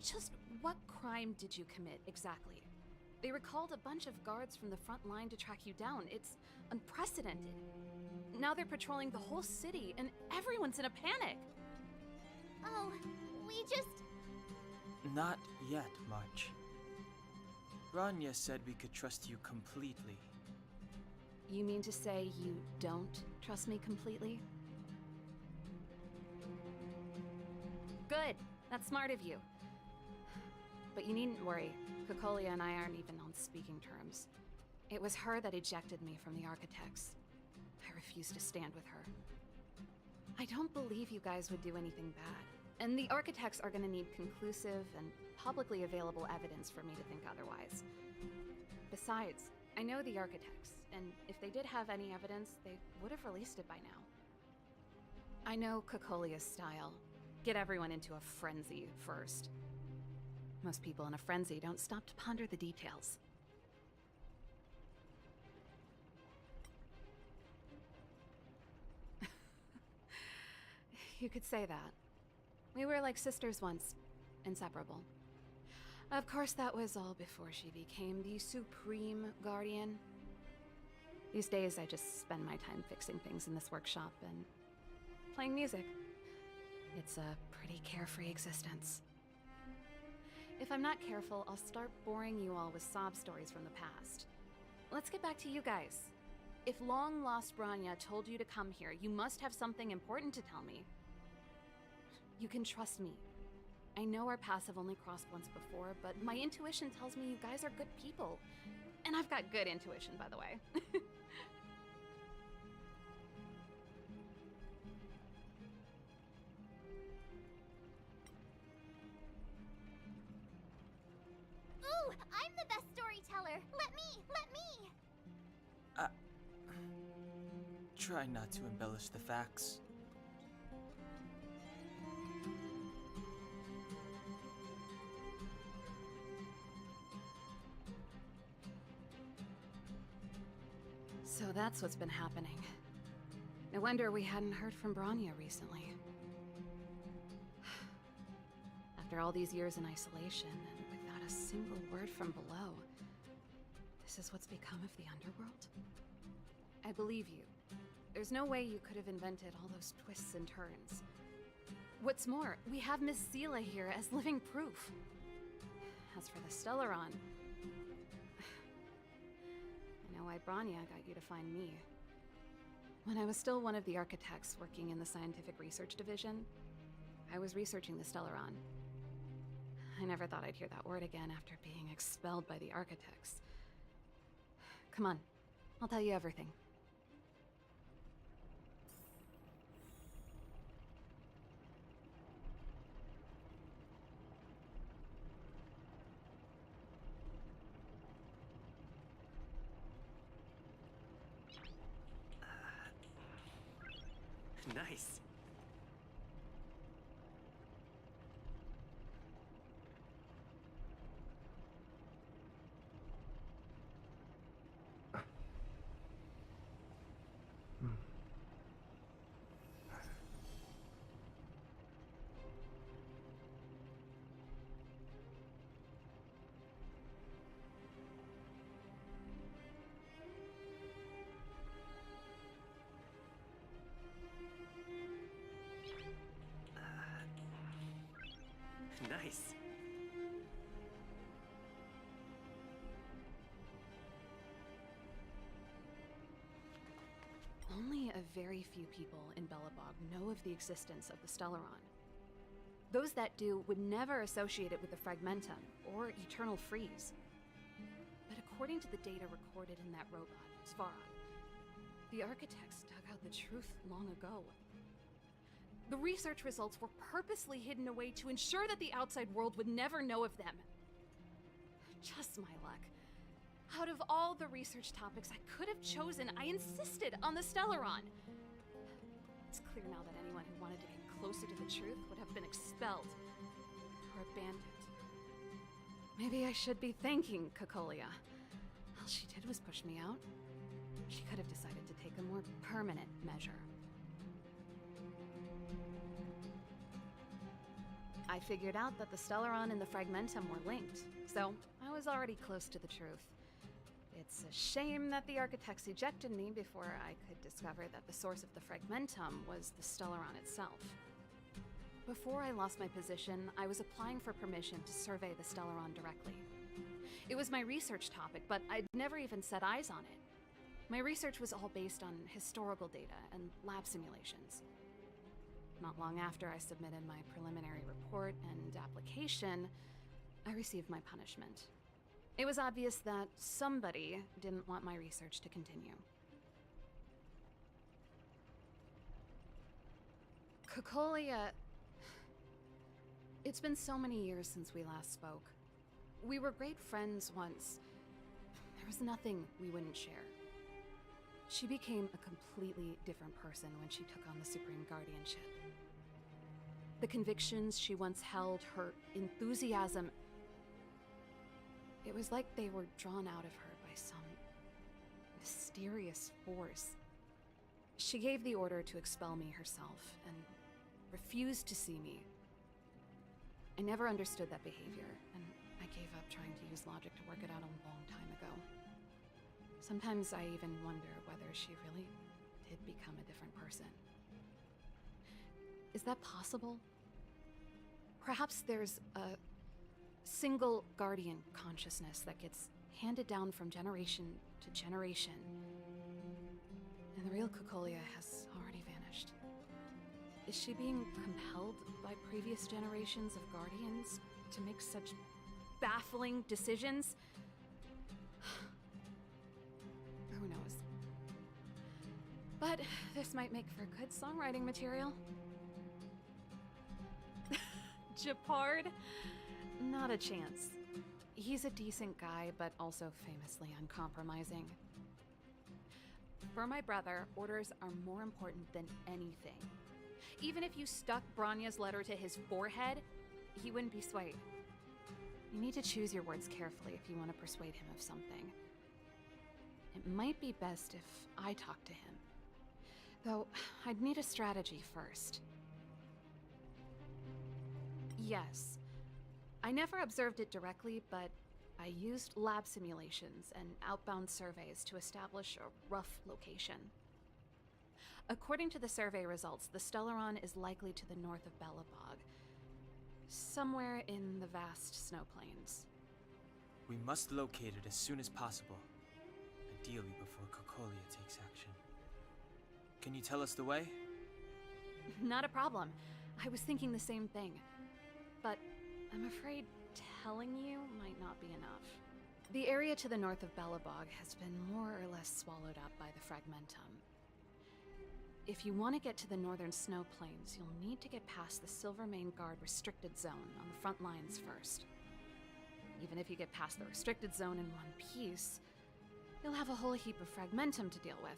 Just what crime did you commit, exactly? They recalled a bunch of guards from the front line to track you down. It's unprecedented. Now they're patrolling the whole city, and everyone's in a panic. Oh, we just... Not yet, March. Bronya said we could trust you completely. You mean to say you don't trust me completely? Good. That's smart of you. But you needn't worry. Kokolia and I aren't even on speaking terms. It was her that ejected me from the Architects. I refuse to stand with her. I don't believe you guys would do anything bad. And the Architects are gonna need conclusive and publicly available evidence for me to think otherwise. Besides, I know the Architects, and if they did have any evidence, they would have released it by now. I know Kokolia's style. Get everyone into a frenzy first. Most people in a frenzy don't stop to ponder the details. You could say that. We were like sisters once, inseparable. Of course, that was all before she became the Supreme Guardian. These days, I just spend my time fixing things in this workshop and playing music. It's a pretty carefree existence. If I'm not careful, I'll start boring you all with sob stories from the past. Let's get back to you guys. If long-lost Bronya told you to come here, you must have something important to tell me. You can trust me. I know our paths have only crossed once before, but my intuition tells me you guys are good people. And I've got good intuition, by the way. Ooh, I'm the best storyteller! Let me! Try not to embellish the facts. So that's what's been happening. No wonder we hadn't heard from Bronya recently. After all these years in isolation, and without a single word from below, this is what's become of the underworld? I believe you. There's no way you could have invented all those twists and turns. What's more, we have Miss Seela here as living proof. As for the Stellaron, I know why Bronya got you to find me. When I was still one of the architects working in the scientific research division, I was researching the Stellaron. I never thought I'd hear that word again after being expelled by the architects. Come on, I'll tell you everything. Nice. Nice. Only a very few people in Belobog know of the existence of the Stellaron. Those that do would never associate it with the Fragmentum or Eternal Freeze. But according to the data recorded in that robot, Svarog, the architects dug out the truth long ago. The research results were purposely hidden away to ensure that the outside world would never know of them. Just my luck. Out of all the research topics I could have chosen, I insisted on the Stellaron. It's clear now that anyone who wanted to get closer to the truth would have been expelled or abandoned. Maybe I should be thanking Kokolia. All she did was push me out. She could have decided to take a more permanent measure. I figured out that the Stellaron and the Fragmentum were linked, so I was already close to the truth. It's a shame that the architects ejected me before I could discover that the source of the Fragmentum was the Stellaron itself. Before I lost my position, I was applying for permission to survey the Stellaron directly. It was my research topic, but I'd never even set eyes on it. My research was all based on historical data and lab simulations. Not long after I submitted my preliminary report and application, I received my punishment. It was obvious that somebody didn't want my research to continue. Cocolia... It's been so many years since we last spoke. We were great friends once. There was nothing we wouldn't share. She became a completely different person when she took on the Supreme Guardianship. The convictions she once held, her enthusiasm, it was like they were drawn out of her by some mysterious force. She gave the order to expel me herself and refused to see me. I never understood that behavior, and I gave up trying to use logic to work it out a long time ago. Sometimes I even wonder whether she really did become a different person. Is that possible? Perhaps there's a single guardian consciousness that gets handed down from generation to generation, and the real Cocolia has already vanished. Is she being compelled by previous generations of guardians to make such baffling decisions? Who knows? But this might make for good songwriting material. Japard? Not a chance. He's a decent guy, but also famously uncompromising. For my brother, orders are more important than anything. Even if you stuck Bronya's letter to his forehead, he wouldn't be swayed. You need to choose your words carefully if you want to persuade him of something. It might be best if I talk to him. Though, I'd need a strategy first. Yes. I never observed it directly, but I used lab simulations and outbound surveys to establish a rough location. According to the survey results, the Stellaron is likely to the north of Belobog, somewhere in the vast snow plains. We must locate it as soon as possible, ideally before Cocolia takes action. Can you tell us the way? Not a problem. I was thinking the same thing. But I'm afraid telling you might not be enough. The area to the north of Belobog has been more or less swallowed up by the Fragmentum. If you want to get to the northern snow plains, you'll need to get past the Silvermane Guard restricted zone on the front lines first. Even if you get past the restricted zone in one piece, you'll have a whole heap of Fragmentum to deal with.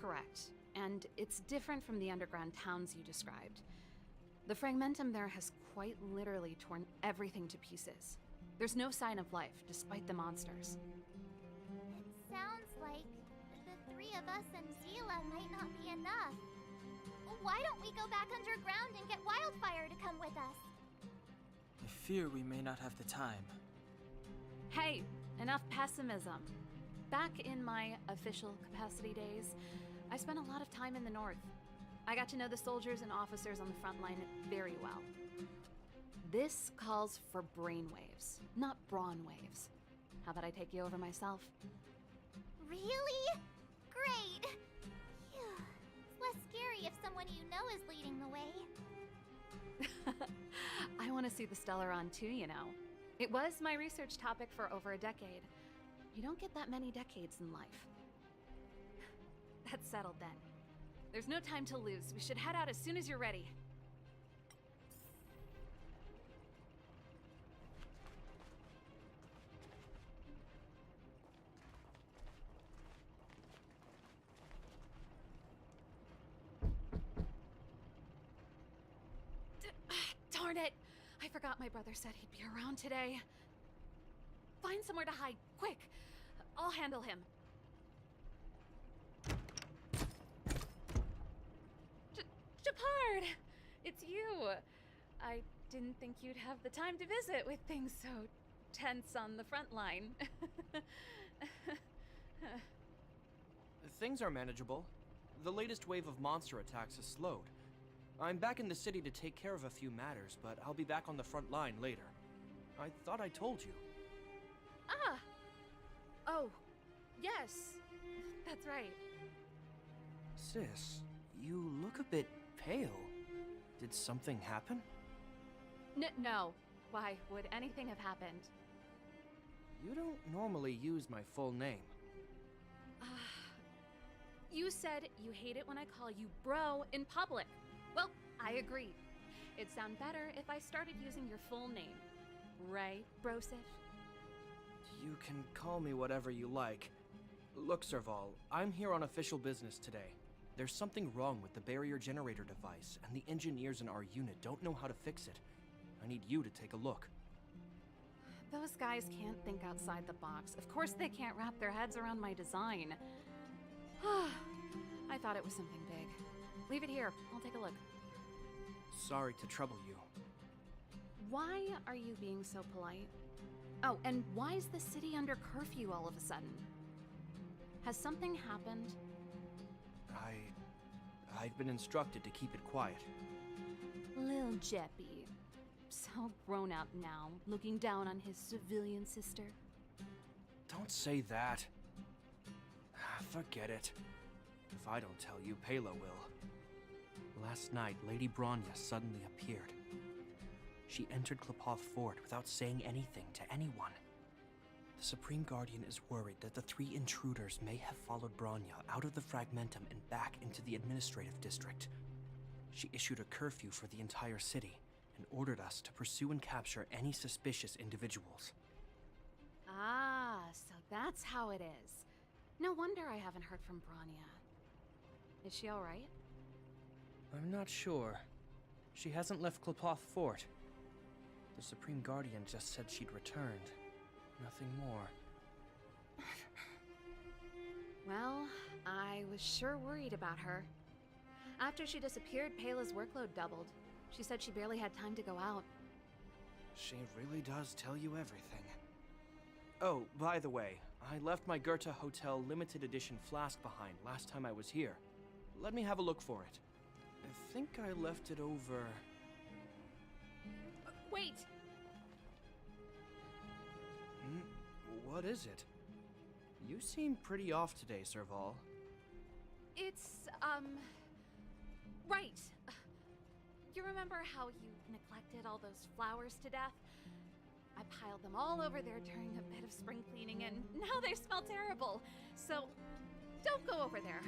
Correct. And it's different from the underground towns you described. The Fragmentum there has quite literally torn everything to pieces. There's no sign of life, despite the monsters. It sounds like the three of us and Zila might not be enough. Why don't we go back underground and get Wildfire to come with us? I fear we may not have the time. Hey, enough pessimism. Back in my official capacity days, I spent a lot of time in the north. I got to know the soldiers and officers on the front line very well. This calls for brainwaves, not brawn waves. How about I take you over myself? Really? Great! Phew. It's less scary if someone you know is leading the way. I want to see the Stellaron too, you know. It was my research topic for over a decade. You don't get that many decades in life. That's settled then. There's no time to lose. We should head out as soon as you're ready. Darn it! I forgot my brother said he'd be around today. Find somewhere to hide, quick! I'll handle him. Depard! It's you! I didn't think you'd have the time to visit with things so tense on the front line. Things are manageable. The latest wave of monster attacks has slowed. I'm back in the city to take care of a few matters, but I'll be back on the front line later. I thought I told you. Ah! Oh, yes. That's right. Sis, you look a bit pale. Did something happen? No. Why would anything have happened? You don't normally use my full name. You said you hate it when I call you bro in public. Well, I agree. It'd sound better if I started using your full name. Right, Brosif? You can call me whatever you like. Look, Serval, I'm here on official business today. There's something wrong with the barrier generator device, and the engineers in our unit don't know how to fix it. I need you to take a look. Those guys can't think outside the box. Of course they can't wrap their heads around my design. I thought it was something big. Leave it here. I'll take a look. Sorry to trouble you. Why are you being so polite? Oh, and why is the city under curfew all of a sudden? Has something happened? I've been instructed to keep it quiet. Lil Jeppy. So grown up now, looking down on his civilian sister. Don't say that. Forget it. If I don't tell you, Pela will. Last night, Lady Bronya suddenly appeared. She entered Klepoth Fort without saying anything to anyone. The Supreme Guardian is worried that the 3 intruders may have followed Bronya out of the Fragmentum and back into the administrative district. She issued a curfew for the entire city and ordered us to pursue and capture any suspicious individuals. Ah, so that's how it is. No wonder I haven't heard from Bronya. Is she all right? I'm not sure. She hasn't left Klepoth Fort. The Supreme Guardian just said she'd returned. Nothing more. Well, I was sure worried about her. After she disappeared, Pela's workload doubled. She said she barely had time to go out. She really does tell you everything. Oh, by the way, I left my Goethe Hotel limited edition flask behind last time I was here. Let me have a look for it. I think I left it over... Wait! What is it? You seem pretty off today, Serval. It's, right. You remember how you neglected all those flowers to death? I piled them all over there during a bit of spring cleaning, and now they smell terrible. So, don't go over there.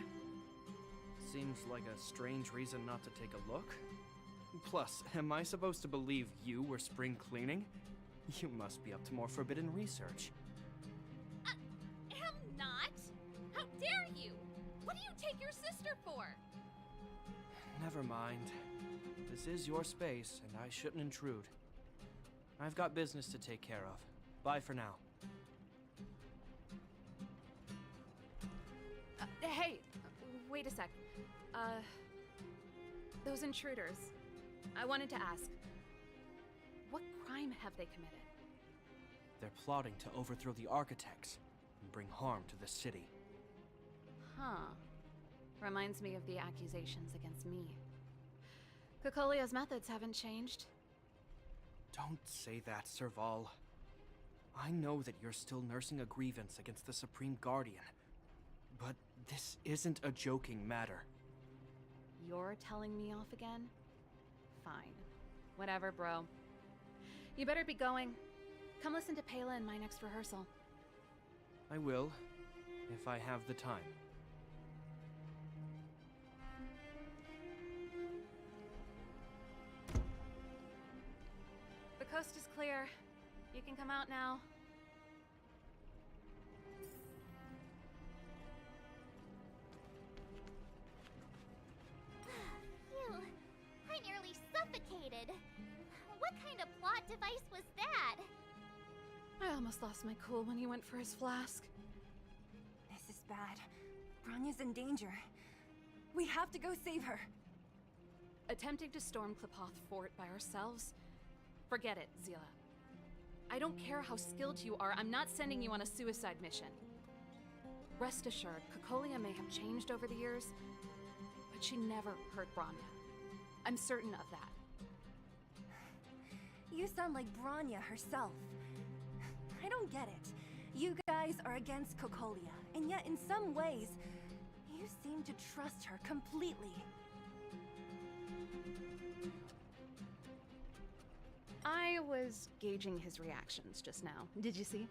Seems like a strange reason not to take a look. Plus, am I supposed to believe you were spring cleaning? You must be up to more forbidden research. Am not? How dare you? What do you take your sister for? Never mind. This is your space, and I shouldn't intrude. I've got business to take care of. Bye for now. Hey, wait a sec. Those intruders. I wanted to ask, what crime have they committed? They're plotting to overthrow the architects and bring harm to the city. Huh. Reminds me of the accusations against me. Cocolia's methods haven't changed. Don't say that, Serval. I know that you're still nursing a grievance against the Supreme Guardian, but this isn't a joking matter. You're telling me off again? Fine. Whatever, bro. You better be going. Come listen to Pela in my next rehearsal. I will, if I have the time. The coast is clear. You can come out now. Phew, I nearly suffocated. What kind of plot device was that? I almost lost my cool when he went for his flask. This is bad. Bronya's in danger. We have to go save her. Attempting to storm Klepoth Fort by ourselves? Forget it, Zila. I don't care how skilled you are, I'm not sending you on a suicide mission. Rest assured, Cocolia may have changed over the years, but she never hurt Bronya. I'm certain of that. You sound like Bronya herself. I don't get it. You guys are against Cocolia, and yet in some ways, you seem to trust her completely. I was gauging his reactions just now. Did you see?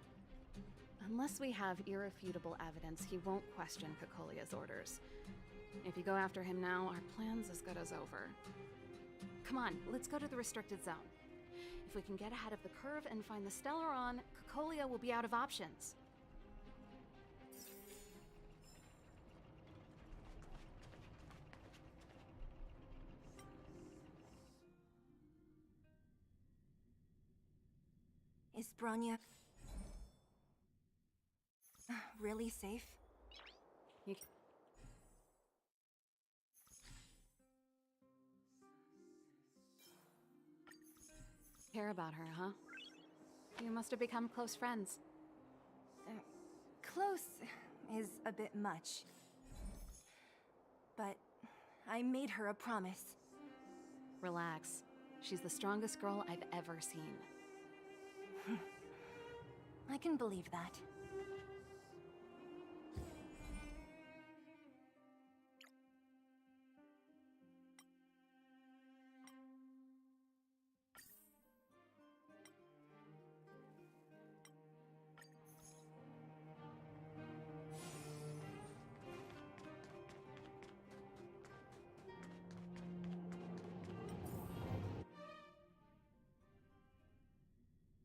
Unless we have irrefutable evidence, he won't question Cocolia's orders. If you go after him now, our plan's as good as over. Come on, let's go to the restricted zone. If we can get ahead of the curve and find the Stellaron, Cocolia will be out of options. Is Bronya really safe? You care about her, huh? You must have become close friends. Close is a bit much. But I made her a promise. Relax. She's the strongest girl I've ever seen. I can believe that.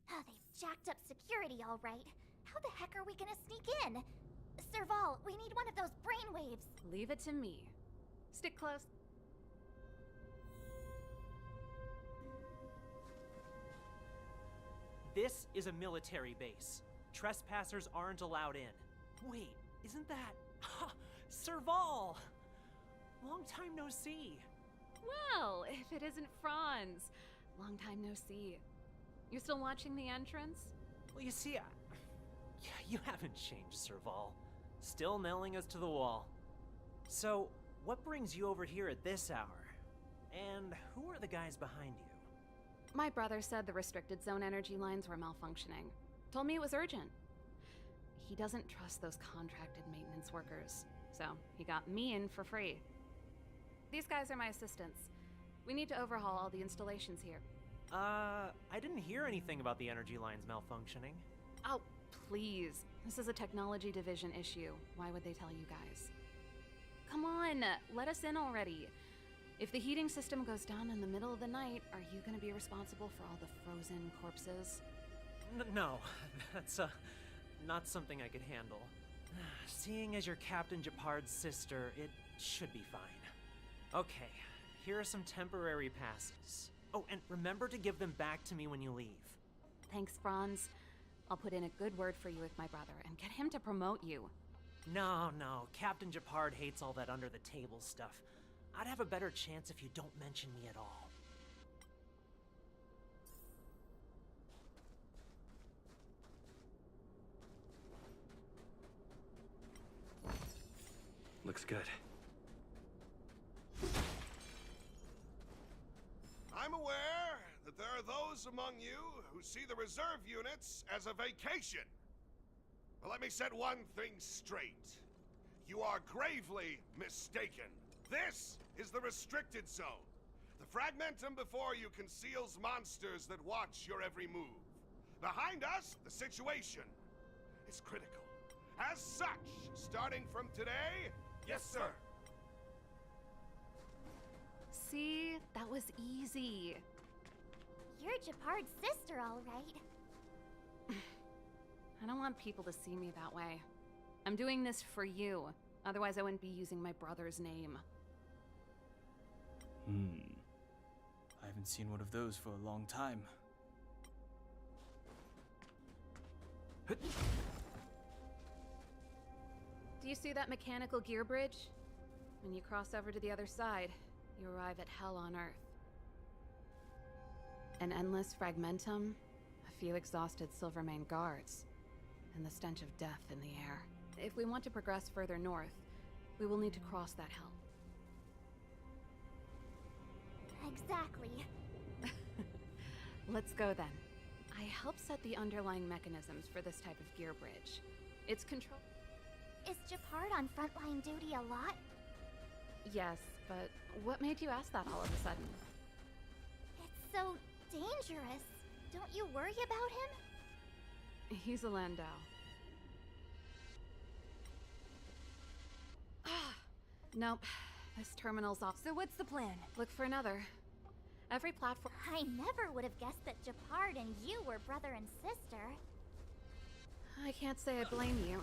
Oh, they've jacked up security, all right. How the heck are we gonna sneak in? Serval, we need one of those brainwaves. Leave it to me. Stick close. This is a military base. Trespassers aren't allowed in. Wait, isn't that... Serval! Long time no see. Well, if it isn't Franz. Long time no see. You still watching the entrance? Well, you see, you haven't changed, Serval. Still nailing us to the wall. So, what brings you over here at this hour? And who are the guys behind you? My brother said the restricted zone energy lines were malfunctioning. Told me it was urgent. He doesn't trust those contracted maintenance workers, so he got me in for free. These guys are my assistants. We need to overhaul all the installations here. I didn't hear anything about the energy lines malfunctioning. Oh, please. This is a technology division issue. Why would they tell you guys? Come on, let us in already. If the heating system goes down in the middle of the night, are you gonna be responsible for all the frozen corpses? No, that's, not something I could handle. Seeing as you're Captain Japard's sister, it should be fine. Okay, here are some temporary passes. Oh, and remember to give them back to me when you leave. Thanks, Franz. I'll put in a good word for you with my brother and get him to promote you. No, Captain Japard hates all that under-the-table stuff. I'd have a better chance if you don't mention me at all. Looks good. I'm aware that there are those among you who see the reserve units as a vacation. But let me set one thing straight. You are gravely mistaken. This is the restricted zone. The fragmentum before you conceals monsters that watch your every move. Behind us, the situation is critical. As such, starting from today, yes, sir. See? That was easy. You're Japard's sister, all right. I don't want people to see me that way. I'm doing this for you. Otherwise, I wouldn't be using my brother's name. I haven't seen one of those for a long time. Do you see that mechanical gear bridge? When you cross over to the other side, you arrive at hell on Earth. An endless fragmentum, a few exhausted Silvermane guards, and the stench of death in the air. If we want to progress further north, we will need to cross that hell. Exactly. Let's go then. I helped set the underlying mechanisms for this type of gear bridge. It's control. Is Japard on frontline duty a lot? Yes, but what made you ask that all of a sudden? It's so dangerous. Don't you worry about him? He's a Landau. Nope. This terminal's off. So what's the plan? Look for another. Every platform. I never would have guessed that Japard and you were brother and sister. I can't say I blame you.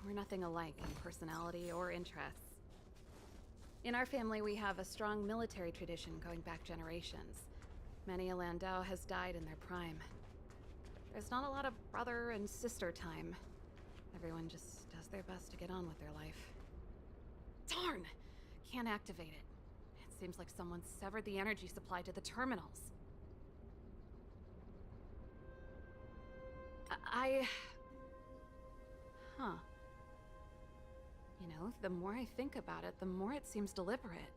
We're nothing alike in personality or interests. In our family, we have a strong military tradition going back generations. Many a Landau has died in their prime. There's not a lot of brother and sister time. Everyone just does their best to get on with their life. Darn! Can't activate it. It seems like someone severed the energy supply to the terminals. Huh. You know, the more I think about it, the more it seems deliberate.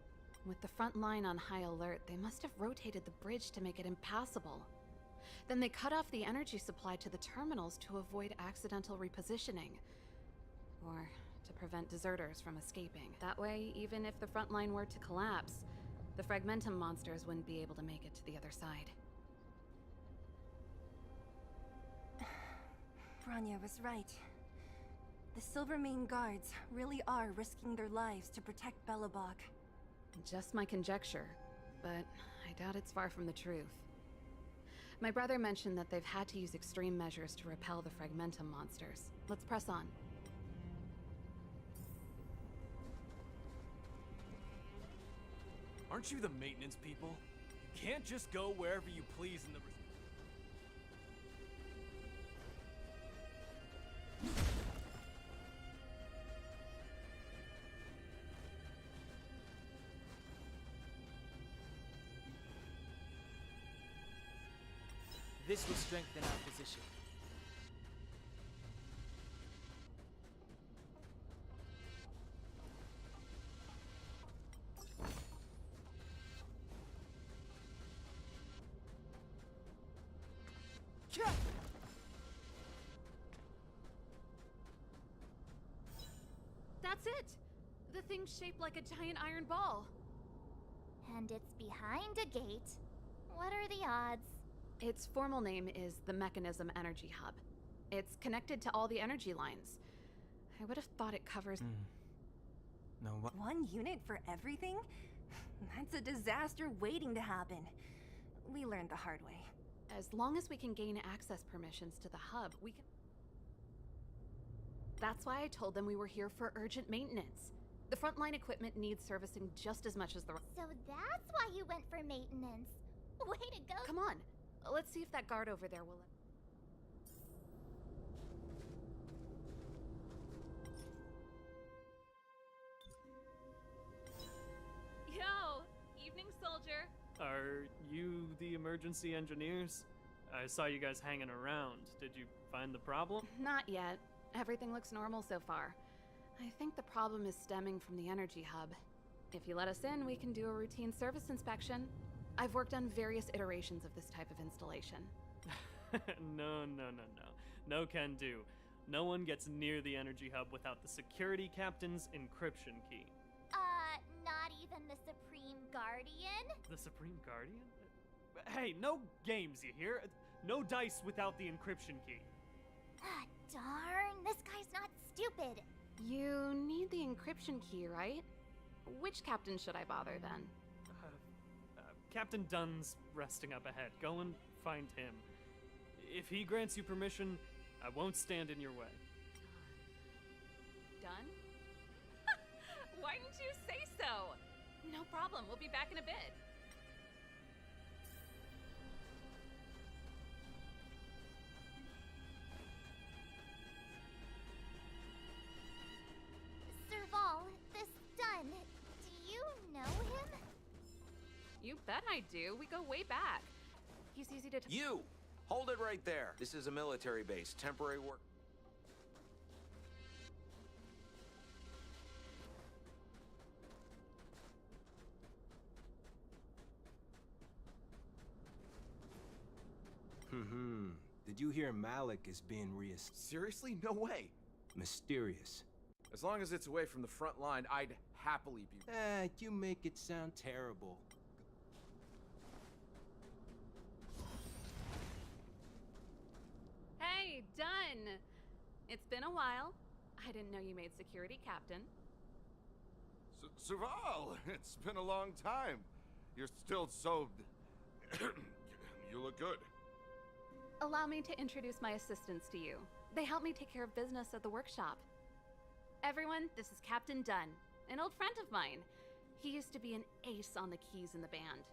With the front line on high alert, they must have rotated the bridge to make it impassable. Then they cut off the energy supply to the terminals to avoid accidental repositioning. Or to prevent deserters from escaping. That way, even if the front line were to collapse, the Fragmentum monsters wouldn't be able to make it to the other side. Bronya was right. The Silvermane guards really are risking their lives to protect Belobog. Just my conjecture, but I doubt it's far from the truth. My brother mentioned that they've had to use extreme measures to repel the Fragmentum monsters. Let's press on. Aren't you the maintenance people? You can't just go wherever you please in the... This will strengthen our position. That's it! The thing's shaped like a giant iron ball. And it's behind a gate. What are the odds? Its formal name is the Mechanism Energy Hub. It's connected to all the energy lines. I would have thought it covers... No, what? One unit for everything? That's a disaster waiting to happen. We learned the hard way. As long as we can gain access permissions to the hub, we can... That's why I told them we were here for urgent maintenance. The frontline equipment needs servicing just as much as the... So that's why you went for maintenance. Way to go. Come on. Let's see if that guard over there will... Yo! Evening, soldier. Are you the emergency engineers? I saw you guys hanging around. Did you find the problem? Not yet. Everything looks normal so far. I think the problem is stemming from the energy hub. If you let us in, we can do a routine service inspection. I've worked on various iterations of this type of installation. No. No can do. No one gets near the energy hub without the security captain's encryption key. Not even the Supreme Guardian? The Supreme Guardian? Hey, no games, you hear? No dice without the encryption key. Ah, darn. This guy's not stupid. You need the encryption key, right? Which captain should I bother then? Captain Dunn's resting up ahead. Go and find him. If he grants you permission, I won't stand in your way. Done? Why didn't you say so? No problem. We'll be back in a bit. Serval, this Dunn, do you know him? You bet I do. We go way back. He's easy to... You! Hold it right there. This is a military base. Temporary work. Did you hear Malik is being Seriously? No way. mysterious? As long as it's away from the front line, I'd happily be... You make it sound terrible. Hey, done! It's been a while. I didn't know you made security captain. Serval, it's been a long time. You're still so... You look good. Allow me to introduce my assistants to you. They help me take care of business at the workshop. Everyone, this is Captain Dunn, an old friend of mine. He used to be an ace on the keys in the band.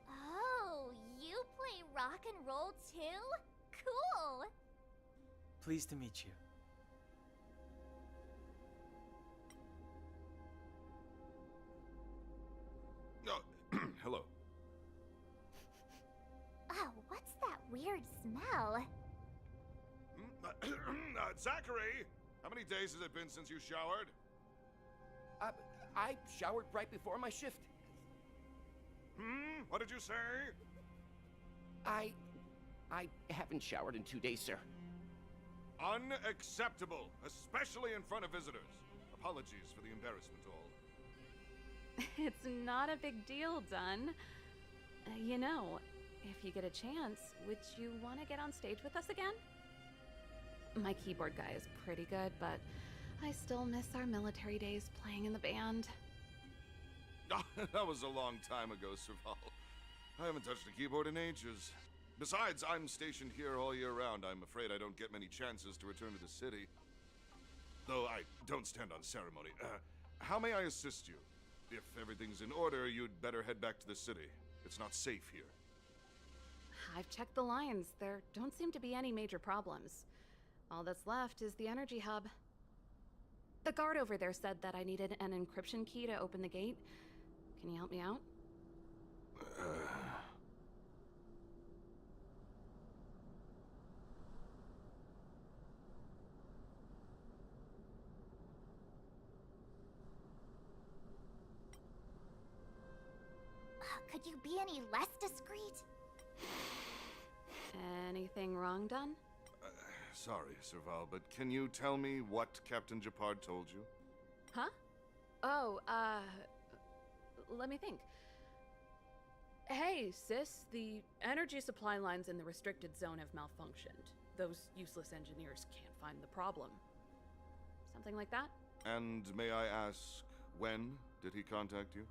Oh, you play rock and roll too? Cool! Pleased to meet you. Hello. Oh, what's that weird smell? Zachary! How many days has it been since you showered? I showered right before my shift. What did you say? I haven't showered in 2 days, sir. Unacceptable, especially in front of visitors. Apologies for the embarrassment, all. It's not a big deal, Dunn. You know, if you get a chance, would you want to get on stage with us again? My keyboard guy is pretty good, but I still miss our military days playing in the band. That was a long time ago, Serval. I haven't touched a keyboard in ages. Besides, I'm stationed here all year round. I'm afraid I don't get many chances to return to the city. Though I don't stand on ceremony. How may I assist you? If everything's in order, you'd better head back to the city. It's not safe here. I've checked the lines. There don't seem to be any major problems. All that's left is the energy hub. The guard over there said that I needed an encryption key to open the gate. Can you help me out? Could you be any less discreet? Anything wrong done? Sorry, Serval, but can you tell me what Captain Japard told you? Huh? Oh, let me think. Hey, sis, the energy supply lines in the restricted zone have malfunctioned. Those useless engineers can't find the problem. Something like that? And may I ask, when did he contact you?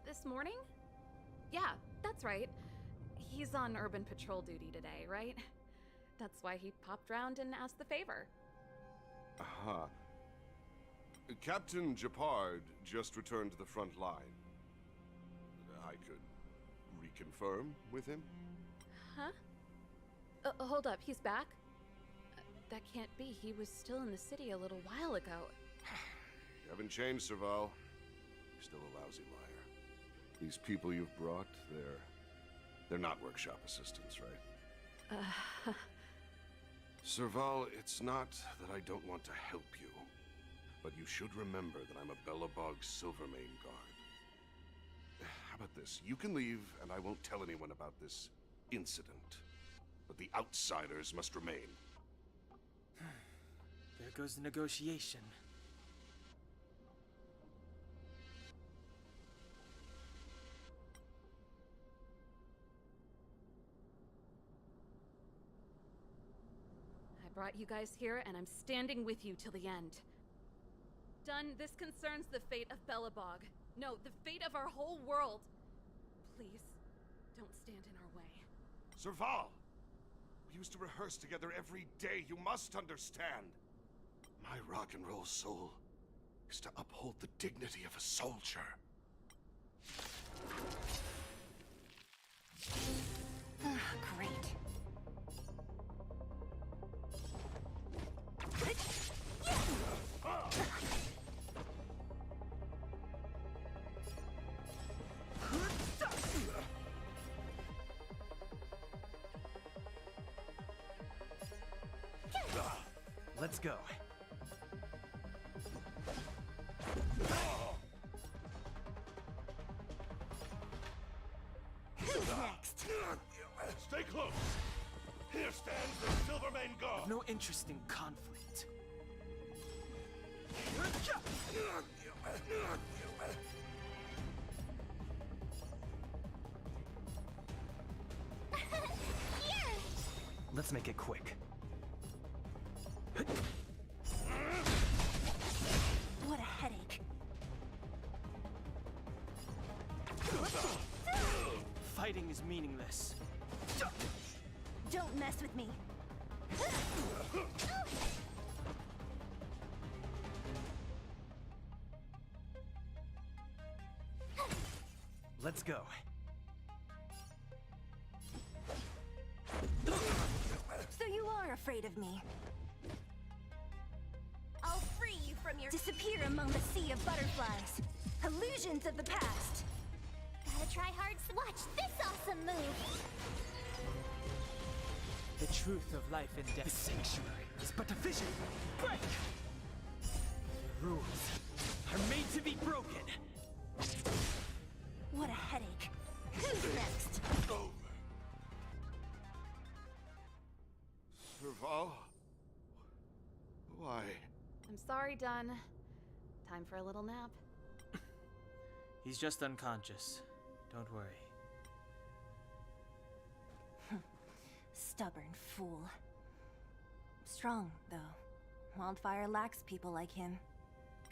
This morning? Yeah, that's right. He's on urban patrol duty today, right? That's why he popped round and asked the favor. Aha. Captain Japard just returned to the front line. I could reconfirm with him? Huh? Hold up, he's back? That can't be. He was still in the city a little while ago. You haven't changed, Serval. You're still a lousy liar. These people you've brought, they're not workshop assistants, right? Serval, it's not that I don't want to help you, but you should remember that I'm a Belobog Silvermane guard. How about this? You can leave, and I won't tell anyone about this incident. But the outsiders must remain. There goes the negotiation. I brought you guys here, and I'm standing with you till the end. Dunn, this concerns the fate of Belobog. No, the fate of our whole world. Please, don't stand in our way. Serval! We used to rehearse together every day. You must understand. My rock and roll soul is to uphold the dignity of a soldier. Great. Let's go. Who's next? Stay close. Here stands the Silvermane Guard. No interest in conflict. Here! Let's make it quick. What a headache. Fighting is meaningless. Don't mess with me. Let's go. So you are afraid of me. I'll free you from your... Disappear among the sea of butterflies. Illusions of the past. Gotta try hard. Watch this awesome move. The truth of life and death. The sanctuary is but a vision. Break! The rules are made to be broken. What a headache. Who's next? Serval? Why? I'm sorry, Dunn. Time for a little nap. He's just unconscious. Don't worry. Stubborn fool. Strong, though. Wildfire lacks people like him.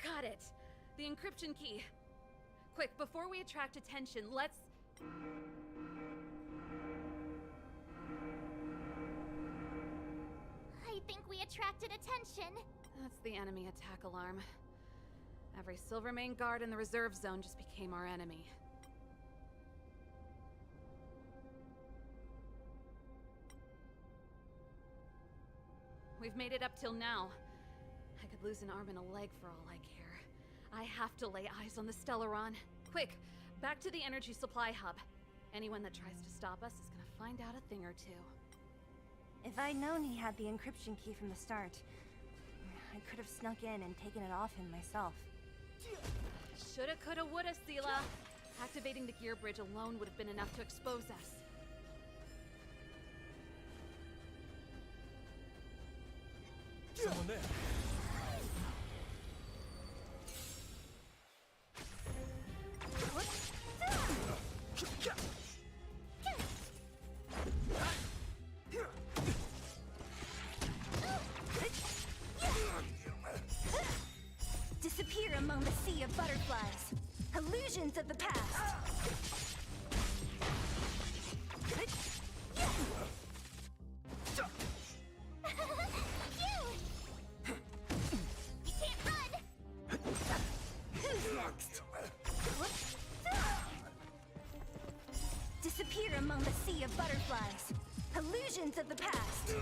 Got it. The encryption key. Quick, before we attract attention, let's... I think we attracted attention. That's the enemy attack alarm. Every Silvermane guard in the reserve zone just became our enemy. We've made it up till now. I could lose an arm and a leg for all I care. I have to lay eyes on the Stellaron. Quick, back to the energy supply hub. Anyone that tries to stop us is gonna find out a thing or two. If I'd known he had the encryption key from the start, I could have snuck in and taken it off him myself. Shoulda, coulda, woulda, Sela. Activating the gear bridge alone would have been enough to expose us. Someone there. Disappear among the sea of butterflies. Illusions of the past. Who's next? Disappear among the sea of butterflies. Illusions of the past.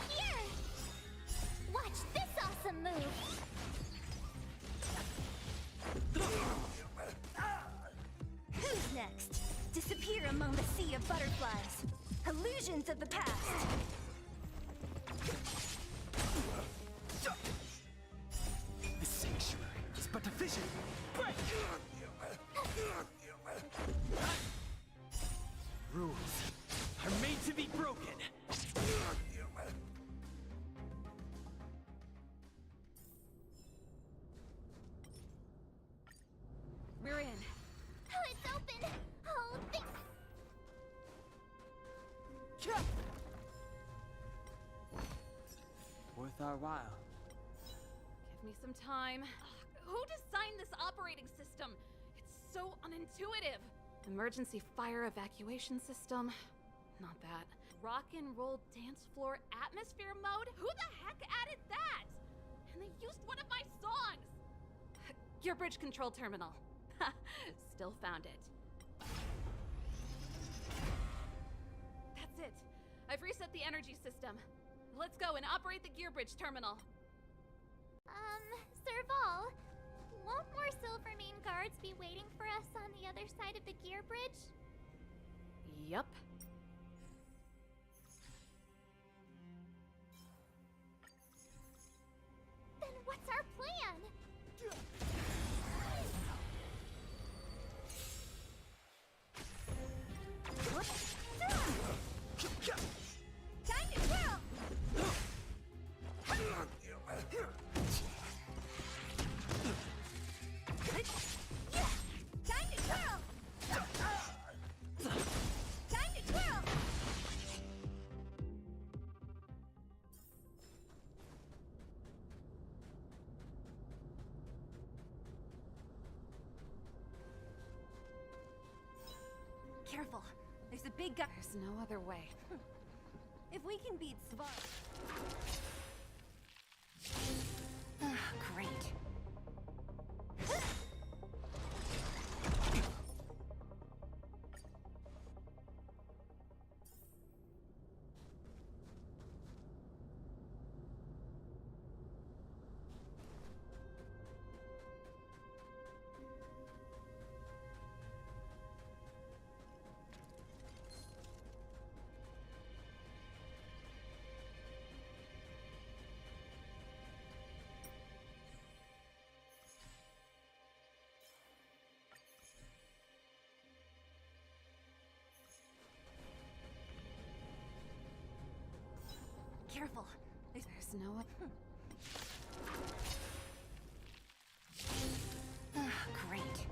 Here! Watch this awesome move! Who's next? Disappear among the sea of butterflies. Illusions of the past. The sanctuary is but a vision. Break! Rules are made to be broken. We're in. Oh, it's open! Oh, thanks! Worth our while. Give me some time. Who designed this operating system? It's so unintuitive. Emergency fire evacuation system. Not that. Rock and roll dance floor atmosphere mode? Who the heck added that? And they used one of my songs! Your bridge control terminal. Ha! Still found it. That's it. I've reset the energy system. Let's go and operate the gear bridge terminal. Serval, won't more Silvermane guards be waiting for us on the other side of the gear bridge? Yup. Then what's our plan? Time to twirl! Time to twirl! Time to twirl! Careful. There's a big guy. There's no other way. If we can beat Svar... Great. Careful. There's no other... Great.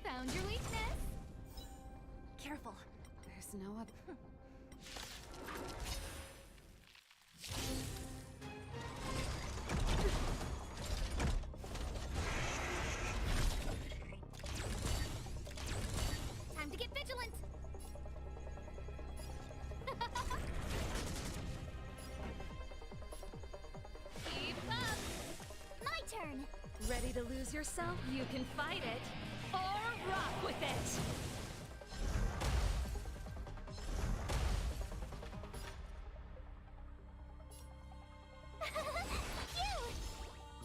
Found your weakness? Careful. There's no other... Time to get vigilant! Keep up! My turn! Ready to lose yourself? You can fight it, or rock with it!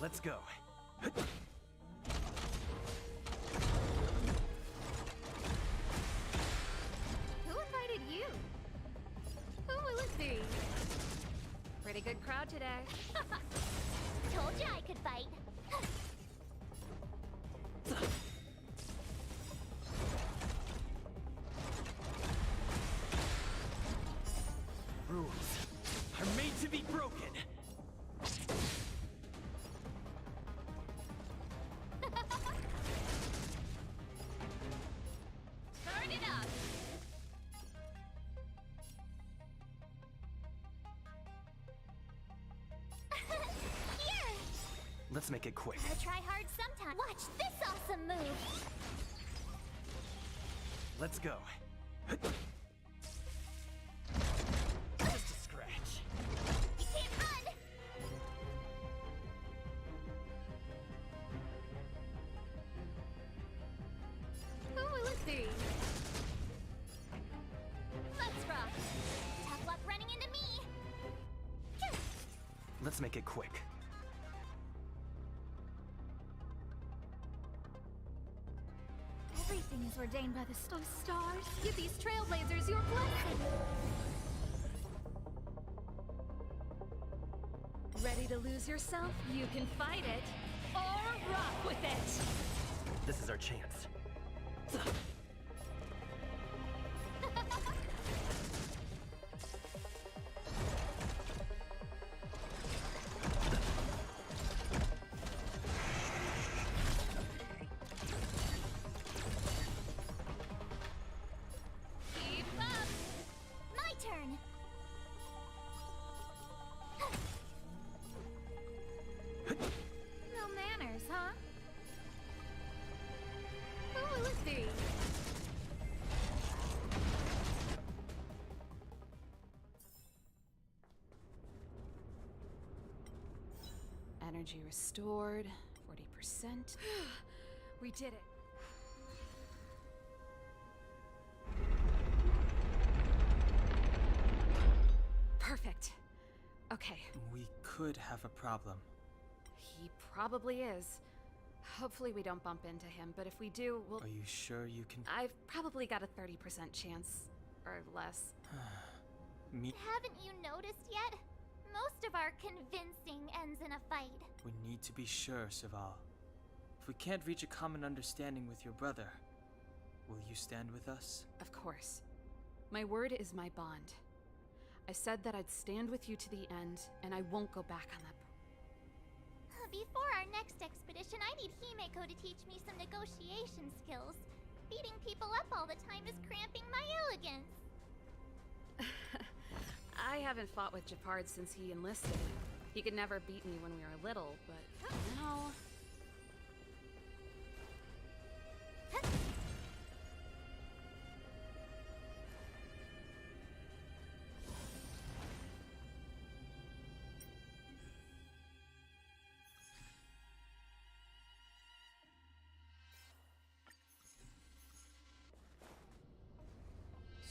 Let's go. Who invited you? Who will it be? Pretty good crowd today. Told you I could fight. Rules are made to be broken. Turn it up! Here! Let's make it quick. Gotta try hard sometime. Watch this awesome move! Let's go. Just a scratch. You can't run! Who will it be? Let's rock! Tough luck running into me! Let's make it quick. Everything is ordained by the stars. Give these trailblazers your blessing! Ready to lose yourself? You can fight it, or rock with it! This is our chance. Keep up! My turn! No manners, huh? Ooh, three. Energy restored, 40%. We did it. Perfect. Okay, We could have a problem. he probably is. Hopefully we don't bump into him, but if we do, we'll... Are you sure you can? I've probably got a 30% chance, or less. Me? Haven't you noticed yet? Most of our convincing ends in a fight. We need to be sure, Serval. If we can't reach a common understanding with your brother, will you stand with us? Of course. My word is my bond. I said that I'd stand with you to the end, and I won't go back on that. Before our next expedition, I need Himeko to teach me some negotiation skills. Beating people up all the time is cramping my elegance. I haven't fought with Japard since he enlisted. He could never beat me when we were little, but now...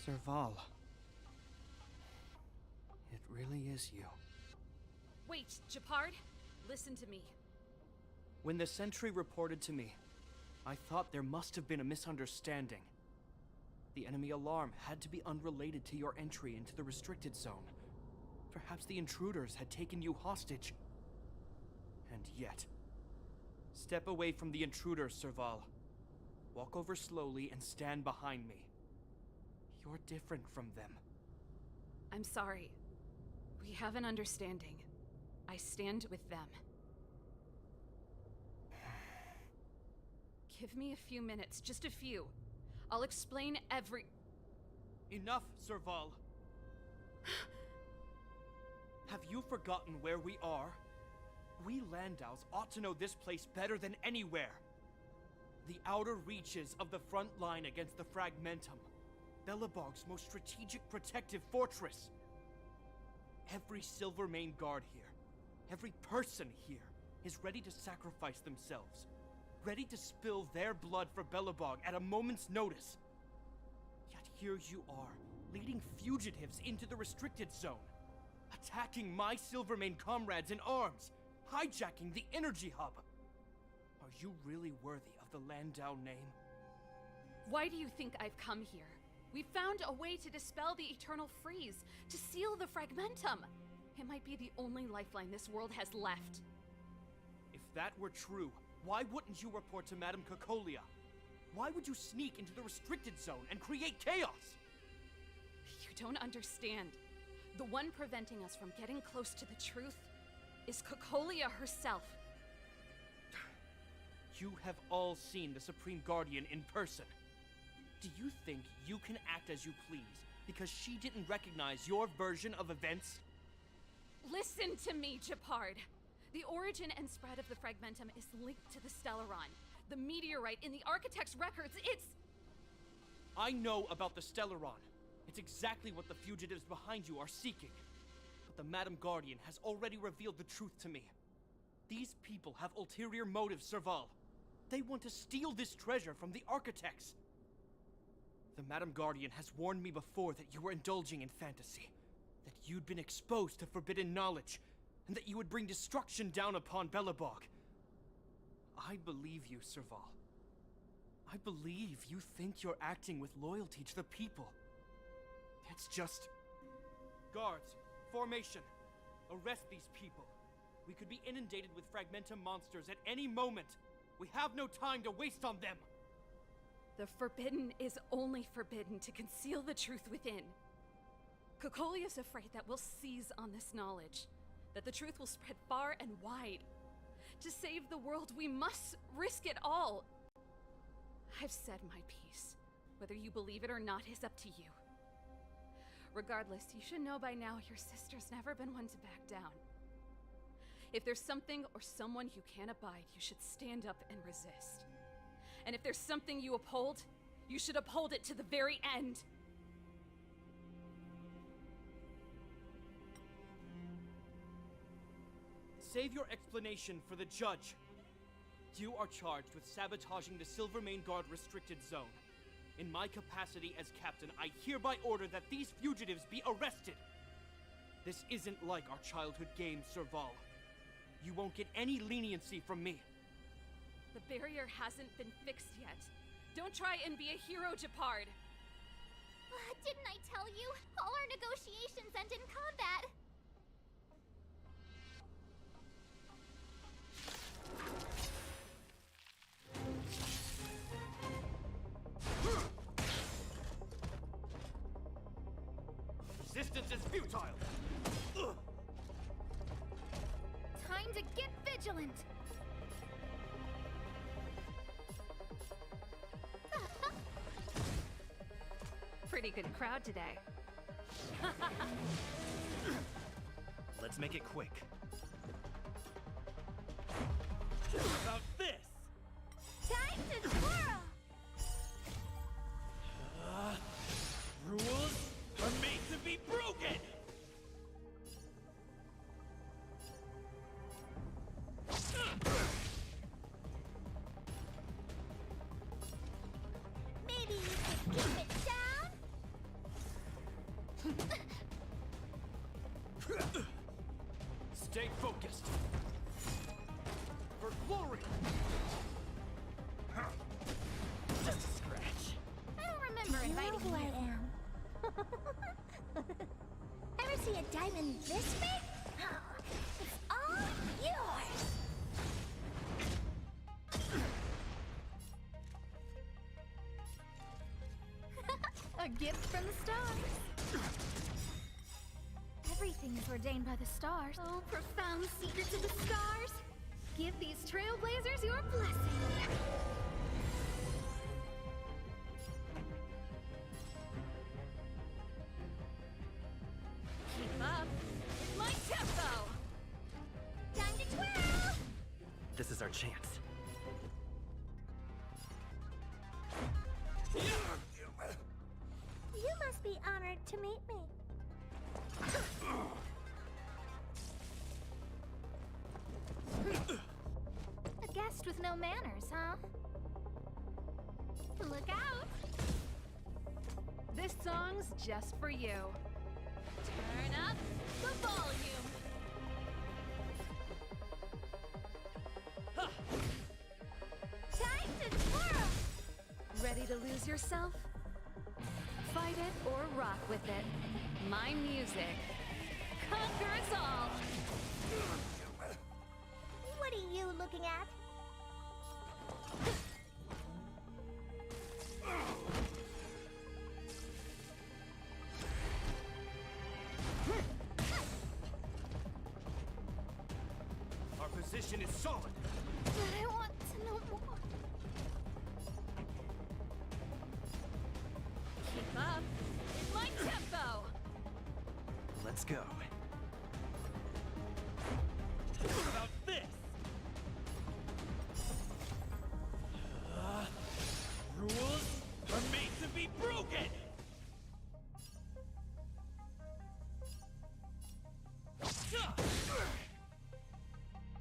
Serval. It really is you. Wait, Japard! Listen to me. When the sentry reported to me, I thought there must have been a misunderstanding. The enemy alarm had to be unrelated to your entry into the restricted zone. Perhaps the intruders had taken you hostage. And yet... Step away from the intruders, Serval. Walk over slowly and stand behind me. You're different from them. I'm sorry. We have an understanding. I stand with them. Give me a few minutes, just a few. I'll explain every... Enough, Serval. Have you forgotten where we are? We Landaus ought to know this place better than anywhere. The outer reaches of the front line against the Fragmentum. Belobog's most strategic protective fortress. Every Silvermane guard here, every person here, is ready to sacrifice themselves. Ready to spill their blood for Belobog at a moment's notice. Yet here you are, leading fugitives into the restricted zone. Attacking my Silvermane comrades in arms. Hijacking the energy hub. Are you really worthy of the Landau name? Why do you think I've come here? We found a way to dispel the eternal freeze, to seal the Fragmentum. It might be the only lifeline this world has left. If that were true, why wouldn't you report to Madame Cocolia? Why would you sneak into the restricted zone and create chaos? You don't understand. The one preventing us from getting close to the truth is Cocolia herself. You have all seen the Supreme Guardian in person. Do you think you can act as you please because she didn't recognize your version of events? Listen to me, Japard. The origin and spread of the Fragmentum is linked to the Stellaron. The meteorite in the Architect's records, it's... I know about the Stellaron. It's exactly what the fugitives behind you are seeking. But the Madam Guardian has already revealed the truth to me. These people have ulterior motives, Serval. They want to steal this treasure from the Architects. The Madam Guardian has warned me before that you were indulging in fantasy. That you'd been exposed to forbidden knowledge. And that you would bring destruction down upon Belobog. I believe you, Serval. I believe you think you're acting with loyalty to the people. It's just... Guards, formation. Arrest these people. We could be inundated with Fragmentum monsters at any moment. We have no time to waste on them. The forbidden is only forbidden to conceal the truth within. Kokolia's afraid that we'll seize on this knowledge, that the truth will spread far and wide. To save the world, we must risk it all. I've said my piece. Whether you believe it or not is up to you. Regardless, you should know by now your sister's never been one to back down. If there's something or someone you can't abide, you should stand up and resist. And if there's something you uphold, you should uphold it to the very end. Save your explanation for the judge. You are charged with sabotaging the Silvermane Guard restricted zone. In my capacity as captain, I hereby order that these fugitives be arrested. This isn't like our childhood game, Serval. You won't get any leniency from me. The barrier hasn't been fixed yet. Don't try and be a hero, Japard. Didn't I tell you? All our negotiations end in combat. Resistance is futile! Ugh. Time to get vigilant! Pretty good crowd today. Let's make it quick. About this! Time to twirl! Rules are made to be broken! Maybe you could keep it down? Stay focused! For glory! Just a scratch. I don't remember inviting who you. I am. Ever see a diamond this big? It's all yours! A gift from the stars. Everything is ordained by the stars. Oh, profound secrets of the stars. Give these trailblazers your blessing. Keep up. It's my tempo! Time to twirl! This is our chance. You must be honored to meet me. A guest with no manners, huh? Look out! This song's just for you. Turn up the volume! Time to twirl! Ready to lose yourself? Fight it or rock with it. My music. Conquer us all! What are you looking at? Our position is solid! But I want to know more. Keep up. It's my tempo! Let's go. About this! Rules are made to be broken!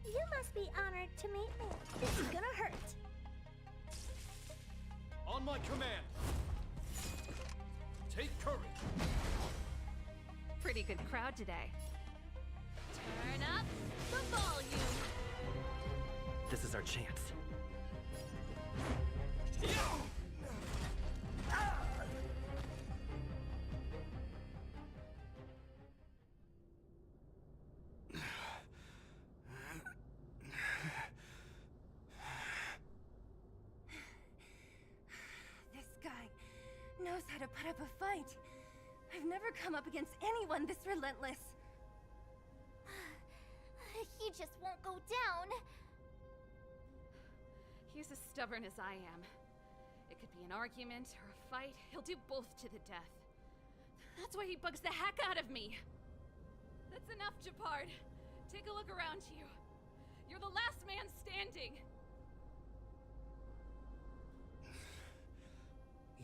You must be honored to meet me. This is gonna hurt. On my command! Take courage! Pretty good crowd today. Turn up the volume! This is our chance. put up a fight. I've never come up against anyone this relentless. He just won't go down. He's as stubborn as I am. It could be an argument or a fight. He'll do both to the death. That's why he bugs the heck out of me. That's enough, Japard. Take a look around you. You're the last man standing.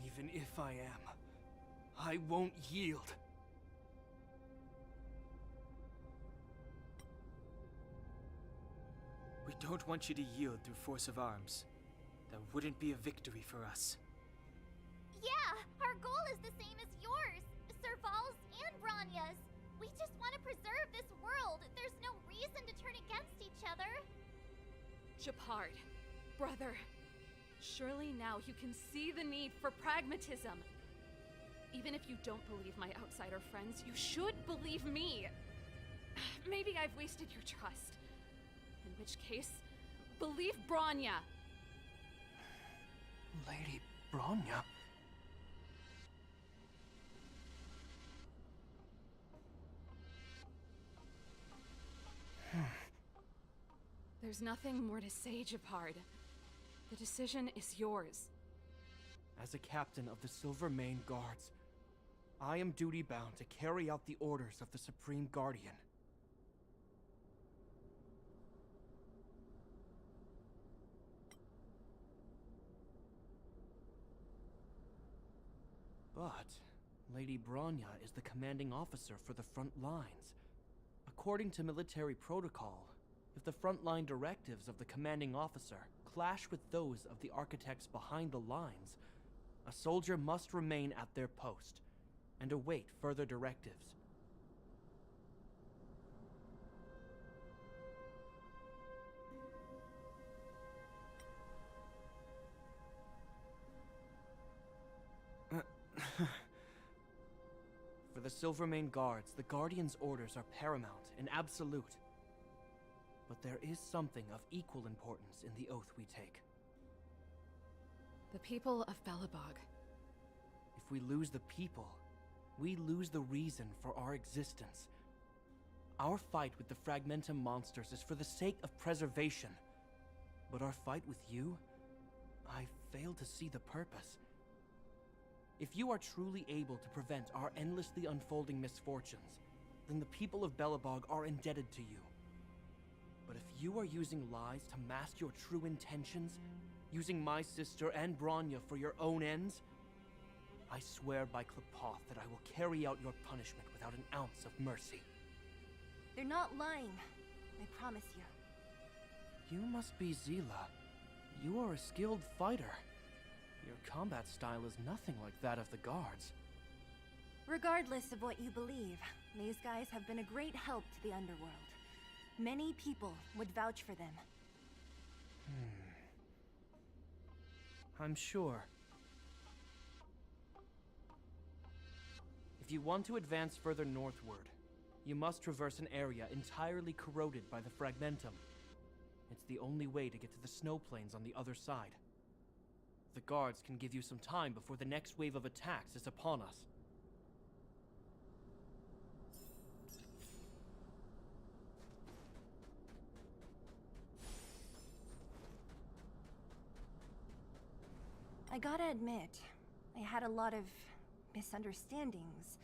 Even if I am, I won't yield. We don't want you to yield through force of arms. That wouldn't be a victory for us. Yeah, our goal is the same as yours, Serval's and Branya's. We just want to preserve this world. There's no reason to turn against each other. Japard, brother, surely now you can see the need for pragmatism. Even if you don't believe my outsider friends, you should believe me. Maybe I've wasted your trust. In which case, believe Bronya. Lady Bronya? There's nothing more to say, Japard. The decision is yours. As a captain of the Silver Mane Guards, I am duty-bound to carry out the orders of the Supreme Guardian. But Lady Bronya is the commanding officer for the front lines. According to military protocol, if the frontline directives of the commanding officer clash with those of the architects behind the lines, a soldier must remain at their post and await further directives. For the Silvermane Guards, the Guardian's orders are paramount and absolute. But there is something of equal importance in the oath we take. The people of Belobog. If we lose the people, we lose the reason for our existence. Our fight with the Fragmentum monsters is for the sake of preservation. But our fight with you, I fail to see the purpose. If you are truly able to prevent our endlessly unfolding misfortunes, then the people of Belobog are indebted to you. But if you are using lies to mask your true intentions, using my sister and Bronya for your own ends, I swear by Klepoth that I will carry out your punishment without an ounce of mercy. They're not lying. I promise you. You must be Zila. You are a skilled fighter. Your combat style is nothing like that of the guards. Regardless of what you believe, these guys have been a great help to the underworld. Many people would vouch for them. I'm sure. If you want to advance further northward, you must traverse an area entirely corroded by the Fragmentum. It's the only way to get to the snow plains on the other side. The guards can give you some time before the next wave of attacks is upon us. I gotta admit, I had a lot of misunderstandings.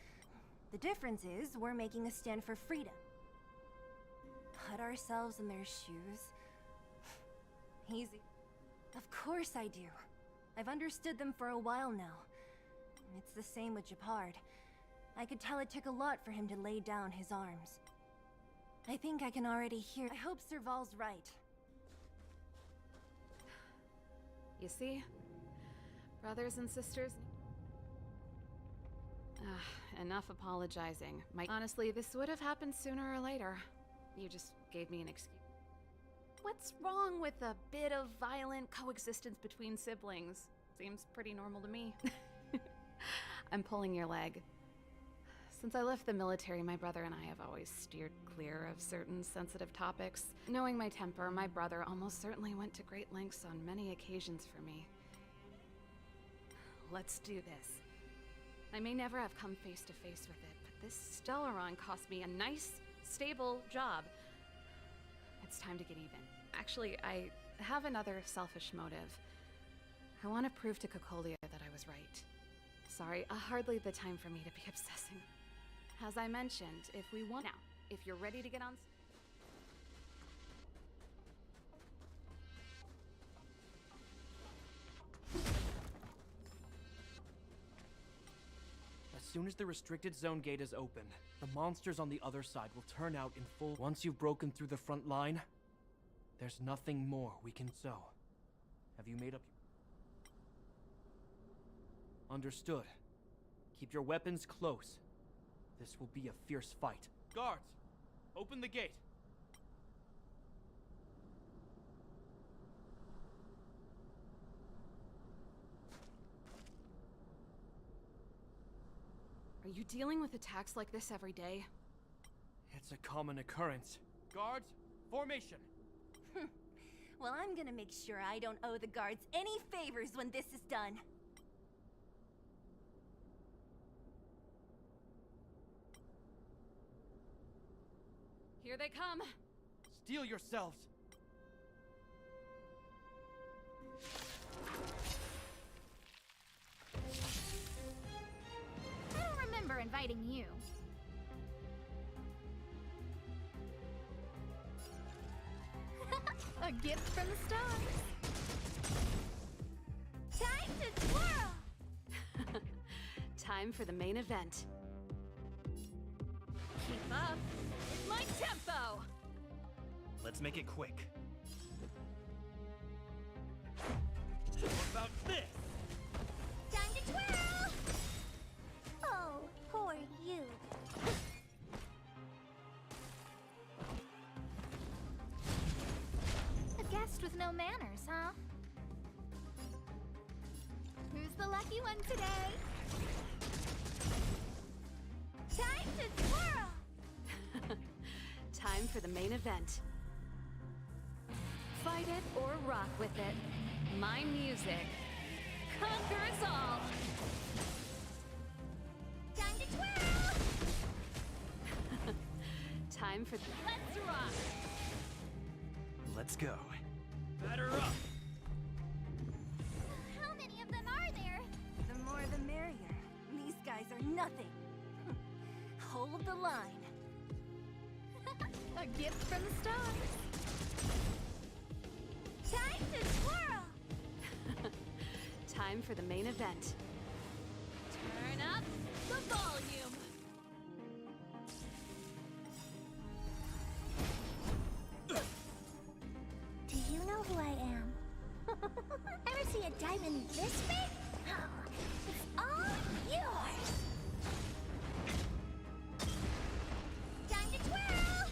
The difference is we're making a stand for freedom. Put ourselves in their shoes. Easy. Of course I do. I've understood them for a while now. It's the same with Japard. I could tell it took a lot for him to lay down his arms. I think I can already hear. I hope Serval's right. You see? Brothers and sisters. Enough apologizing. Honestly, this would have happened sooner or later. You just gave me an excuse. What's wrong with a bit of violent coexistence between siblings? Seems pretty normal to me. I'm pulling your leg. Since I left the military, my brother and I have always steered clear of certain sensitive topics. Knowing my temper, my brother almost certainly went to great lengths on many occasions for me. Let's do this. I may never have come face to face with it, but this Stellaron cost me a nice, stable job. It's time to get even. Actually, I have another selfish motive. I want to prove to Cocolia that I was right. Sorry, hardly the time for me to be obsessing. As I mentioned, if we want... Now, if you're ready to get on... As soon as the restricted zone gate is open, the monsters on the other side will turn out in full. Once you've broken through the front line, there's nothing more we can so. Have you made up... Understood. Keep your weapons close. This will be a fierce fight. Guards! Open the gate! Are you dealing with attacks like this every day? It's a common occurrence. Guards, formation! Well, I'm gonna make sure I don't owe the guards any favors when this is done. Here they come! Steel yourselves! I don't remember inviting you. A gift from the stars. Time to twirl! Time for the main event. Keep up with my tempo! Let's make it quick. What about this? Time to twirl! Oh, poor you. A guest with no manners, huh? Who's the lucky one today? Time to twirl! Time for the main event. Fight it or rock with it. My music conquers all! Time to twirl! Time for... Let's rock! Let's go. Batter up! How many of them are there? The more the merrier. These guys are nothing. Hold the line. A gift from the stars. Time to twirl! Time for the main event. Turn up the volume. Do you know who I am? Ever see a diamond this big? Oh, it's all yours! Time to twirl!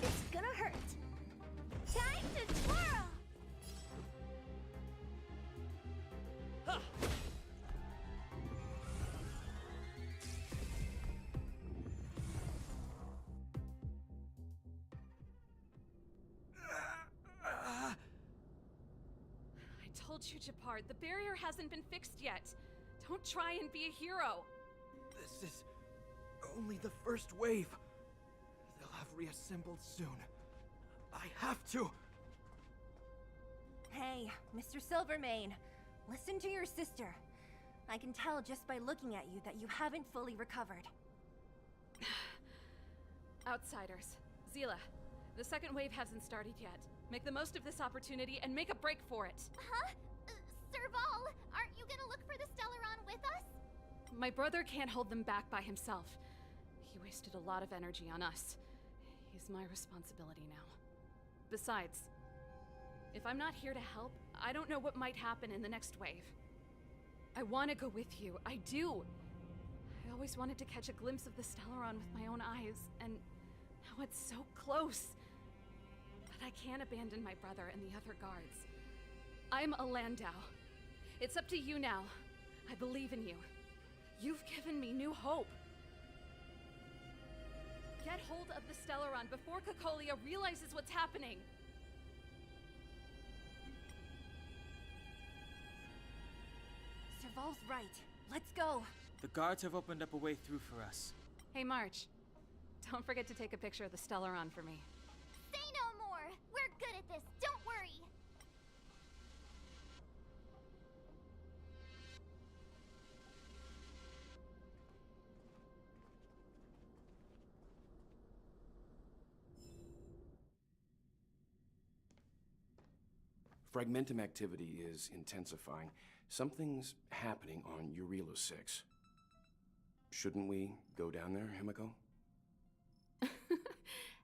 It's gonna hurt. Time to twirl! I told you, Japard, the barrier hasn't been fixed yet. Don't try and be a hero. This is only the first wave. They'll have reassembled soon. I have to! Hey, Mr. Silvermane, listen to your sister. I can tell just by looking at you that you haven't fully recovered. Outsiders. Zila, the second wave hasn't started yet. Make the most of this opportunity and make a break for it. Huh? Serval, aren't you gonna look for the Stellaron with us? My brother can't hold them back by himself. He wasted a lot of energy on us. He's my responsibility now. Besides, if I'm not here to help, I don't know what might happen in the next wave. I want to go with you. I do. I always wanted to catch a glimpse of the Stellaron with my own eyes, and now it's so close. But I can't abandon my brother and the other guards. I'm a Landau. It's up to you now. I believe in you. You've given me new hope. Get hold of the Stellaron before Cocolia realizes what's happening. Vol's right. Let's go. The guards have opened up a way through for us. Hey, March. Don't forget to take a picture of the Stellaron for me. Say no more! We're good at this, don't worry! Fragmentum activity is intensifying. Something's happening on Urilo 6. Shouldn't we go down there, Himiko?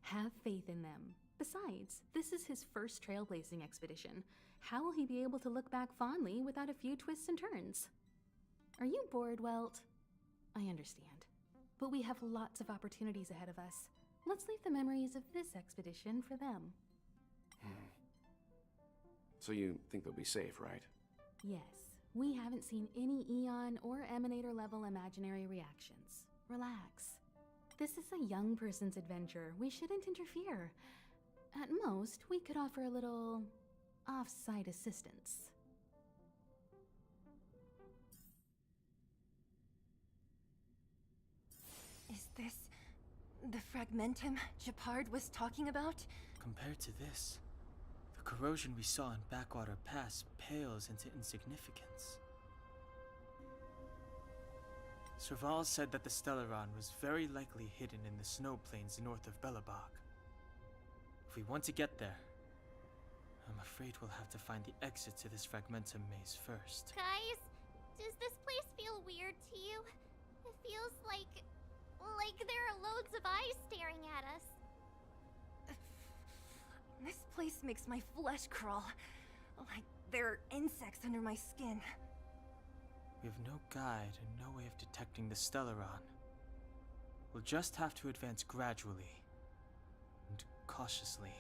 Have faith in them. Besides, this is his first trailblazing expedition. How will he be able to look back fondly without a few twists and turns? Are you bored, Welt? I understand. But we have lots of opportunities ahead of us. Let's leave the memories of this expedition for them. So you think they'll be safe, right? Yes, we haven't seen any Eon or Emanator level imaginary reactions. Relax. This is a young person's adventure. We shouldn't interfere. At most, we could offer a little off-site assistance. Is this the Fragmentum Gepard was talking about? Compared to this, the corrosion we saw in Backwater Pass pales into insignificance. Serval said that the Stellaron was very likely hidden in the snow plains north of Belobog. If we want to get there, I'm afraid we'll have to find the exit to this Fragmentum maze first. Guys, does this place feel weird to you? It feels like there are loads of eyes staring at us. This place makes my flesh crawl. Like there are insects under my skin. We have no guide and no way of detecting the Stellaron. We'll just have to advance gradually and cautiously.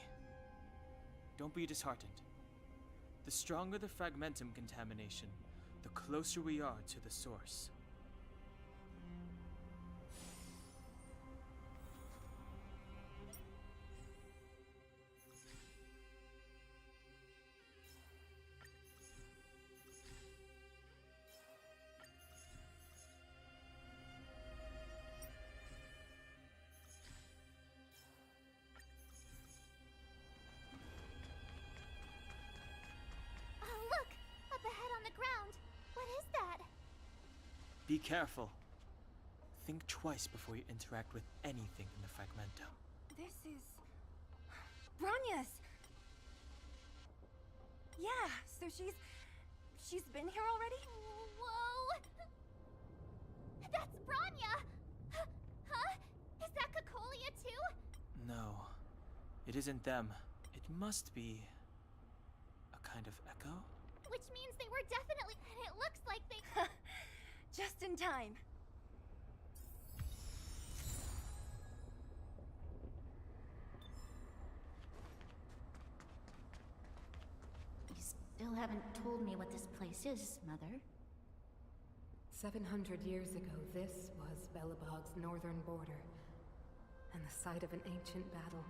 Don't be disheartened. The stronger the Fragmentum contamination, the closer we are to the source. Look! Up ahead on the ground! What is that? Be careful. Think twice before you interact with anything in the Fragmentum. This is... Bronya's! Yeah, so she's been here already? Whoa! That's Bronya! Huh? Is that Cocolia too? No, it isn't them. It must be a kind of echo? Which means they were definitely... And it looks like they... Just in time. You still haven't told me what this place is, Mother. 700 years ago, this was Belobog's northern border, and the site of an ancient battle.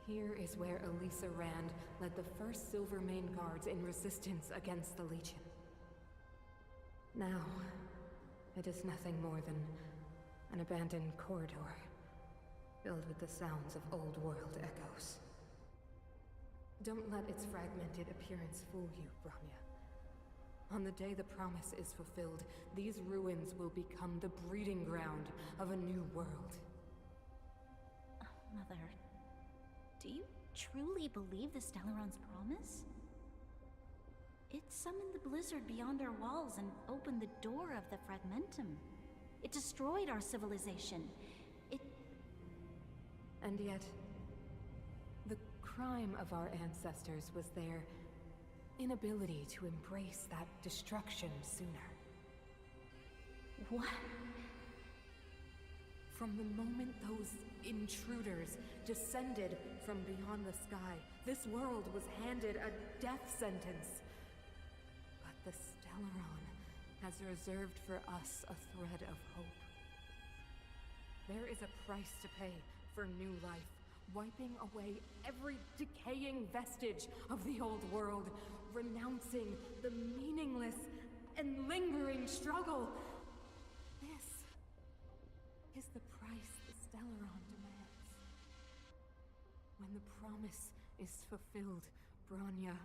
Here is where Elisa Rand led the first Silvermane Guards in resistance against the Legion. Now, it is nothing more than an abandoned corridor, filled with the sounds of old world echoes. Don't let its fragmented appearance fool you, Bronya. On the day the promise is fulfilled, these ruins will become the breeding ground of a new world. Mother, do you truly believe the Stellaron's promise? It summoned the blizzard beyond our walls and opened the door of the Fragmentum. It destroyed our civilization. And yet, the crime of our ancestors was their inability to embrace that destruction sooner. What? From the moment those intruders descended from beyond the sky, this world was handed a death sentence. But the Stellaron has reserved for us a thread of hope. There is a price to pay for new life, wiping away every decaying vestige of the old world, renouncing the meaningless and lingering struggle. This is the price the Stellaron demands. When the promise is fulfilled, Bronya,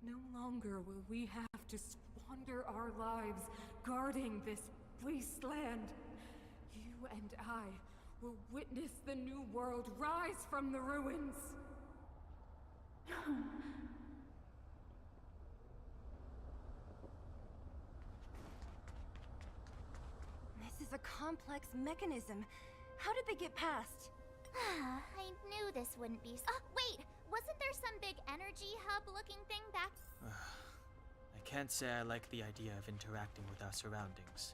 no longer will we have to squander our lives guarding this wasteland. You and I will witness the new world rise from the ruins. This is a complex mechanism. How did they get past? I knew this wouldn't be. Oh, wait! Wasn't there some big energy hub-looking thing back? I can't say I like the idea of interacting with our surroundings,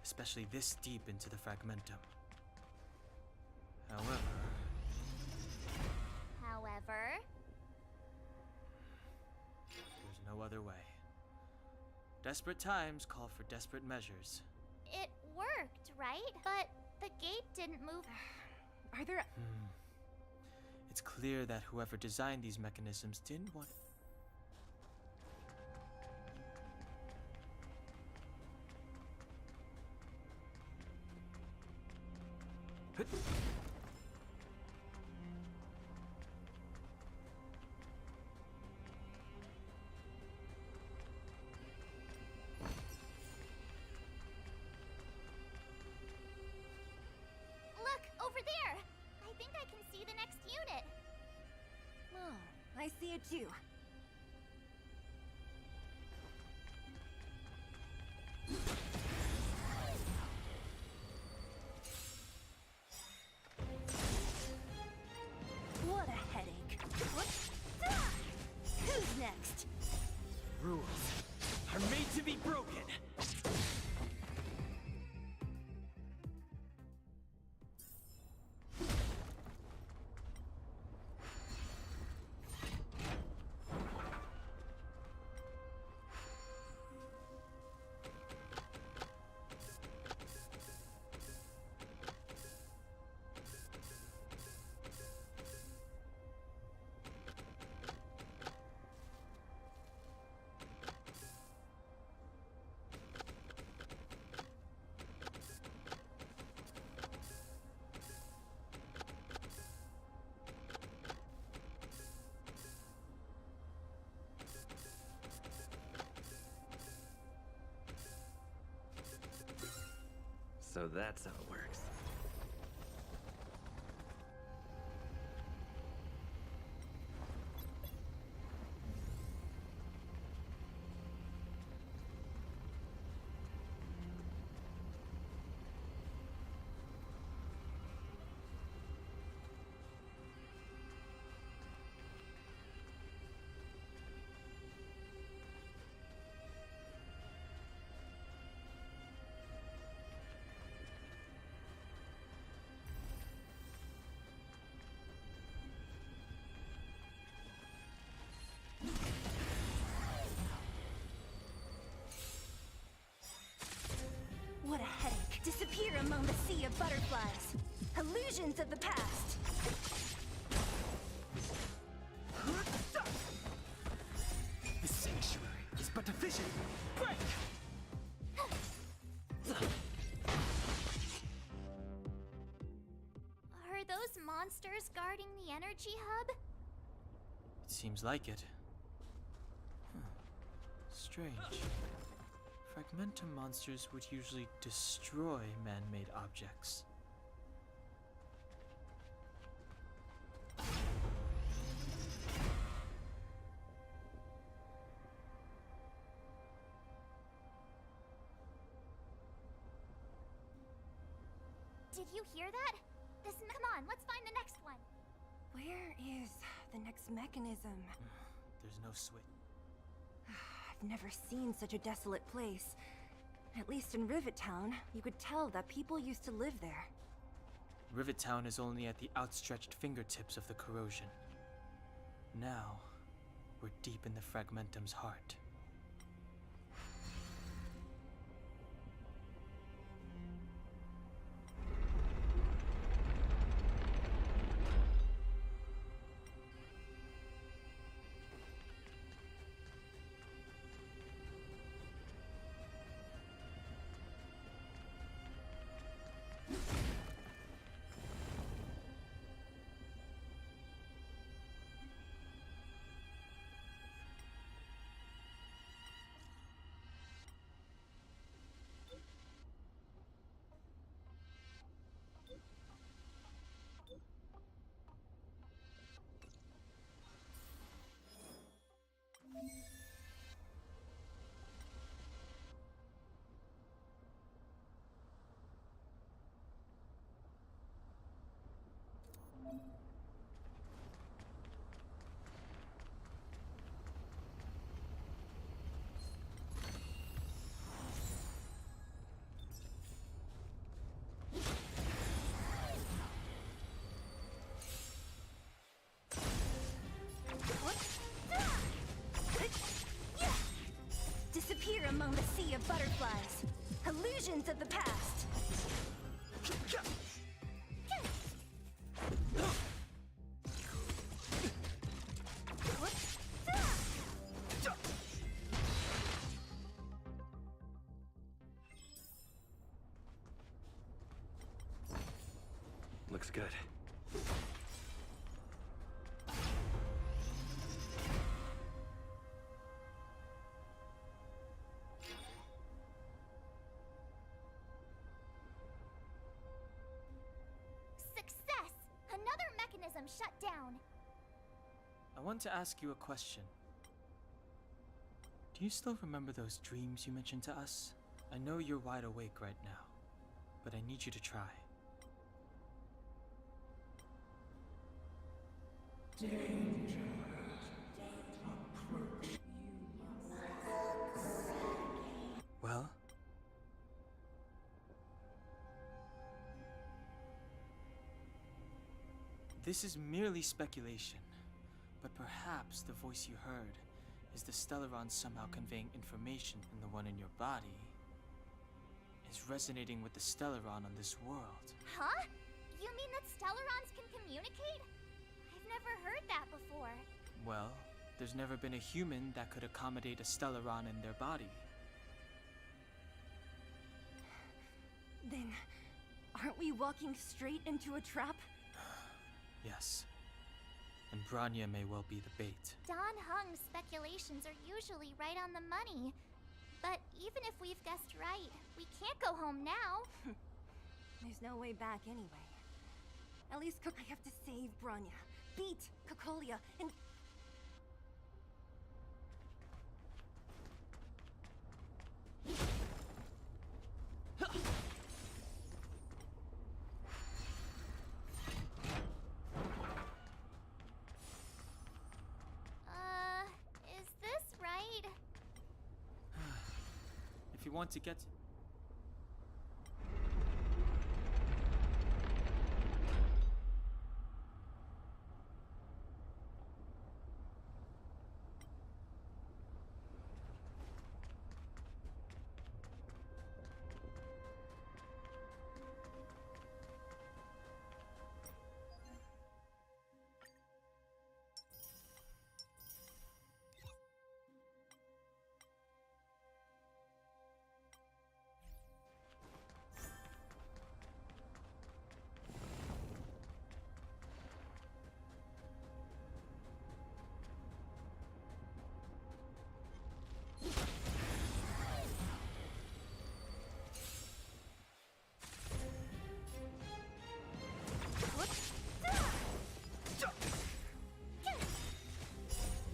especially this deep into the fragmentum. However, there's no other way. Desperate times call for desperate measures. it worked, right? But the gate didn't move. Are there... It's clear that whoever designed these mechanisms didn't want... Look, over there! I think I can see the next unit. Oh, I see it too. What a headache. What? Ah! Who's next? Rules are made to be broken. So that's how it works. What a headache. Disappear among the sea of butterflies. Illusions of the past. The sanctuary is but a vision. Break! Are those monsters guarding the energy hub? It seems like it. Strange. Fragmentum monsters would usually destroy man-made objects. Did you hear that? Come on, let's find the next one. Where is the next mechanism? There's no switch. I've never seen such a desolate place. At least in Rivet Town, you could tell that people used to live there. Rivet Town is only at the outstretched fingertips of the corrosion. Now, we're deep in the Fragmentum's heart. butterflies. Illusions of the past. Looks good. Success! Another mechanism shut down. I want to ask you a question. Do you still remember those dreams you mentioned to us? I know you're wide awake right now, but I need you to try. Well? This is merely speculation, but perhaps the voice you heard is the Stellaron somehow conveying information, and the one in your body is resonating with the Stellaron on this world. Huh? You mean that Stellarons can communicate? I've never heard that before. Well, there's never been a human that could accommodate a Stellaron in their body. Then, aren't we walking straight into a trap? Yes. And Bronya may well be the bait. Don Hung's speculations are usually right on the money. But even if we've guessed right, we can't go home now. There's no way back anyway. At least I have to save Bronya, beat Cocolia, and... Is this right? If you want to get...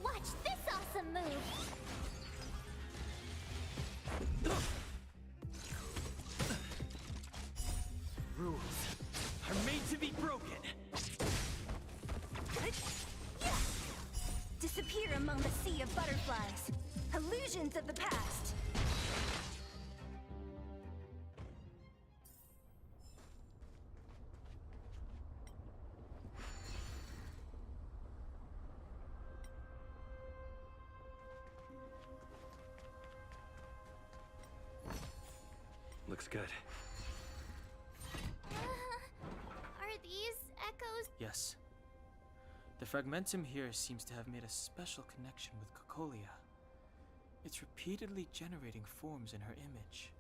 Watch this awesome move! Rules are made to be broken. Disappear among the sea of butterflies. Illusions of the past. Looks good. Are these echoes? Yes. The fragmentum here seems to have made a special connection with Cocolia. It's repeatedly generating forms in her image.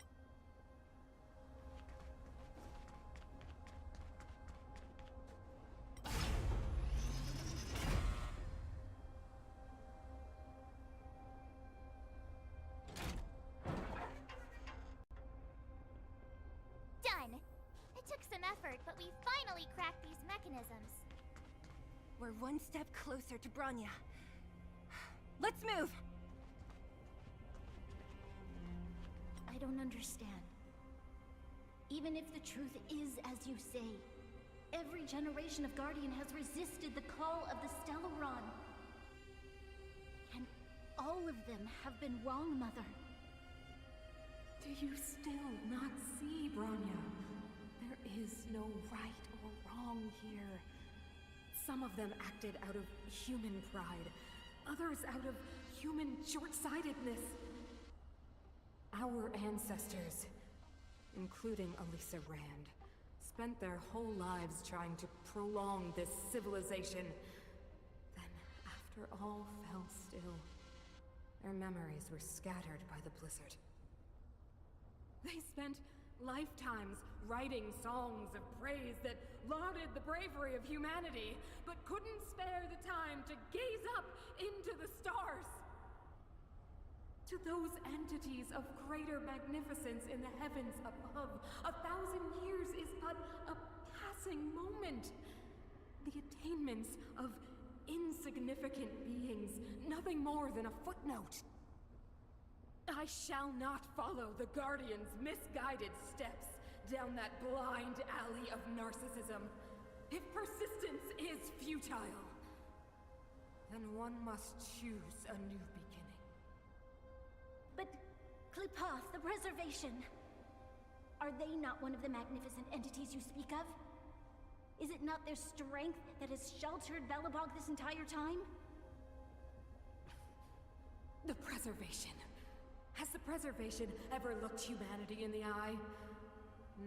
Done! It took some effort, but we finally cracked these mechanisms. We're one step closer to Bronya. Let's move! I don't understand. Even if the truth is as you say, every generation of Guardian has resisted the call of the Stellaron. And all of them have been wrong, Mother. Do you still not see, Bronya? There is no right or wrong here. Some of them acted out of human pride, others out of human short-sightedness. Our ancestors, including Elisa Rand, spent their whole lives trying to prolong this civilization. Then, after all fell still, their memories were scattered by the blizzard. They spent lifetimes writing songs of praise that lauded the bravery of humanity, but couldn't spare the time to gaze up into the stars. To those entities of greater magnificence in the heavens above, 1,000 years is but a passing moment. The attainments of insignificant beings, nothing more than a footnote. I shall not follow the Guardian's misguided steps down that blind alley of narcissism. If persistence is futile, then one must choose a new beginning. But Klipoth, the Preservation, are they not one of the magnificent entities you speak of? Is it not their strength that has sheltered Belobog this entire time? The Preservation. Has the Preservation ever looked humanity in the eye?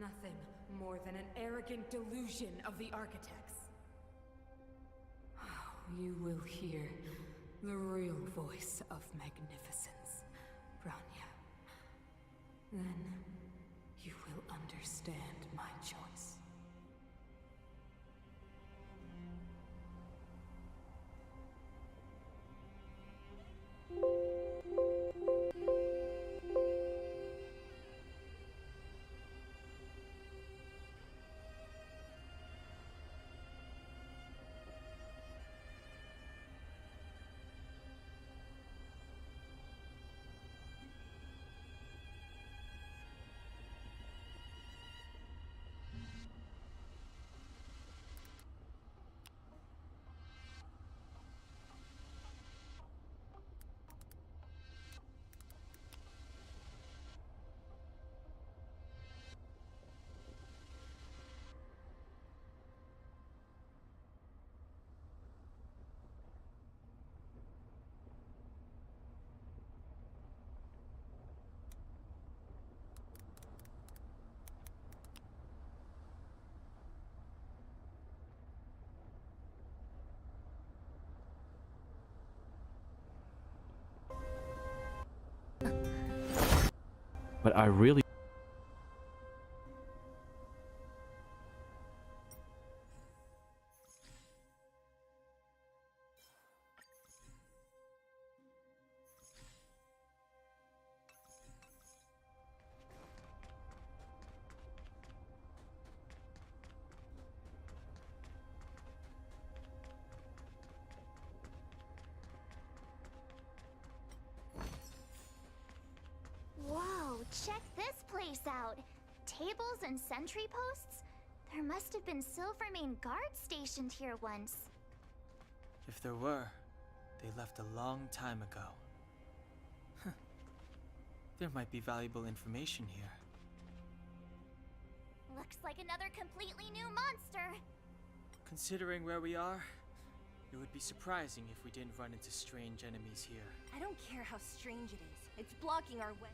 Nothing more than an arrogant delusion of the architects. You will hear the real voice of magnificence, Bronya. Then you will understand my choice. But I really... Whoa, check this place out. Tables and sentry posts? There must have been Silvermane guards stationed here once. If there were, they left a long time ago. There might be valuable information here. Looks like another completely new monster. Considering where we are, it would be surprising if we didn't run into strange enemies here. I don't care how strange it is. It's blocking our way.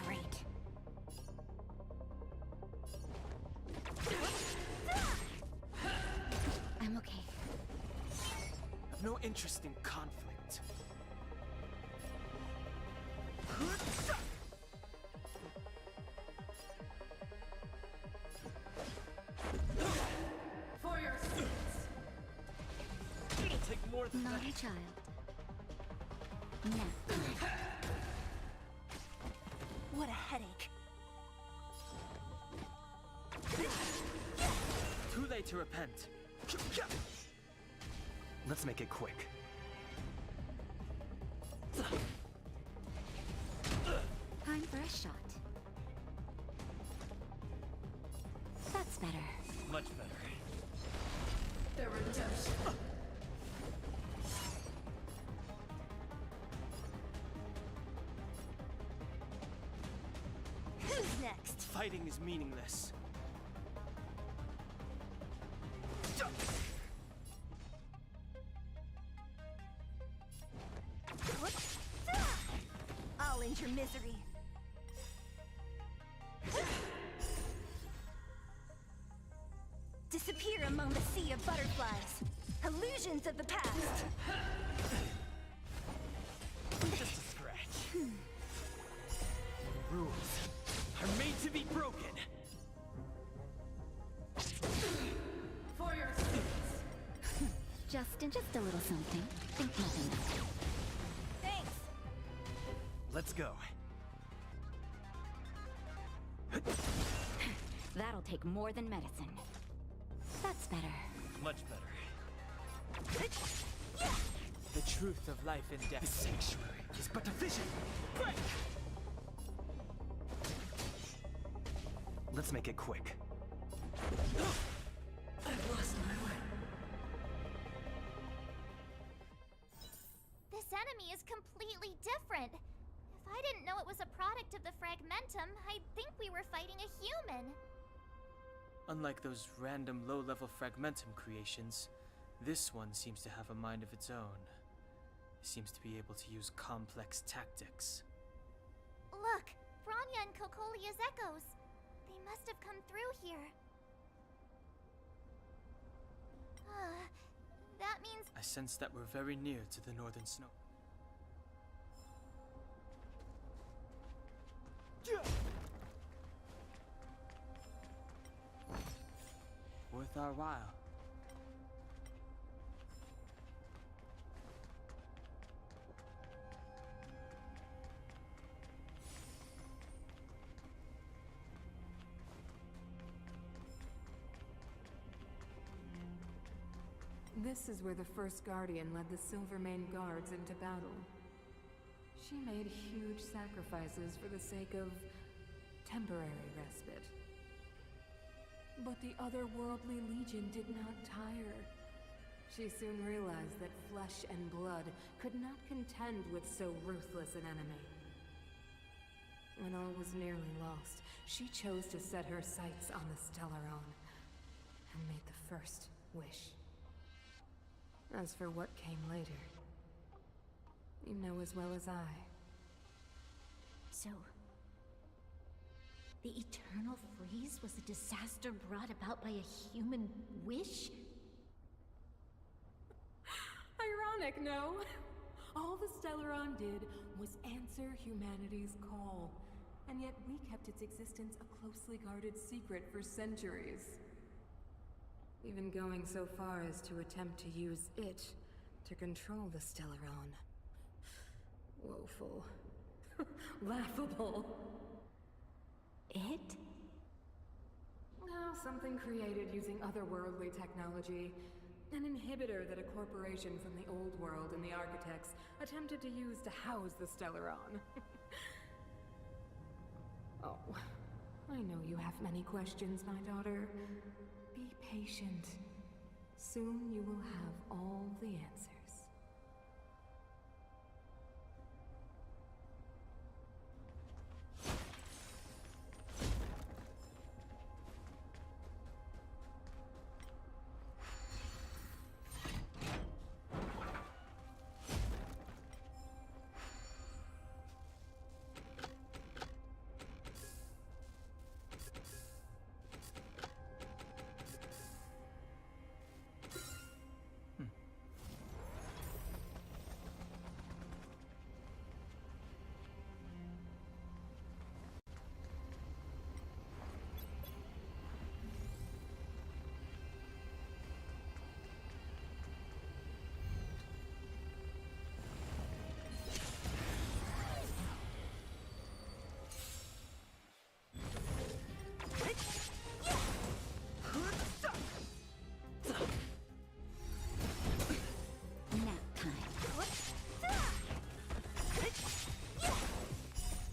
Great. I'm okay. I've no interest in conflict. For your sins! It'll take more than Not that. a child. No. What a headache. Too late to repent. Let's make it quick. Time for a shot. That's better. Much better. The redemption. next? Fighting is meaningless. I'll end your misery. Disappear among the sea of butterflies. Illusions of the past. Just a scratch. Rules are made to be broken. For your sins. Just a little something. Think nothing of it. Thanks. Let's go. That'll take more than medicine. That's better. Much better. The truth of life and death. The sanctuary is but a vision. Break! Let's make it quick. I've lost my way. This enemy is completely different. If I didn't know it was a product of the Fragmentum, I'd think we were fighting a human. Unlike those random low-level Fragmentum creations, this one seems to have a mind of its own. It seems to be able to use complex tactics. Look, Bronya and Kokolia's echoes. They must have come through here. That means... I sense that we're very near to the Northern Snow. Worth our while. This is where the first Guardian led the Silvermane Guards into battle. She made huge sacrifices for the sake of temporary respite. But the otherworldly Legion did not tire. She soon realized that flesh and blood could not contend with so ruthless an enemy. When all was nearly lost, she chose to set her sights on the Stellaron and made the first wish. As for what came later, you know as well as I. So, the Eternal Freeze was a disaster brought about by a human wish? Ironic, no? All the Stellaron did was answer humanity's call, and yet we kept its existence a closely guarded secret for centuries. Even going so far as to attempt to use it to control the Stellaron. Woeful. Laughable. It? No, something created using otherworldly technology. An inhibitor that a corporation from the old world and the architects attempted to use to house the Stellaron. Oh, I know you have many questions, my daughter. Be patient. Soon you will have all the answers.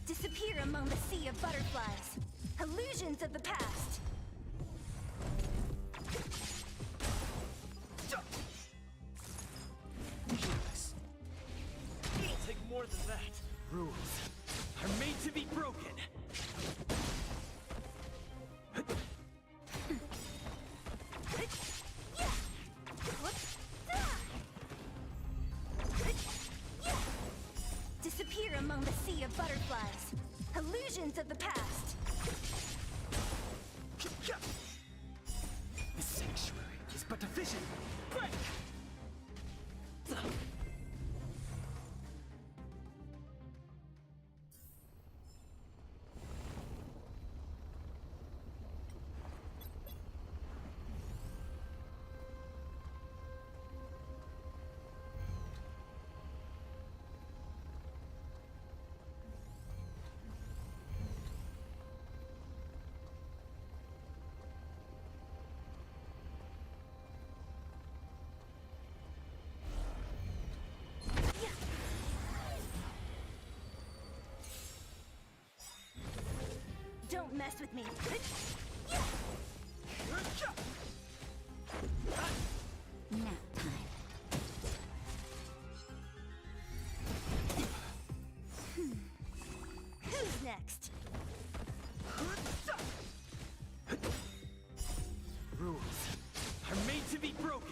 Disappear among the sea of butterflies. Illusions of the past. Yes. It'll take more than that. Rules are made to be broken. of butterflies. Illusions of the past. This sanctuary is but a vision. Break! Don't mess with me. Nap time. Who's next? Rules are made to be broken.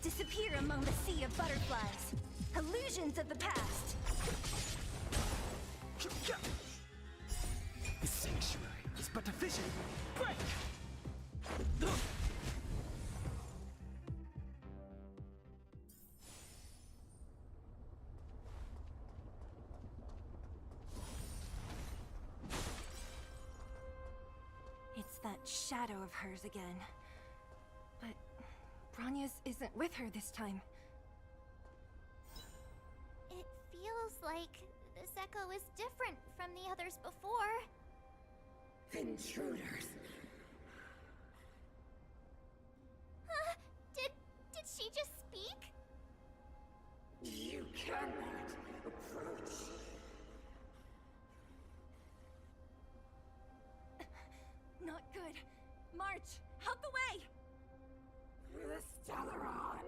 Disappear among the sea of butterflies. Illusions of the past. This sanctuary is but a vision. Break! It's that shadow of hers again. But Bronya's isn't with her this time. It feels like this echo is different from the others before. Intruders. Huh? Did she just speak? You cannot approach. Not good. March, out the way! The Stellaron.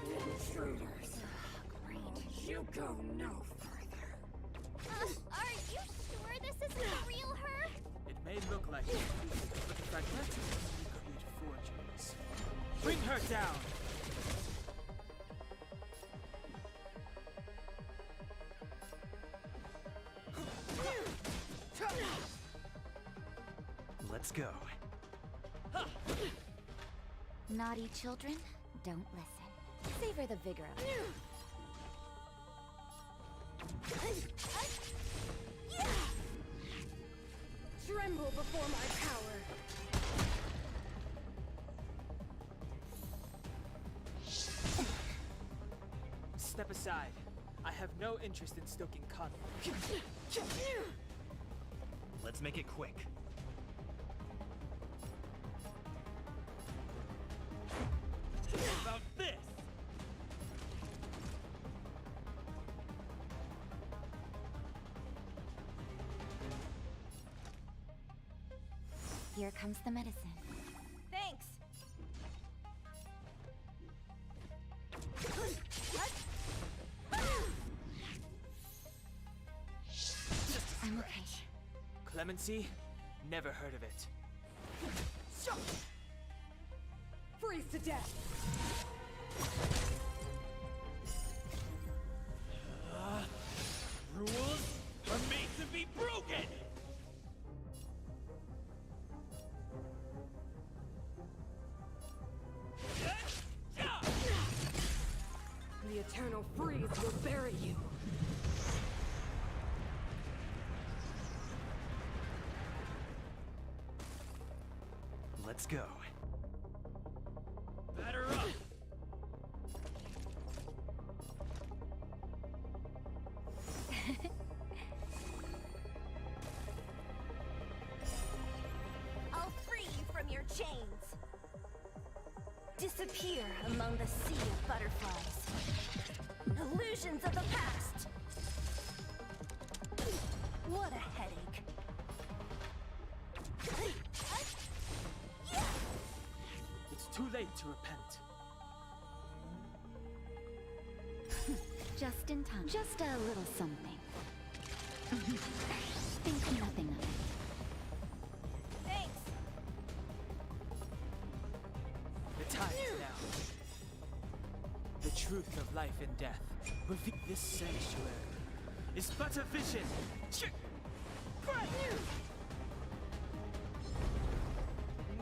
Intruders. Great. You go no further. Are you sure this isn't the real her? It may look like it, but the fragmentum can create forgeries. Bring her down! Let's go. Naughty children, don't listen. Savor the vigor of it. Tremble before my power. Step aside. I have no interest in stoking conflict. Let's make it quick. How about this? Here comes the medicine. Thanks. I'm okay. Clemency? Never heard of it. Freeze to death! Rules are made to be broken! The eternal freeze will bury you. Let's go. Batter up! I'll free you from your chains. Disappear among the sea of butterflies. Illusions of the past. What a headache. It's too late to repent. Just in time. Just a little something. Think nothing of it. Thanks. The time is now. The truth of life and death. This sanctuary is but a vision.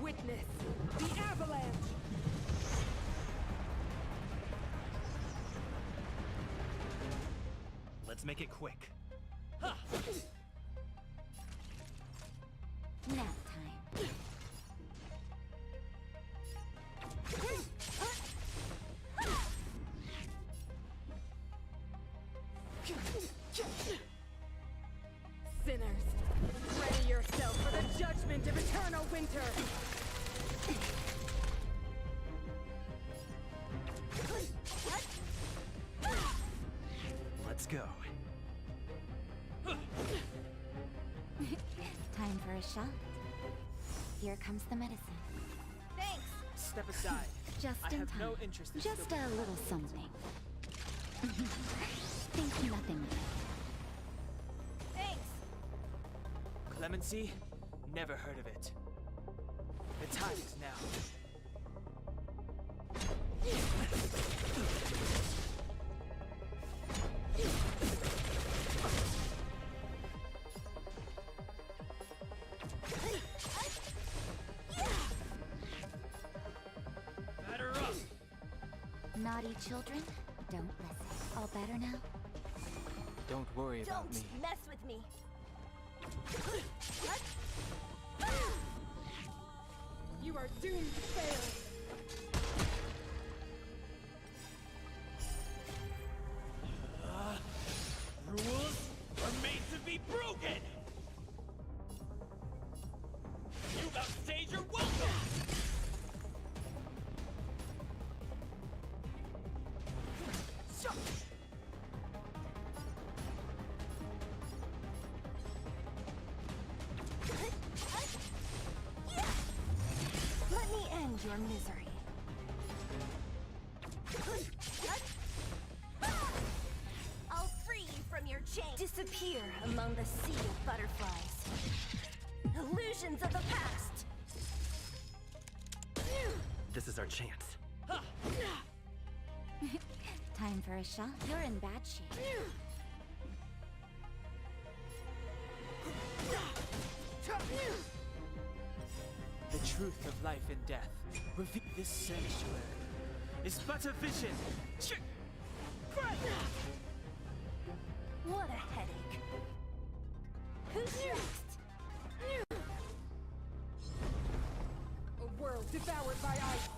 Witness the avalanche. Let's make it quick. Nap time. Sinners, ready yourself for the judgment of eternal winter. Let's go. Time for a shot. Here comes the medicine. Thanks. Step aside. Just I in have time. no interest in Just a little something. Think nothing of it. Thanks. Clemency? Never heard of it. The time is now. Batter up! Naughty children, don't listen. All better now? Don't worry about me. Don't mess with me. You are doomed to fail. Rules are made to be broken! You outstayed your welcome! Let me end your misery. I'll free you from your chains. Disappear among the sea of butterflies. Illusions of the past. This is our chance. Time for a shot. You're in bad shape. The truth of life and death. This sanctuary is but a vision. What a headache. Who's next? A world devoured by ice.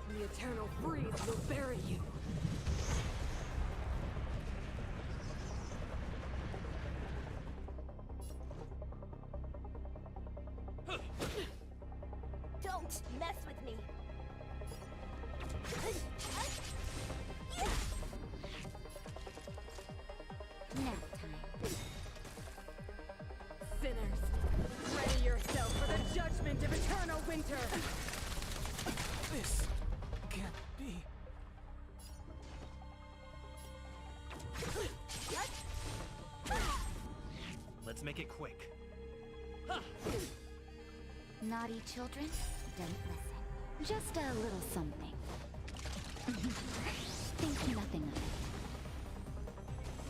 The eternal freeze will bury you. Don't mess with me. Nap time. Sinners, ready yourself for the judgment of eternal winter. This can't be. Let's make it quick. Naughty children, don't listen. Just a little something. Think nothing of it.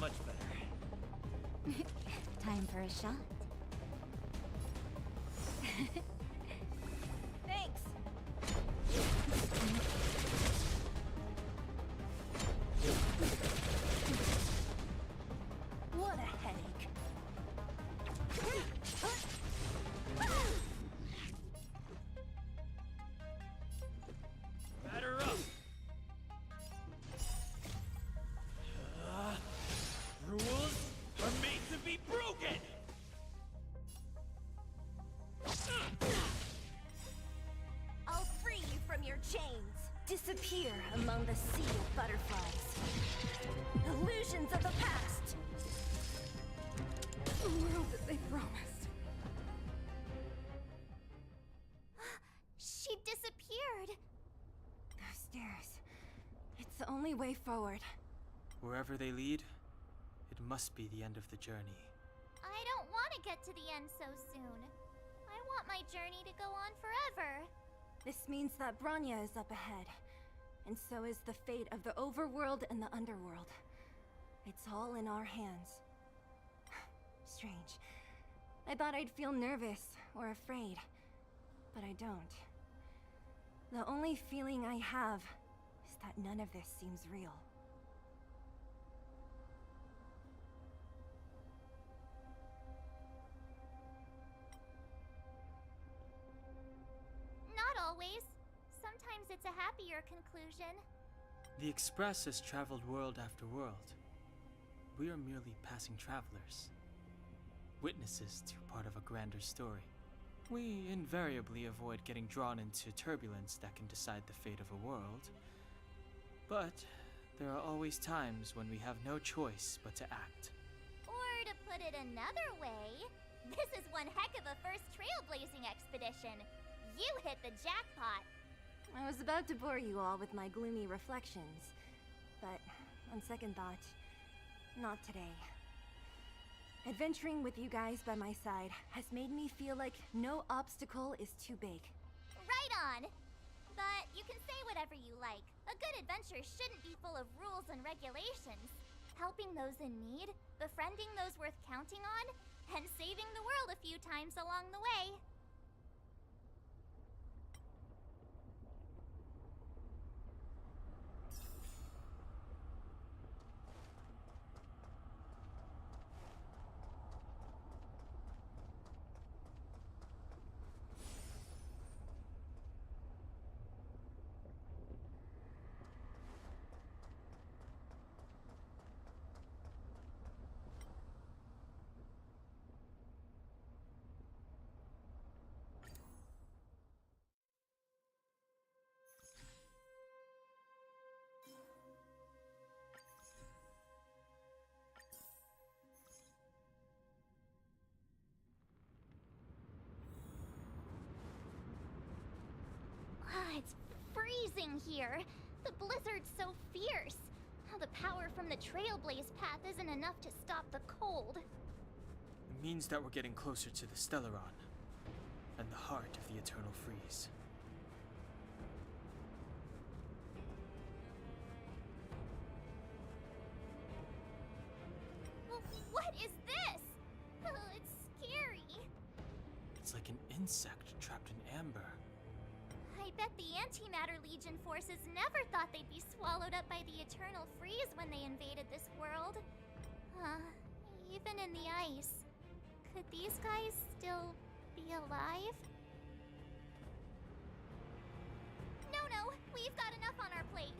Much Time for a shot. Thanks. What a headache. Batter up! Rules are made to be broken! I'll free you from your chains. Disappear among the sea of butterflies. Illusions of the past. The world that they promised. She disappeared. Those stairs. It's the only way forward. Wherever they lead, it must be the end of the journey. I don't want to get to the end so soon. I want my journey to go on forever. This means that Bronya is up ahead. And so is the fate of the overworld and the underworld. It's all in our hands. Strange. I thought I'd feel nervous or afraid, but I don't. The only feeling I have is that none of this seems real. Not always. Sometimes it's a happier conclusion. The Express has traveled world after world. We are merely passing travelers, witnesses to part of a grander story. We invariably avoid getting drawn into turbulence that can decide the fate of a world. But there are always times when we have no choice but to act. Or to put it another way, this is one heck of a first trailblazing expedition. You hit the jackpot. I was about to bore you all with my gloomy reflections, but on second thought, not today. Adventuring with you guys by my side has made me feel like no obstacle is too big. Right on. But you can say whatever you like. A good adventure shouldn't be full of rules and regulations. Helping those in need, befriending those worth counting on, and saving the world a few times along the way. It's freezing here. The blizzard's so fierce. The power from the Trailblaze path isn't enough to stop the cold. It means that we're getting closer to the Stellaron, and the heart of the Eternal Freeze. What is this? It's scary. It's like an insect trapped in amber. I bet the Antimatter Legion forces never thought they'd be swallowed up by the Eternal Freeze when they invaded this world. Even in the ice. Could these guys still be alive? No, we've got enough on our plate.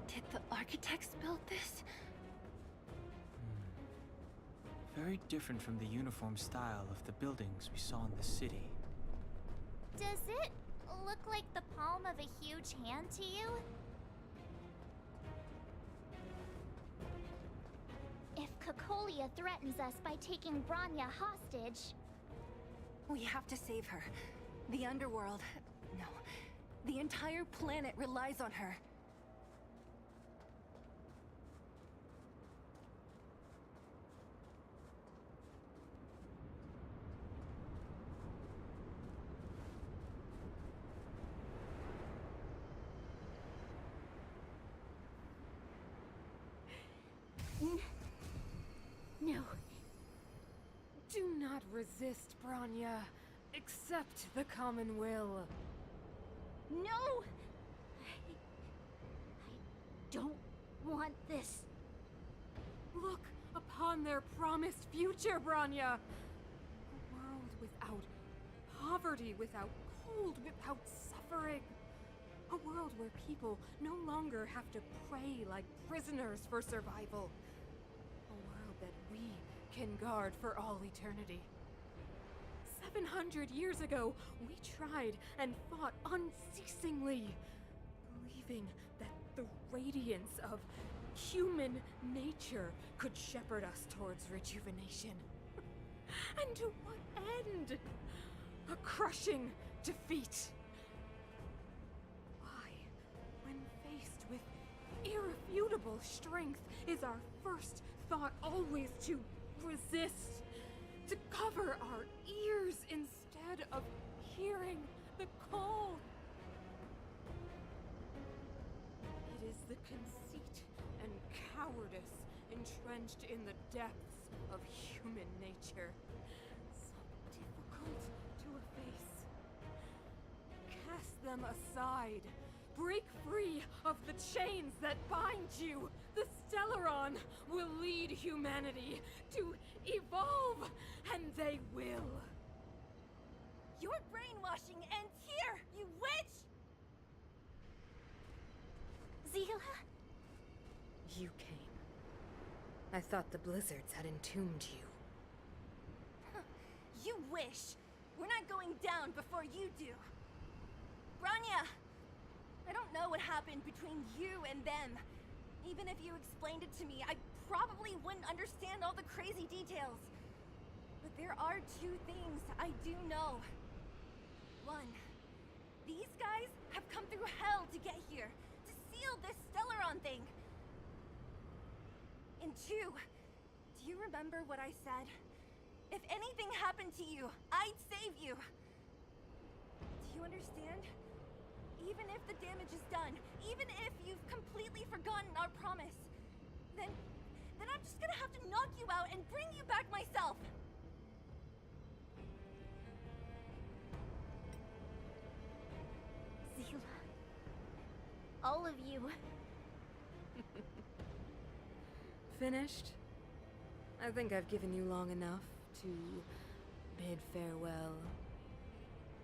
Did the architects build this? Very different from the uniform style of the buildings we saw in the city. Does it look like the palm of a huge hand to you? If Cocolia threatens us by taking Bronya hostage... We have to save her. The underworld... No. The entire planet relies on her. resist, Bronya. Accept the common will. No! I don't want this. Look upon their promised future, Bronya! A world without poverty, without cold, without suffering. A world where people no longer have to pray like prisoners for survival. A world that we can guard for all eternity. 700 years ago, we tried and fought unceasingly, believing that the radiance of human nature could shepherd us towards rejuvenation. And to what end? A crushing defeat. Why, when faced with irrefutable strength, is our first thought always to resist? To cover our ears instead of hearing the call. It is the conceit and cowardice entrenched in the depths of human nature, so difficult to efface. Cast them aside. Break free of the chains that bind you. The Stellaron will lead humanity to evolve, and they will. Your brainwashing ends here, you witch! Zila? You came. I thought the blizzards had entombed you. You wish. We're not going down before you do. Bronya! I don't know what happened between you and them. Even if you explained it to me, I probably wouldn't understand all the crazy details. But there are two things I do know. One, these guys have come through hell to get here, to seal this Stellaron thing. And two, do you remember what I said? If anything happened to you, I'd save you. Do you understand? Even if the damage is done, even if you've completely forgotten our promise, then I'm just gonna have to knock you out and bring you back myself. Zila. All of you. Finished? I think I've given you long enough to bid farewell.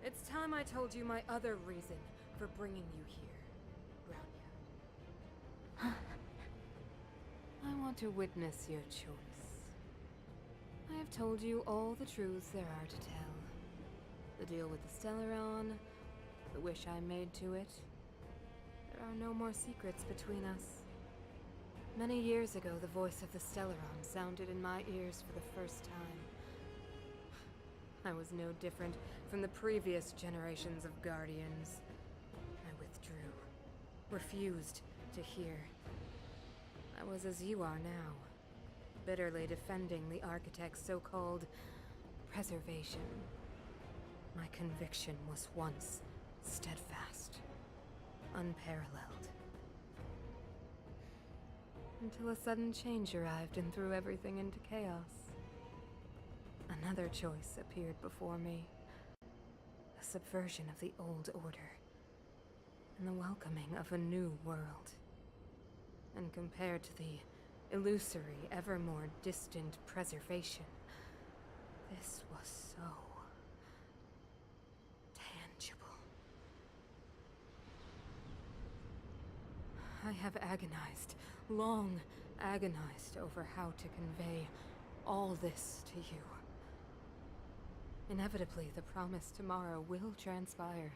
It's time I told you my other reason for bringing you here, Bronya. I want to witness your choice. I have told you all the truths there are to tell. The deal with the Stellaron, the wish I made to it. There are no more secrets between us. Many years ago, the voice of the Stellaron sounded in my ears for the first time. I was no different from the previous generations of Guardians. I withdrew, refused to hear. I was as you are now, bitterly defending the Architect's so-called preservation. My conviction was once steadfast, unparalleled. Until a sudden change arrived and threw everything into chaos. Another choice appeared before me. The subversion of the old order, and the welcoming of a new world. And compared to the illusory, ever more distant preservation, this was so tangible. I have agonized, long agonized over how to convey all this to you. Inevitably, the promised tomorrow will transpire.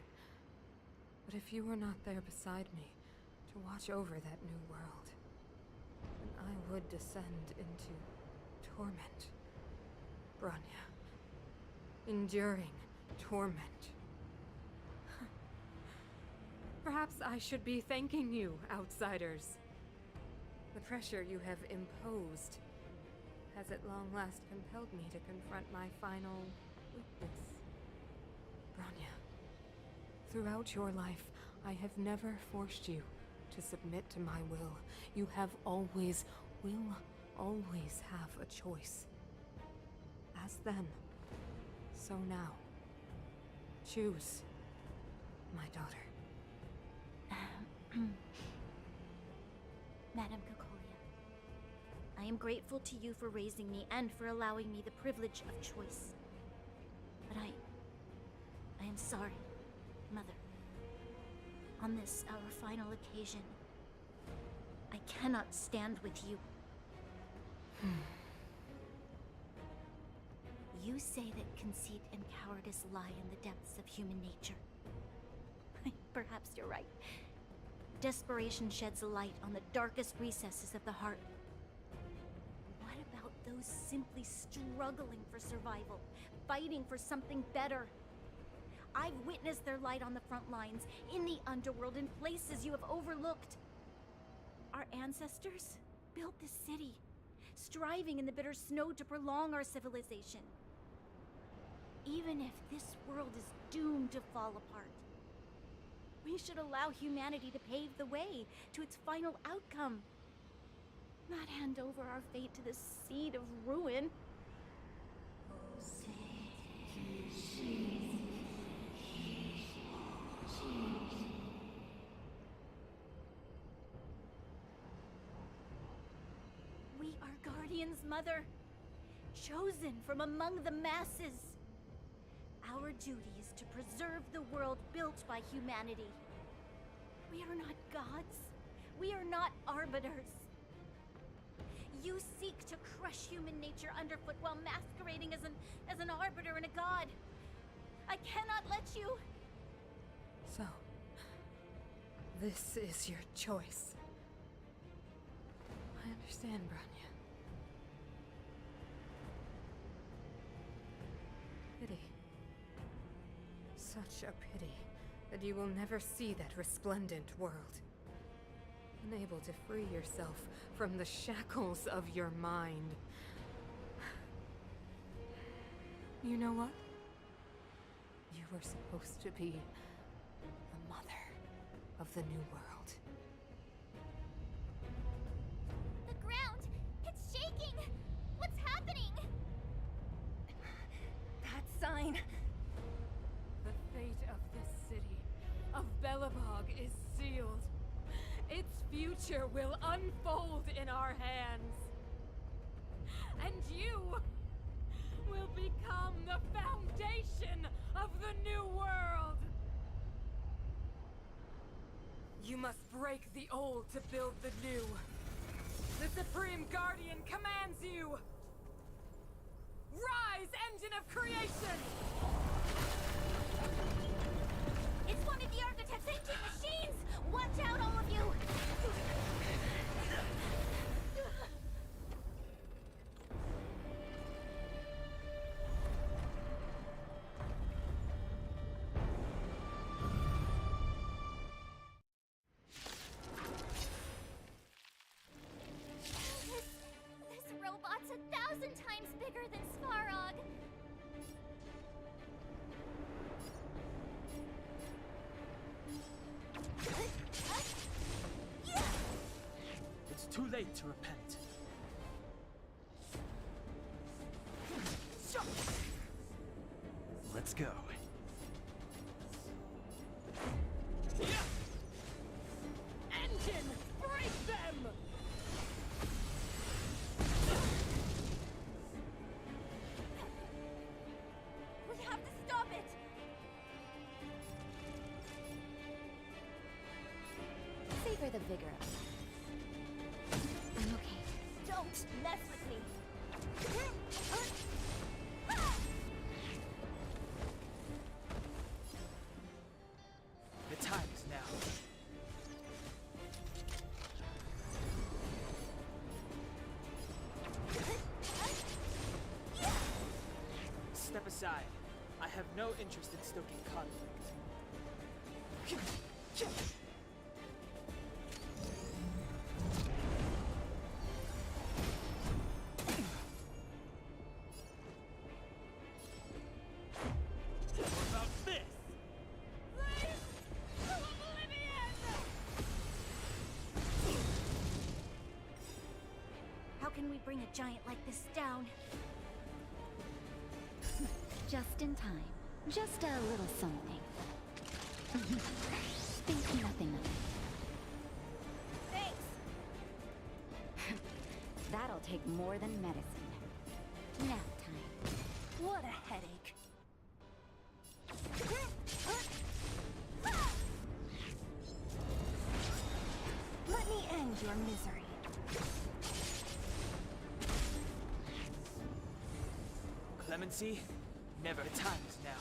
But if you were not there beside me to watch over that new world, then I would descend into torment. Bronya. Enduring torment. Perhaps I should be thanking you, outsiders. The pressure you have imposed has at long last compelled me to confront my final weakness. Bronya, throughout your life, I have never forced you to submit to my will. You have always, will always have a choice. As then, So now, choose, my daughter. Madame Cocolia, I am grateful to you for raising me and for allowing me the privilege of choice. But I am sorry, Mother. On this, our final occasion, I cannot stand with you. You say that conceit and cowardice lie in the depths of human nature. Perhaps you're right. Desperation sheds a light on the darkest recesses of the heart. What about those simply struggling for survival, fighting for something better? I've witnessed their light on the front lines, in the underworld, in places you have overlooked. Our ancestors built this city, striving in the bitter snow to prolong our civilization. Even if this world is doomed to fall apart, we should allow humanity to pave the way to its final outcome. Not hand over our fate to the seed of ruin. We are guardians, Mother, chosen from among the masses. Our duty is to preserve the world built by humanity. We are not gods. We are not arbiters. You seek to crush human nature underfoot while masquerading as an arbiter and a god. I cannot let you. So, this is your choice. I understand, Bronya. Pity. Such a pity that you will never see that resplendent world. Unable to free yourself from the shackles of your mind. You know what? You were supposed to be the mother of the new world. The ground! It's shaking! What's happening? That sign! The fate of this city, of Belobog, is sealed. Its future will unfold in our hands. And you will become the foundation of the new world. You must break the old to build the new. The Supreme Guardian commands you. Rise, engine of creation! It's one of the architect's ancient machines! Watch out, all of you! This robot's 1,000 times bigger than Svarog. It's too late to repent. Let's go. Engine, break them! We have to stop it! Savor the vigor of it. I'm okay. Don't mess with me! The time is now. Step aside. I have no interest in stoking conflict. What about this? How can we bring a giant like this down? Just in time. Just a little something. Think nothing of it. Thanks. That'll take more than medicine. Nap time. What a headache. Let me end your misery. Clemency, never. The time is now.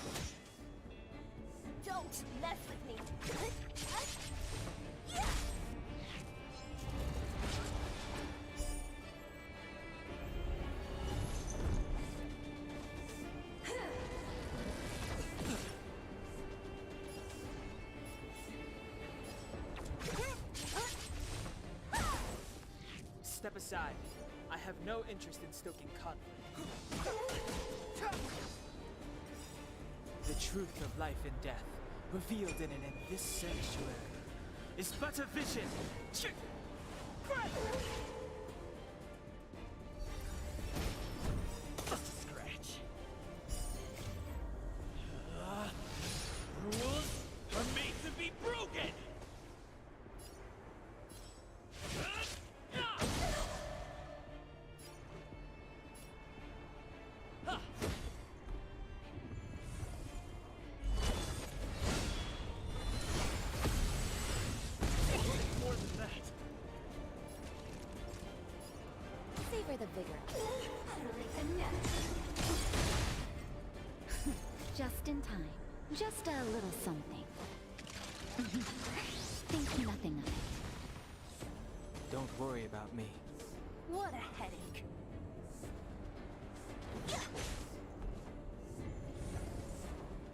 Don't mess with me. Step aside. I have no interest in stoking conflict. The truth of life and death, revealed in and in this sanctuary, is but a vision. Just a scratch. Rules are made to be broken! More than that. Savor the vigor. Just in time. Just a little something. Think nothing of it. Don't worry about me. What a headache.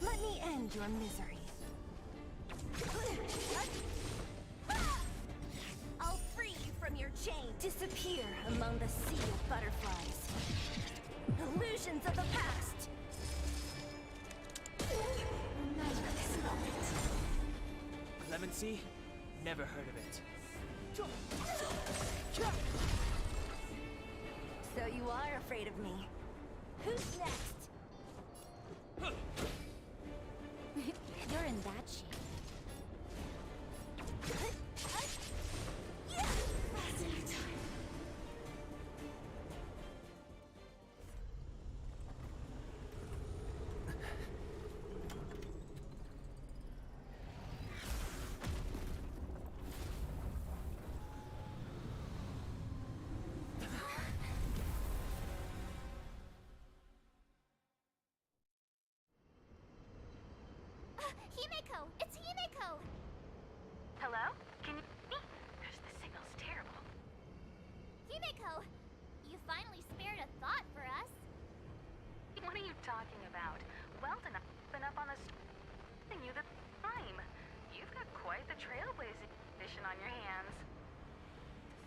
Let me end your misery. I'll free you from your chain. Disappear among the sea of butterflies. Illusions of the past. Remember this moment. Clemency, never heard of it. So you are afraid of me. Who's next? You're in that shape. Himeko! It's Himeko! Hello? Can you hear me? The signal's terrible. Himeko! You finally spared a thought for us. What are you talking about? Weldon, I've been up on the and you the time. You've got quite the trailblazing mission on your hands.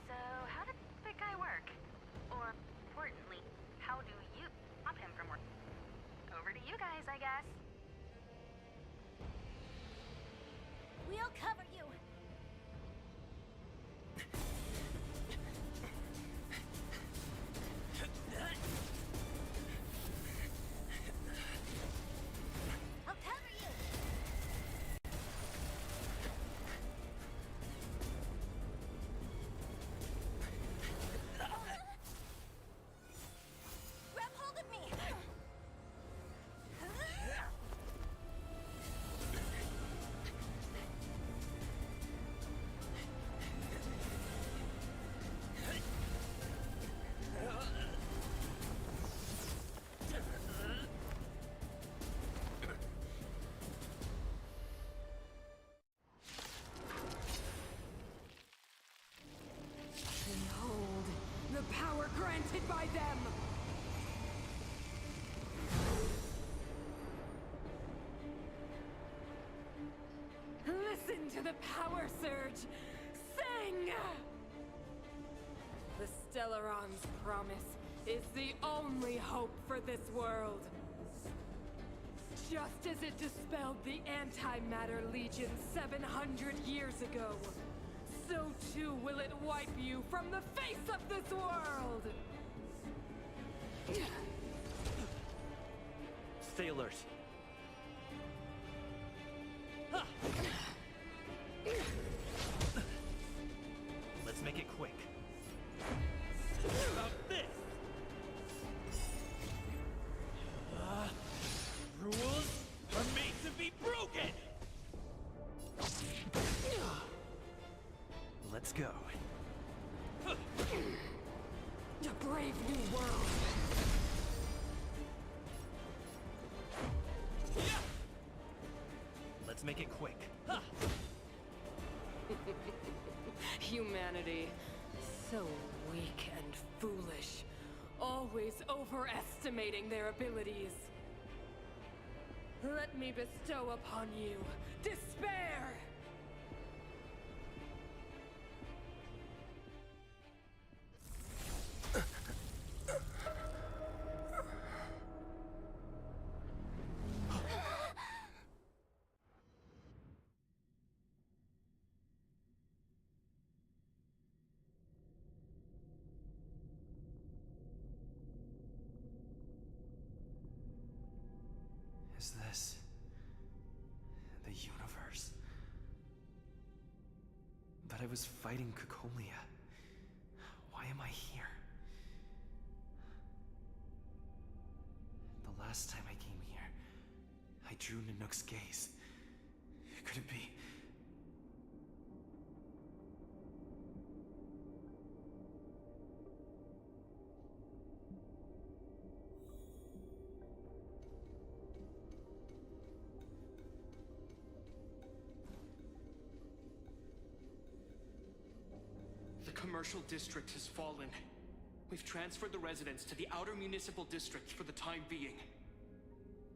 So, how did that guy work? Or, importantly, how do you stop him from working? Over to you guys, I guess. We'll cover you. I'll cover you. Grab hold of me. Behold, the power granted by them! Listen to the power surge! Sing! The Stellaron's promise is the only hope for this world. Just as it dispelled the Antimatter Legion 700 years ago, so too will it wipe you from the face of this world! Stay alert. Ha! Let's make it quick. How about this? Rules are made to be broken! Let's go. A brave new world. Let's make it quick. Humanity, so weak and foolish, always overestimating their abilities. Let me bestow upon you despair! Is this the universe? But I was fighting Cacolia. Why am I here? The last time I came here, I drew Nanook's gaze. Could it be? The commercial district has fallen. We've transferred the residents to the outer municipal districts for the time being.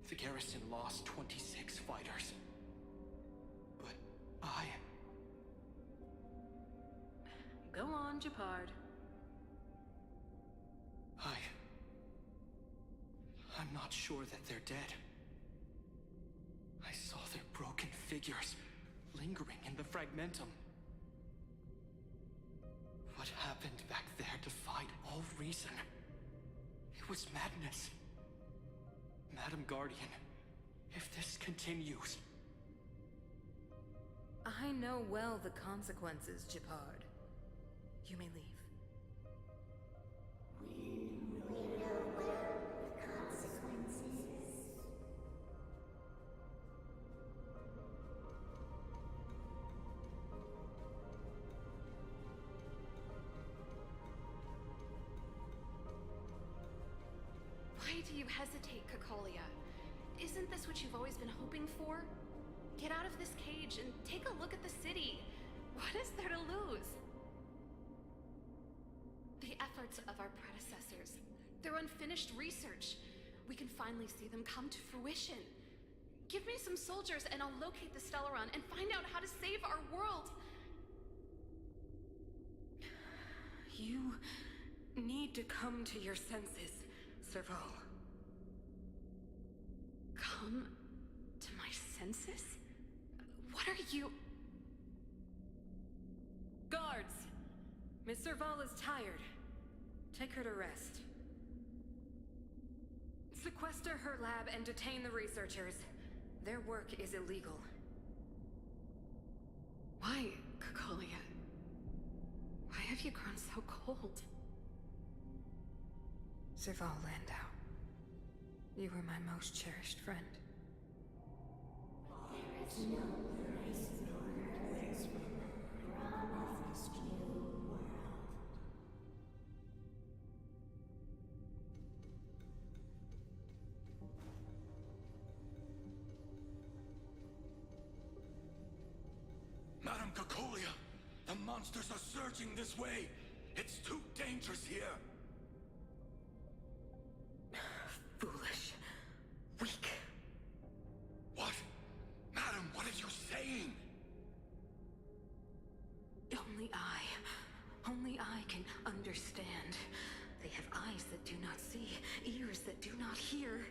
The garrison lost 26 fighters. But Go on, Japard. I'm not sure that they're dead. I saw their broken figures lingering in the fragmentum. What happened back there defied all reason. It was madness. Madam Guardian, if this continues... I know well the consequences, Japard. You may leave. Why do you hesitate, Cacolia? Isn't this what you've always been hoping for? Get out of this cage and take a look at the city. What is there to lose? The efforts of our predecessors, their unfinished research. We can finally see them come to fruition. Give me some soldiers and I'll locate the Stellaron and find out how to save our world. You need to come to your senses, Serval. Come to my senses? What are you... Guards! Miss Serval is tired. Take her to rest. Sequester her lab and detain the researchers. Their work is illegal. Why, Cacolia? Why have you grown so cold? Serval Landau. You were my most cherished friend. There is no place for this promised new world. Madam Cacolia, the monsters are surging this way. It's too dangerous here. Foolish. Weak. What? Madam, what are you saying? Only I can understand. They have eyes that do not see, ears that do not hear.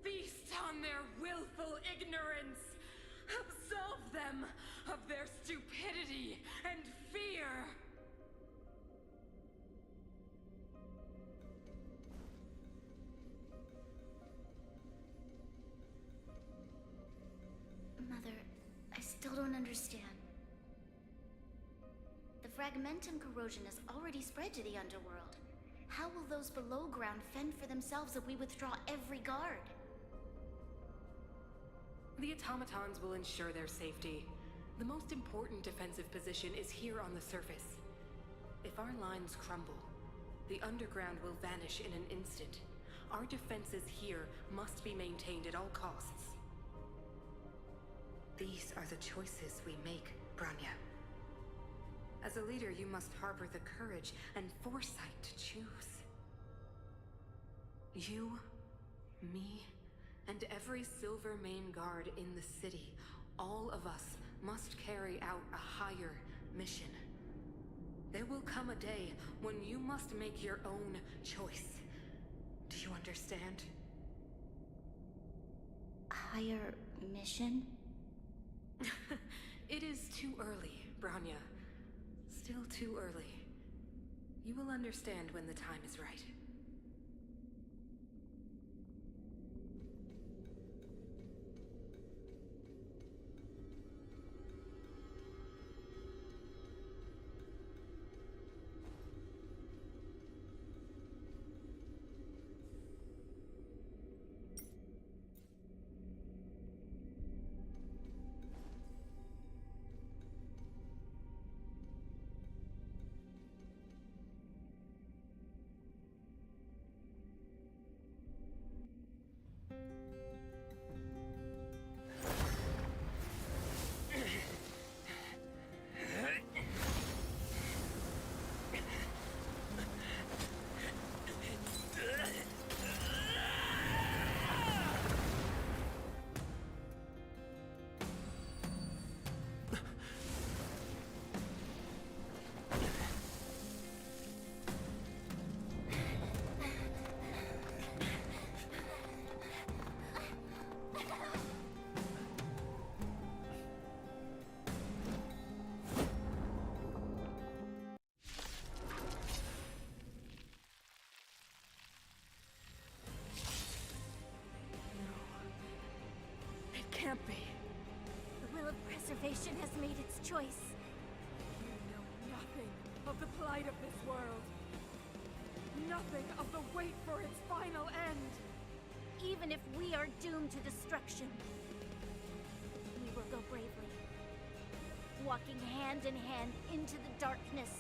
Feast on their willful ignorance! understand. The fragmentum corrosion has already spread to the underworld. How will those below ground fend for themselves if we withdraw every guard? The automatons will ensure their safety. The most important defensive position is here on the surface. If our lines crumble, the underground will vanish in an instant. Our defenses here must be maintained at all costs. These are the choices we make, Bronya. As a leader, you must harbor the courage and foresight to choose. You, me, and every Silver Mane guard in the city, all of us must carry out a higher mission. There will come a day when you must make your own choice. Do you understand? Higher mission? It is too early, Bronya. Still too early. You will understand when the time is right. Can't be. The will of preservation has made its choice. You know nothing of the plight of this world. Nothing of the wait for its final end. Even if we are doomed to destruction, we will go bravely, walking hand in hand into the darkness.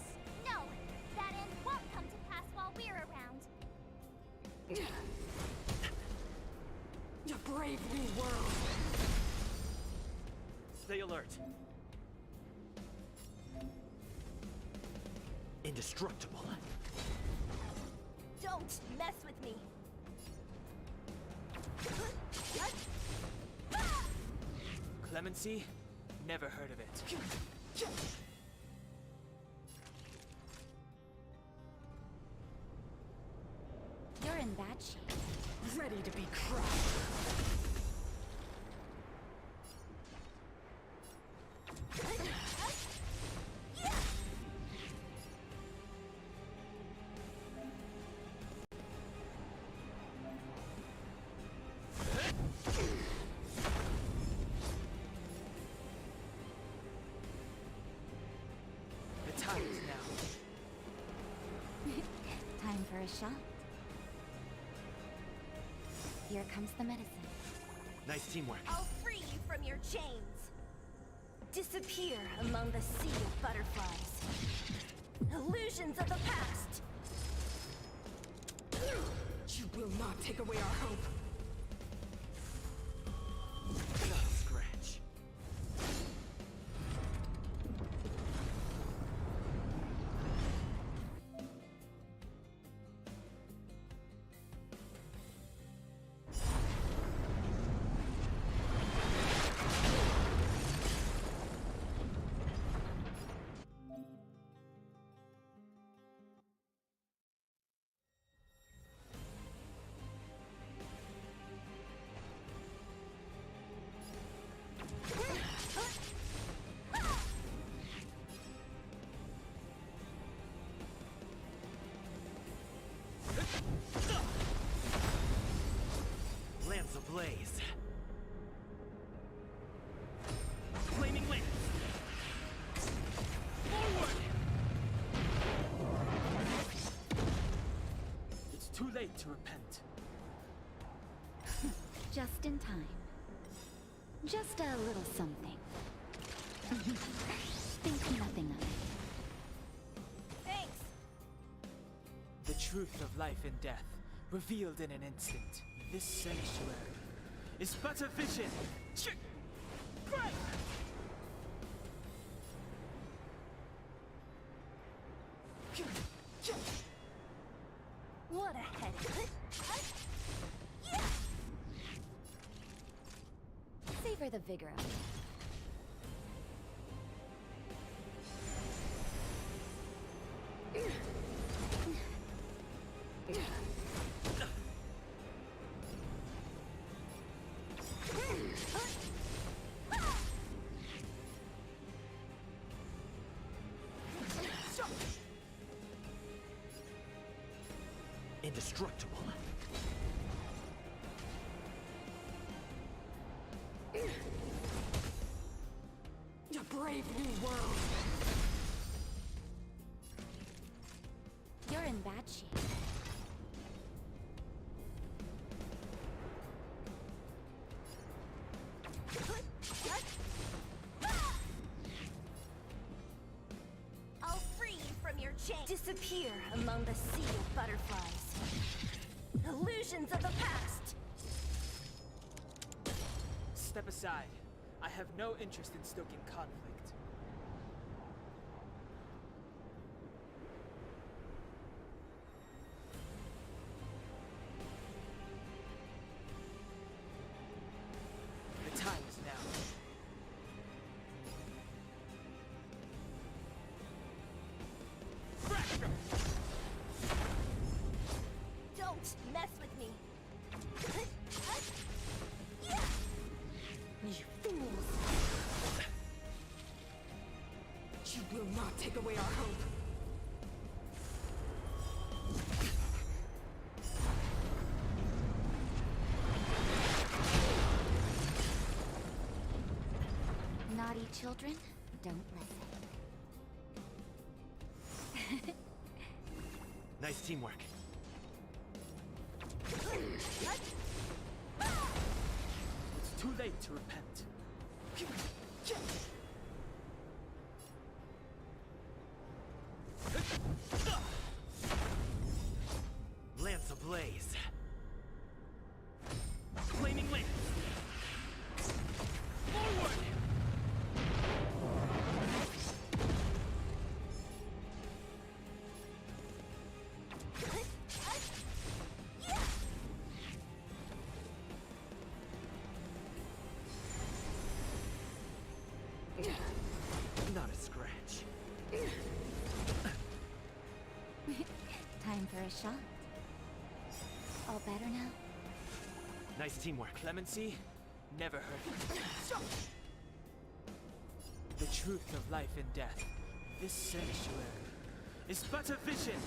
No, that end won't come to pass while we're around. A brave new world. Stay alert. Indestructible. Don't mess with me. Clemency? Never heard of it. You're in bad shape. Ready to be crushed. The time is now. Time for a shot. Here comes the medicine. Nice teamwork. I'll free you from your chains. Disappear among the sea of butterflies. Illusions of the past. You will not take away our hope. Scratch. too late to repent. Just in time. Just a little something. Think nothing of it. Thanks. The truth of life and death, revealed in an instant. This sanctuary is but a vision. Right! What a headache. Savor the vigor of it. Indestructible. A brave new world. You're in bad shape. I'll free you from your chain. Disappear among the sea of butterflies. Illusions of the past. Step aside. I have no interest in stoking conflict. The time is now. Don't mess with me. You fools! You will not take away our hope. Naughty children, don't listen. Nice teamwork. It's too late to repent. Lance ablaze. Flaming lance. Forward! Not a scratch. Time for a shot. All better now? Nice teamwork. Clemency never hurt. The truth of life and death. This sanctuary is but a vision.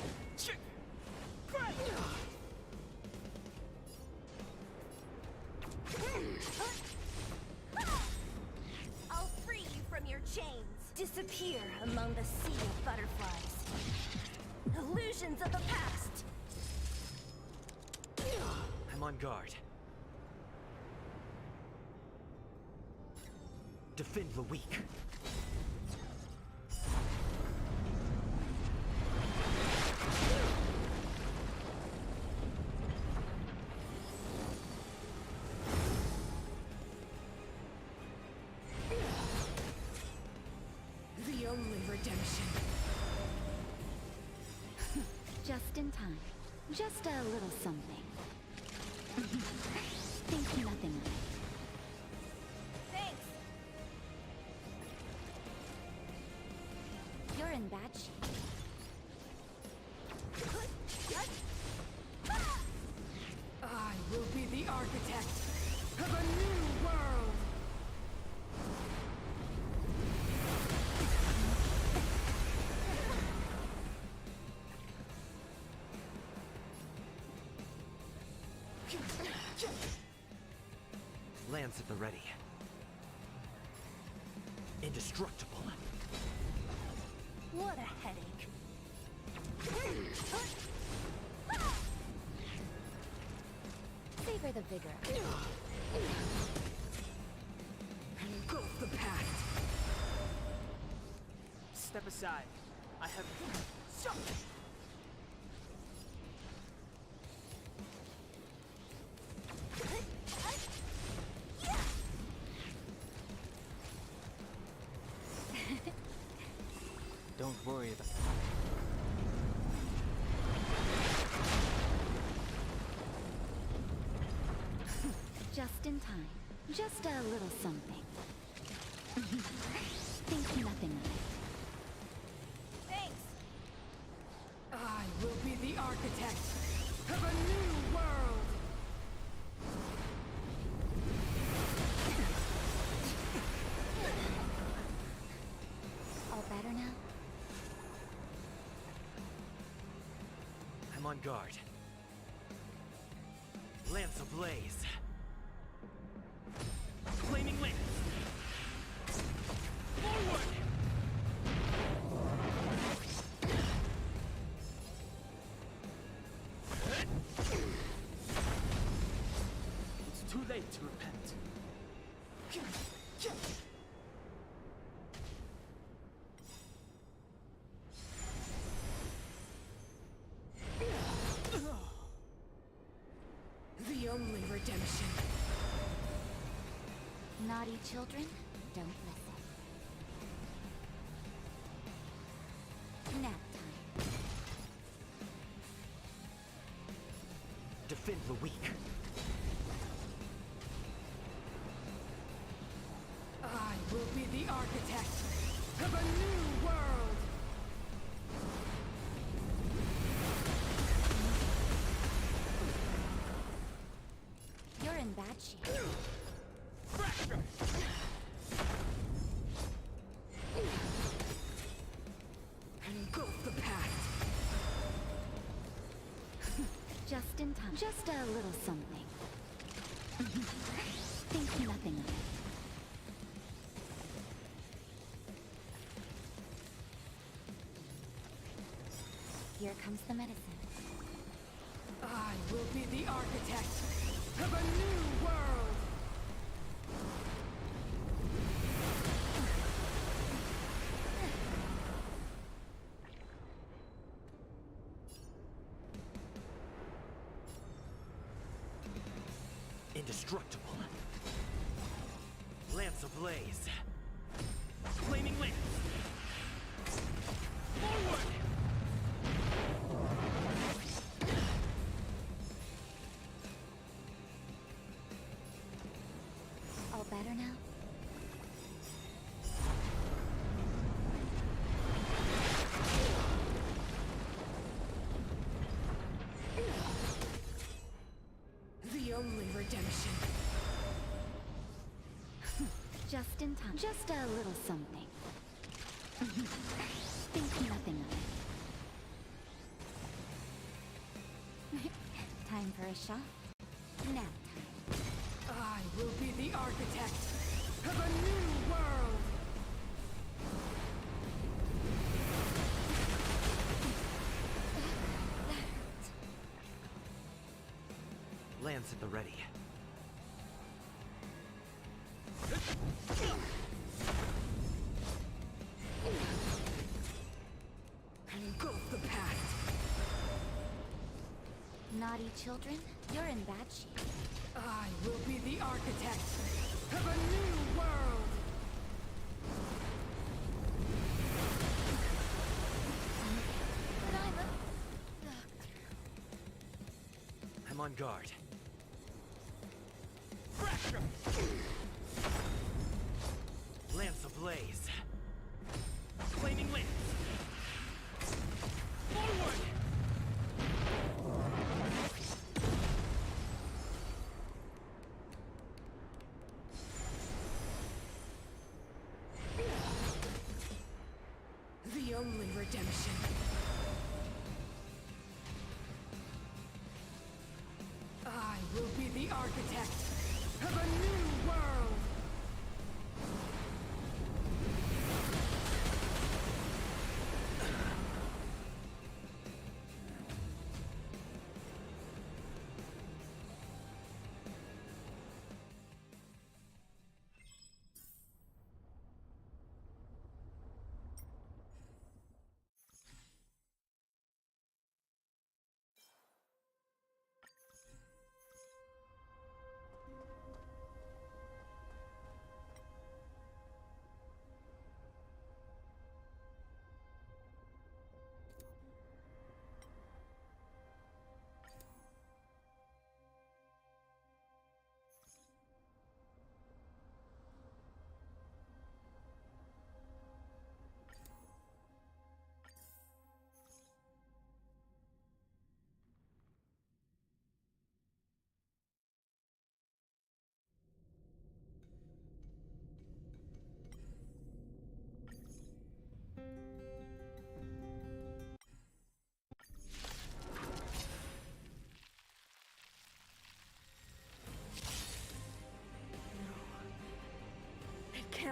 I'll free you from your chains. Disappear among the sea of butterflies. Illusions of the past. I'm on guard. Defend the weak. The only redemption. Just in time. Just a little something. Think nothing of it. Thanks. You're in bad shape. I will be the architect of a new world. Lance at the ready. Indestructible. What a headache. the vigor. Engulf the past. Step aside. I have... Don't worry about Just in time. Just a little something. Think nothing of it. Thanks. I will be the architect of a new world. All better now? I'm on guard. Lance ablaze. Flaming lance. Forward! It's too late to repent. The only redemption. Naughty children, don't listen. Nap time. Defend the weak. I will be the architect of a new world. You're in bad shape. Engulf the past. Just in time. Just a little something. Think nothing of it. Here comes the medicine. I will be the architect of a new world. Indestructible. Lance ablaze. Flaming lance. Forward! All better now? The only redemption. Just in time. Just a little something. Think nothing of it. Time for a shot? Nap time. I will be the architect of a new world. Lance at the ready. Engulf the past. Naughty children, you're in bad shape. I will be the architect of a new world. But I'm on guard. Lance ablaze. Flaming lance. Forward! The only redemption. I will be the architect of a new world.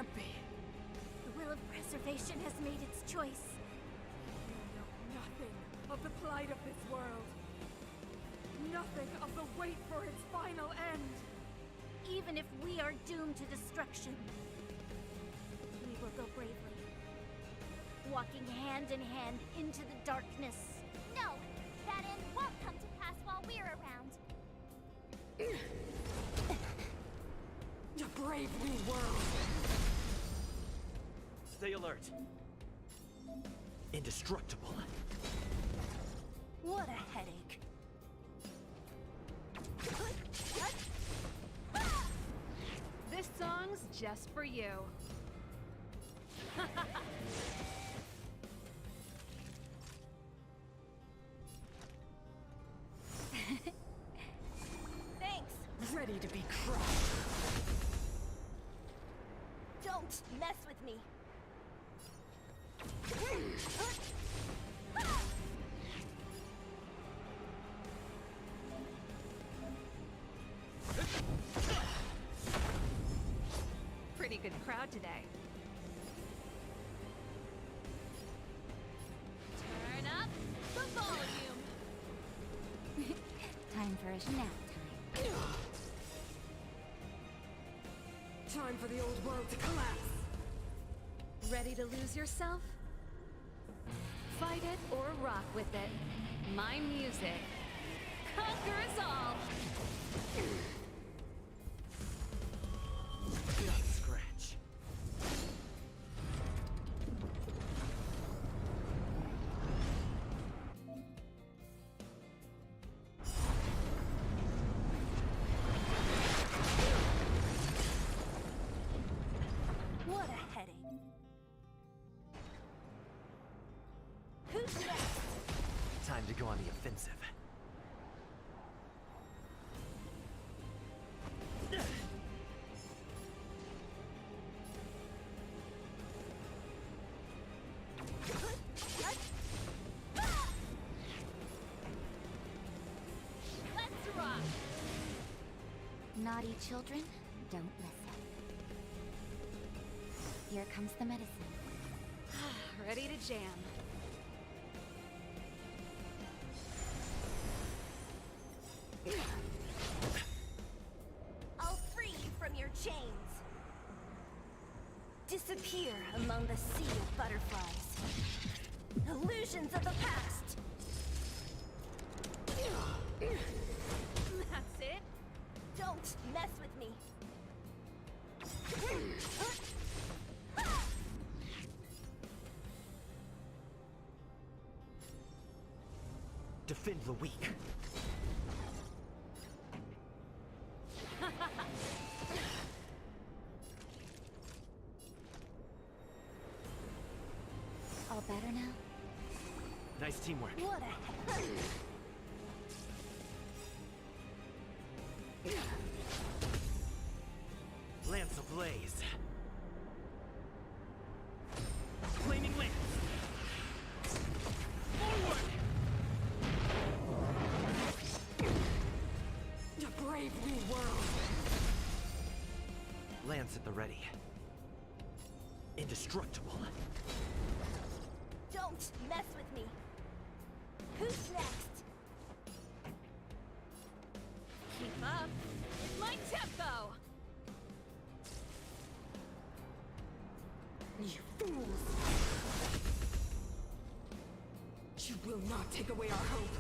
can't be. The will of preservation has made its choice. You know nothing of the plight of this world. Nothing of the wait for its final end. Even if we are doomed to destruction, we will go bravely, walking hand in hand into the darkness. No, that end won't come to pass while we're around. A brave new world. Stay alert. Indestructible. What a headache. This song's just for you. Thanks. Ready to be crushed. Don't mess with me. Pretty good crowd today. Turn up the volume. Time for a nap time. Time for the old world to collapse. Ready to lose yourself? Fight it or rock with it. My music. Conquer us all! Not scratch. What a headache. Who's next? Time to go on the offensive. Let's rock. Naughty children, don't listen. Here comes the medicine. Ready to jam. I'll free you from your chains. Disappear among the sea of butterflies. Illusions of the past. That's it. Don't mess with me. Defend the weak. All better now? Nice teamwork. What a heck. Lance ablaze. Flaming lance. Forward! A brave new world. Lance at the ready. Indestructible. Don't mess with me. Who's next? Keep up with my tempo. You fools! You will not take away our hope.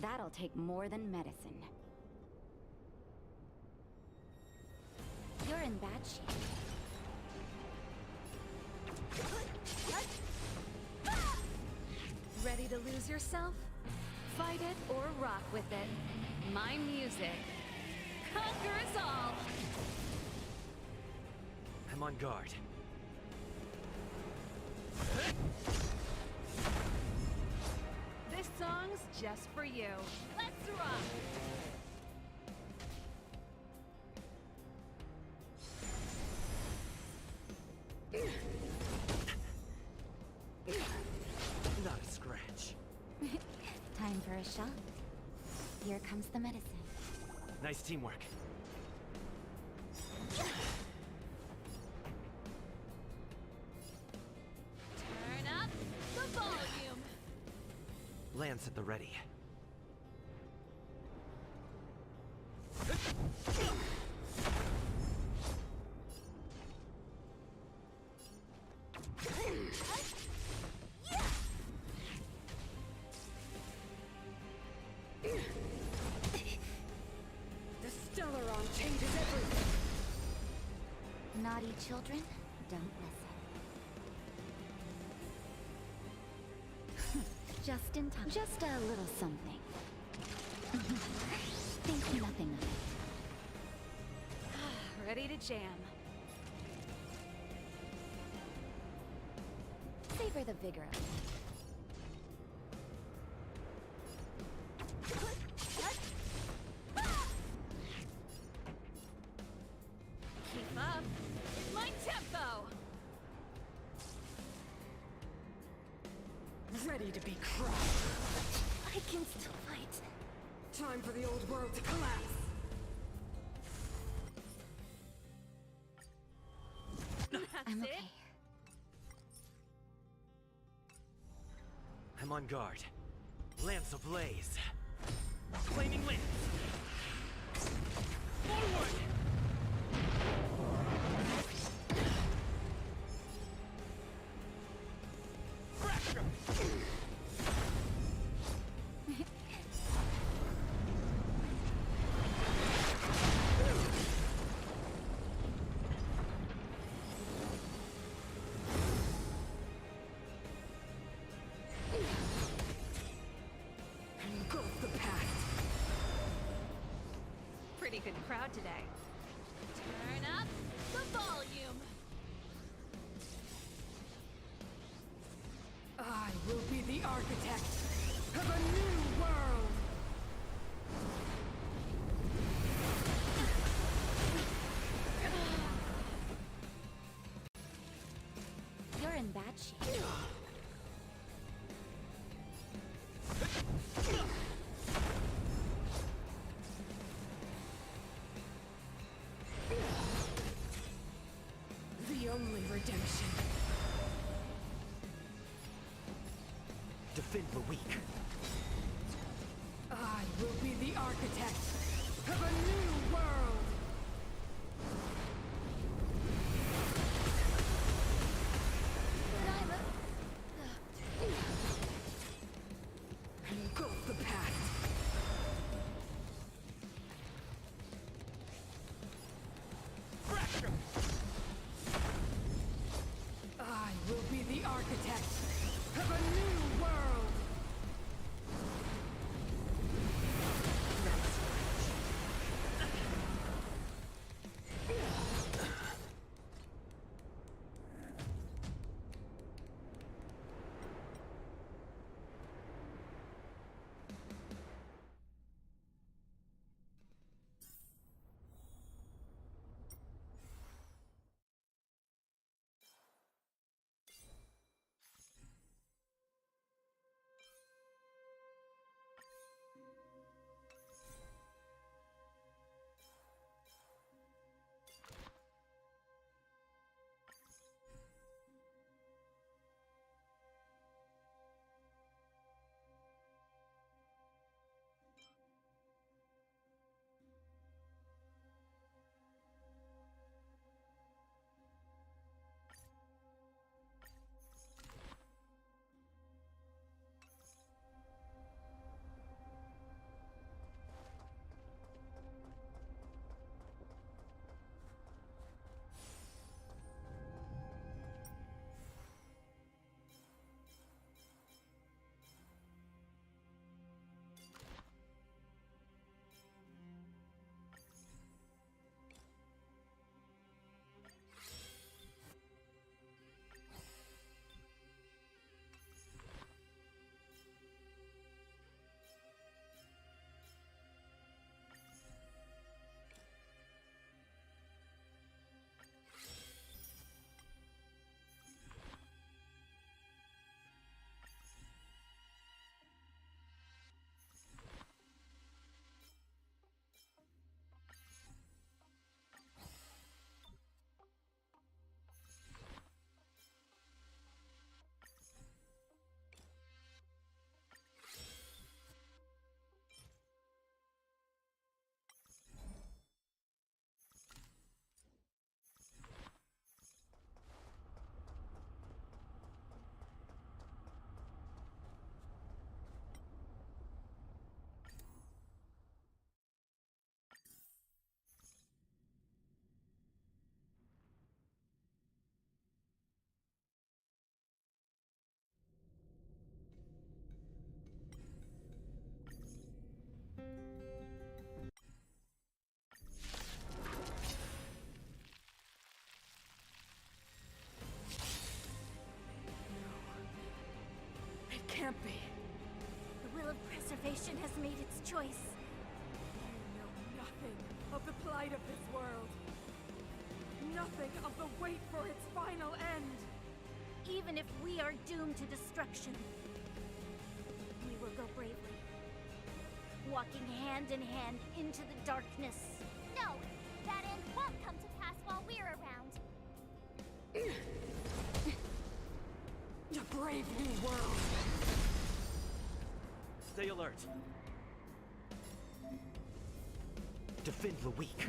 That'll take more than medicine. You're in bad shape. Ready to lose yourself? Fight it or rock with it. My music. Conquer us all! I'm on guard. This song's just for you. Let's rock. Here comes the medicine. Nice teamwork. Turn up the volume. Lance at the ready. The Stellaron changes everything. Naughty children, don't listen. Just in time. Just a little something. Think nothing of it. Ready to jam. Savor the vigor of it. Keep up with my tempo. Ready to be crushed. I can still fight. Time for the old world to collapse. I'm That's okay. it. I'm on guard. Lance ablaze. Flaming lance. Forward! Fracture! Engulf the past. Pretty good crowd today. Turn up the volume. I will be the architect of a new world. You're in bad shape. The only redemption. Defend the weak. I will be the architect of a new world. Engulf the past. Fracture! I will be the architect of a new world. can't be. The will of preservation has made its choice. You know nothing of the plight of this world. Nothing of the wait for its final end. Even if we are doomed to destruction, we will go bravely, walking hand in hand into the darkness. No, that end won't come to pass while we're around. A brave new world. Stay alert. Defend the weak.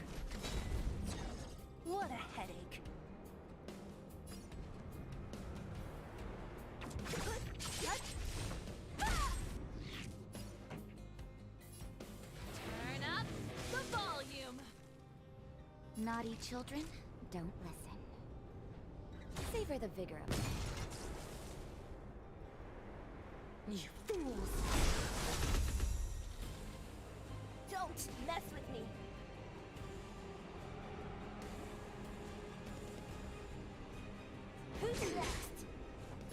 What a headache. Turn up the volume. Naughty children, don't listen. Savor the vigor of it. You fools! Don't mess with me! Who's next?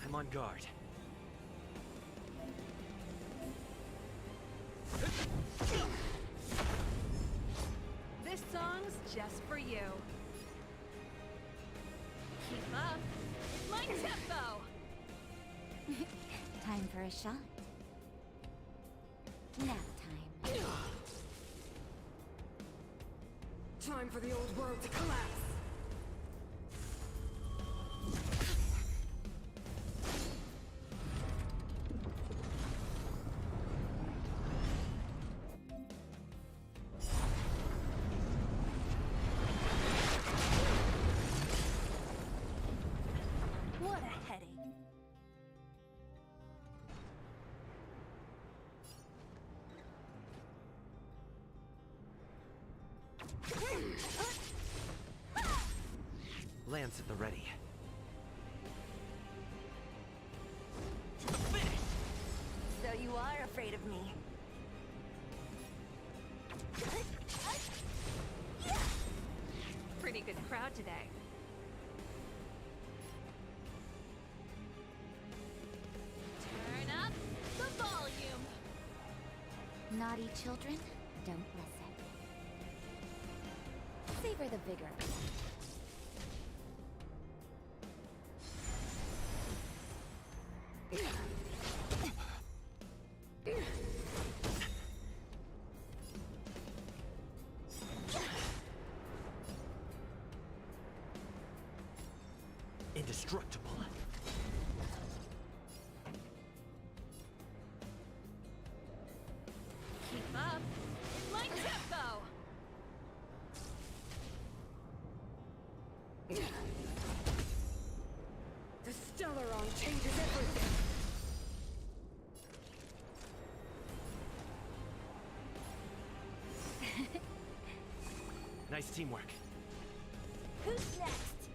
I'm on guard. This song's just for you. Keep up. It's my tempo. Time for a shot. Nap time. Time for the old world to collapse. What a headache. Lance at the ready. So you are afraid of me. Pretty good crowd today. Turn up the volume. Naughty children, don't listen. Savor the vigor of it. Indestructible. Keep up. It's my tempo. The Stellaron changes everything. Nice teamwork. Who's next?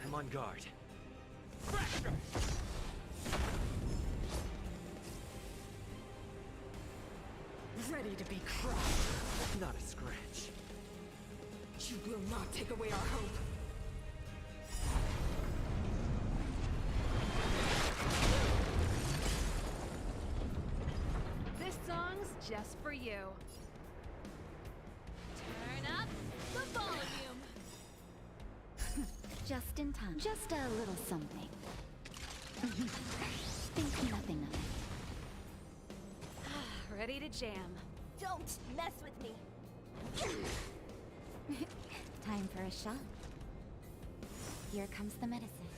I'm on guard. Ready to be crushed. Not a scratch. You will not take away our hope. This song's just for you. Turn up the volume. Just in time. Just a little something. Think nothing of it. Ready to jam. Don't mess with me. Time for a shot. Here comes the medicine.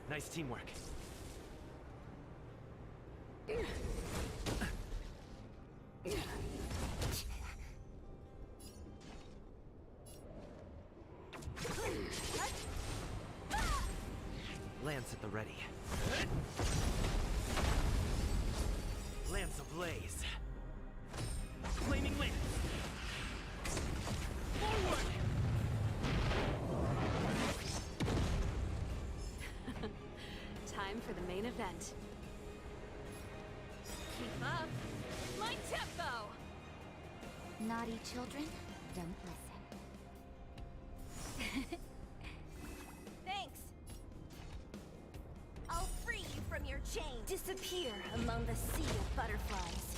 Nice teamwork. Lance at the ready. Lance ablaze. Flaming lance. Forward! Time for the main event. Keep up. It's my tempo. Naughty children, don't listen. Thanks. I'll free you from your chain. Disappear among the sea of butterflies.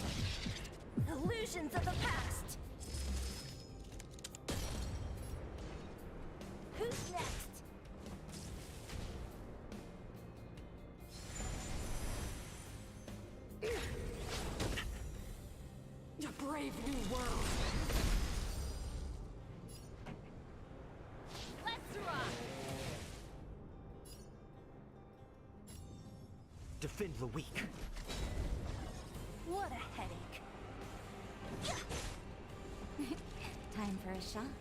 Illusions of the past. Who's next? A brave new world. Let's rock! Defend the weak. What a headache. Time for a shot.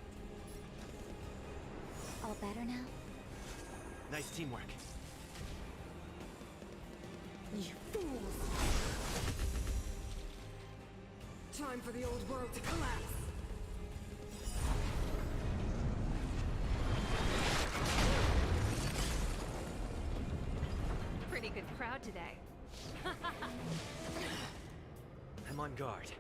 All better now? Nice teamwork. You fools! Time for the old world to collapse. Pretty good crowd today. I'm on guard.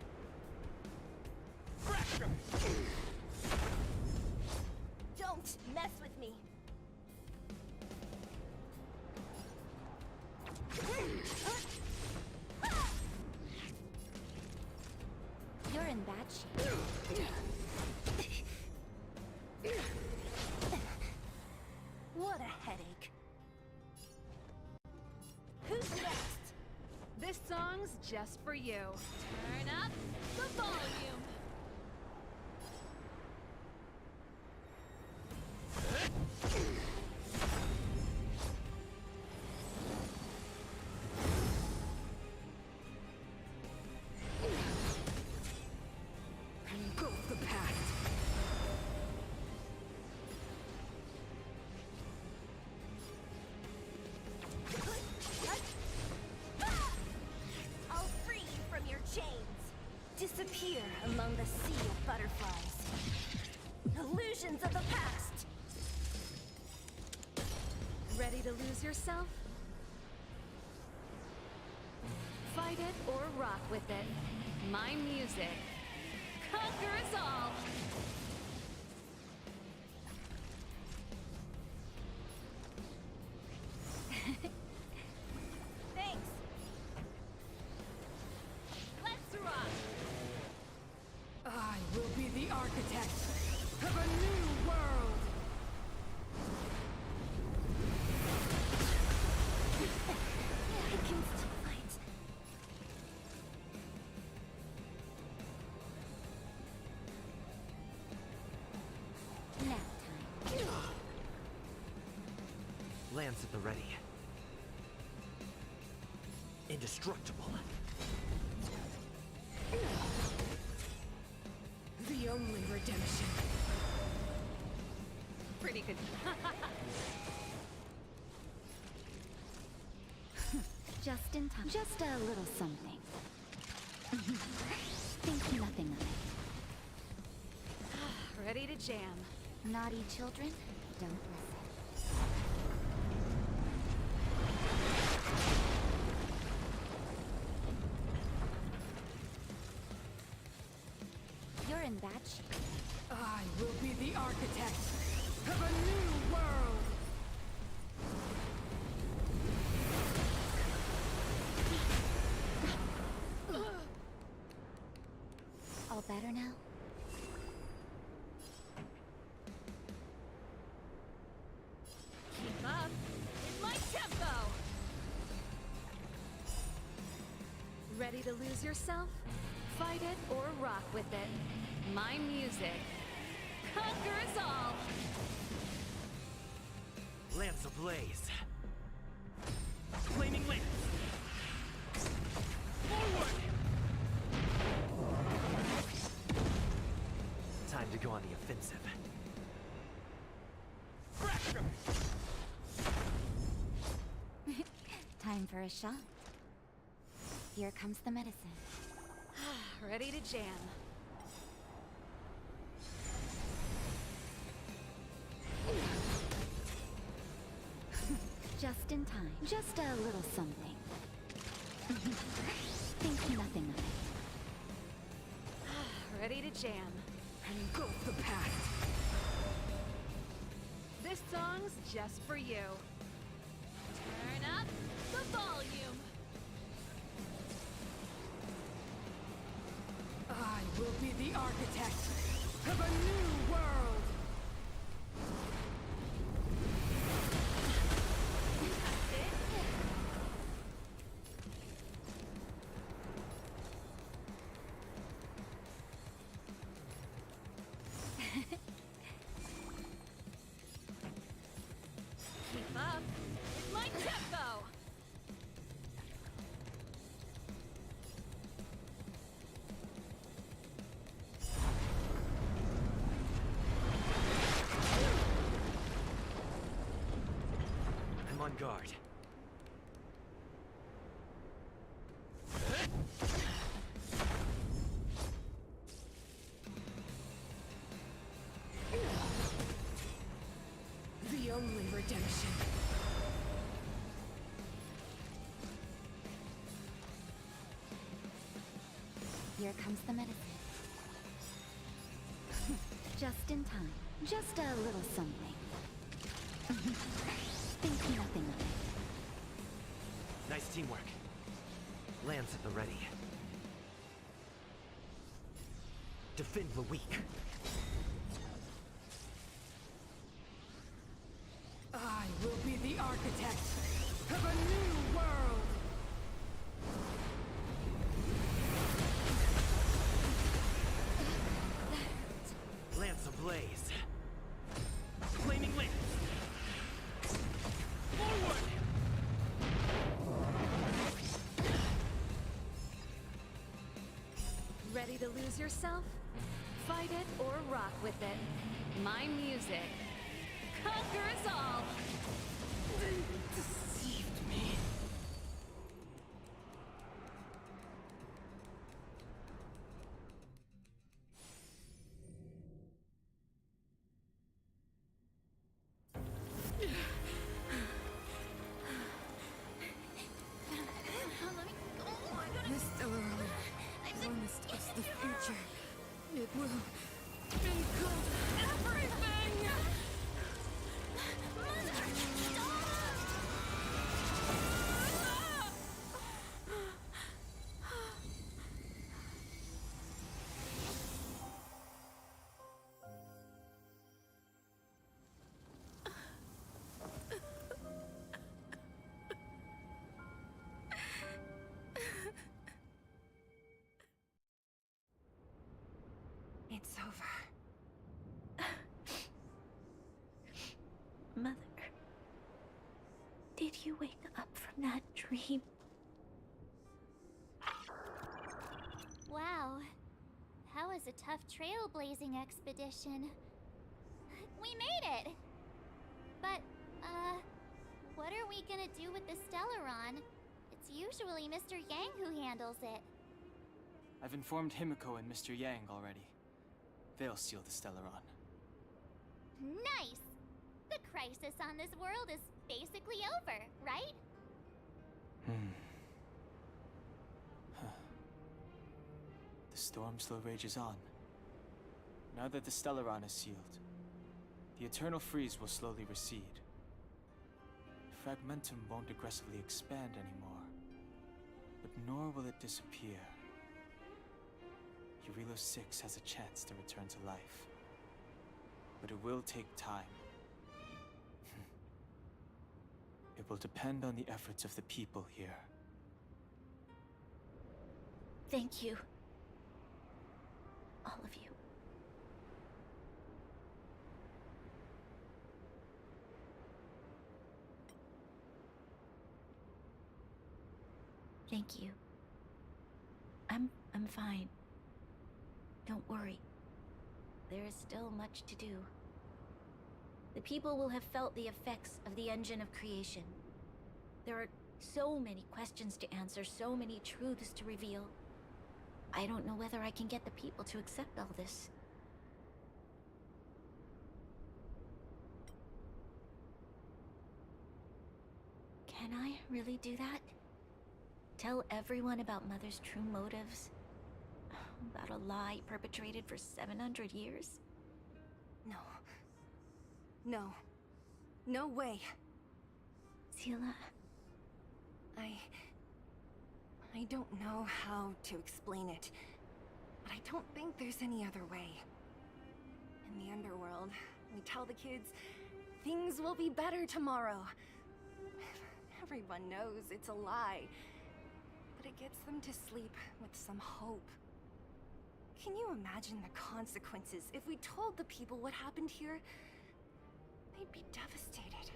Don't mess with me. You're in bad shape. What a headache. Who's next? This song's just for you. Turn up the volume. Engulf the past. I'll free you from your chains. Disappear among the sea of butterflies. Illusions of the past. Ready to lose yourself? Fight it or rock with it. My music conquers all. Thanks. Let's rock. I will be the architect of a new world. I can still fight. Nap time. Lance at the ready. Indestructible. The only redemption. Pretty good. Just in time. Just a little something. Think nothing of it. Ready to jam. Naughty children, don't listen. You're in bad shape. I will be the architect of a new world. All better now? Keep up. It's my tempo. Ready to lose yourself? Fight it or rock with it. My music conquers all. Lance ablaze. Flaming lance. Forward! Time to go on the offensive. Time for a shot. Here comes the medicine. Ready to jam. Just in time. Just a little something. Think nothing of it. Ready to jam. Engulf the past. This song's just for you. Turn up the volume. will be the architect of a new world! Keep up with my tempo! I'm on guard. The only redemption. Here comes the medicine. Just in time. Just a little something. Think nothing of it. Nice teamwork. Lance at the ready. Defend the weak. I will be the architect of a new world! Lance ablaze. Flaming lance. Forward! Ready to lose yourself? Fight it or rock with it. My music conquers all! They deceived me. This Stellaron promised us the future. It will include everything! It's over. Mother, did you wake up from that dream? Wow. That was a tough trailblazing expedition. We made it! But, what are we gonna do with the Stellaron? It's usually Mr. Yang who handles it. I've informed Himiko and Mr. Yang already. They'll seal the Stellaron. Nice! The crisis on this world is basically over, right? The storm still rages on. Now that the Stellaron is sealed, the eternal freeze will slowly recede. Fragmentum won't aggressively expand anymore, but nor will it disappear. Eurilo 6 has a chance to return to life, but it will take time. It will depend on the efforts of the people here. Thank you. All of you. Thank you. I'm fine. Don't worry. There is still much to do. The people will have felt the effects of the engine of creation. There are so many questions to answer, so many truths to reveal. I don't know whether I can get the people to accept all this. Can I really do that? Tell everyone about Mother's true motives? About a lie perpetrated for 700 years? No. No. No way. Seela... I don't know how to explain it. but I don't think there's any other way. In the underworld, we tell the kids, things will be better tomorrow. Everyone knows it's a lie, but it gets them to sleep with some hope. Can you imagine the consequences if we told the people what happened here? They'd be devastated.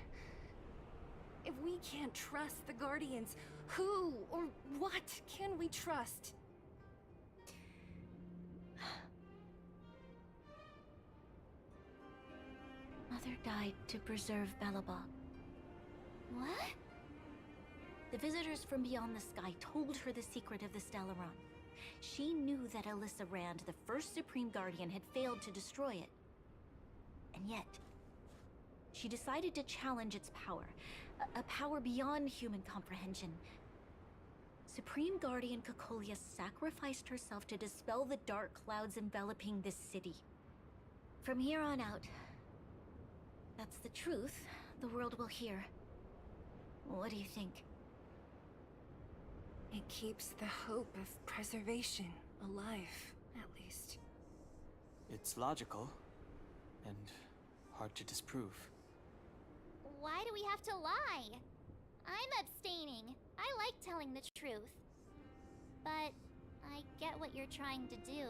If we can't trust the Guardians, who or what can we trust? Mother died to preserve Belobog. What? The visitors from beyond the sky told her the secret of the Stellaron. She knew that Alyssa Rand, the first Supreme Guardian, had failed to destroy it. And yet, she decided to challenge its power, a power beyond human comprehension. Supreme Guardian Cocolia sacrificed herself to dispel the dark clouds enveloping this city. From here on out, that's the truth the world will hear. What do you think? It keeps the hope of preservation alive, at least. It's logical, and hard to disprove. Why do we have to lie? I'm abstaining. I like telling the truth. But I get what you're trying to do.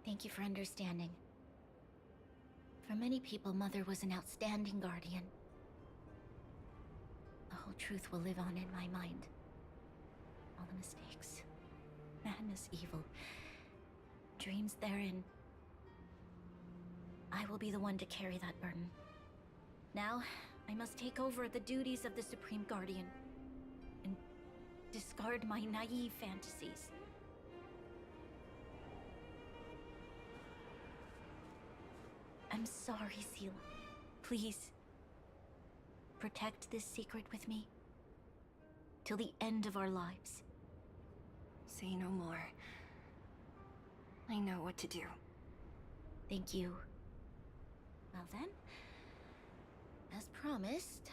Thank you for understanding. For many people, Mother was an outstanding guardian. The whole truth will live on in my mind. All the mistakes, madness, evil, dreams therein. I will be the one to carry that burden. Now, I must take over the duties of the Supreme Guardian and discard my naive fantasies. I'm sorry, Seela. Please, protect this secret with me till the end of our lives. Say no more. I know what to do. Thank you. Well then, as promised,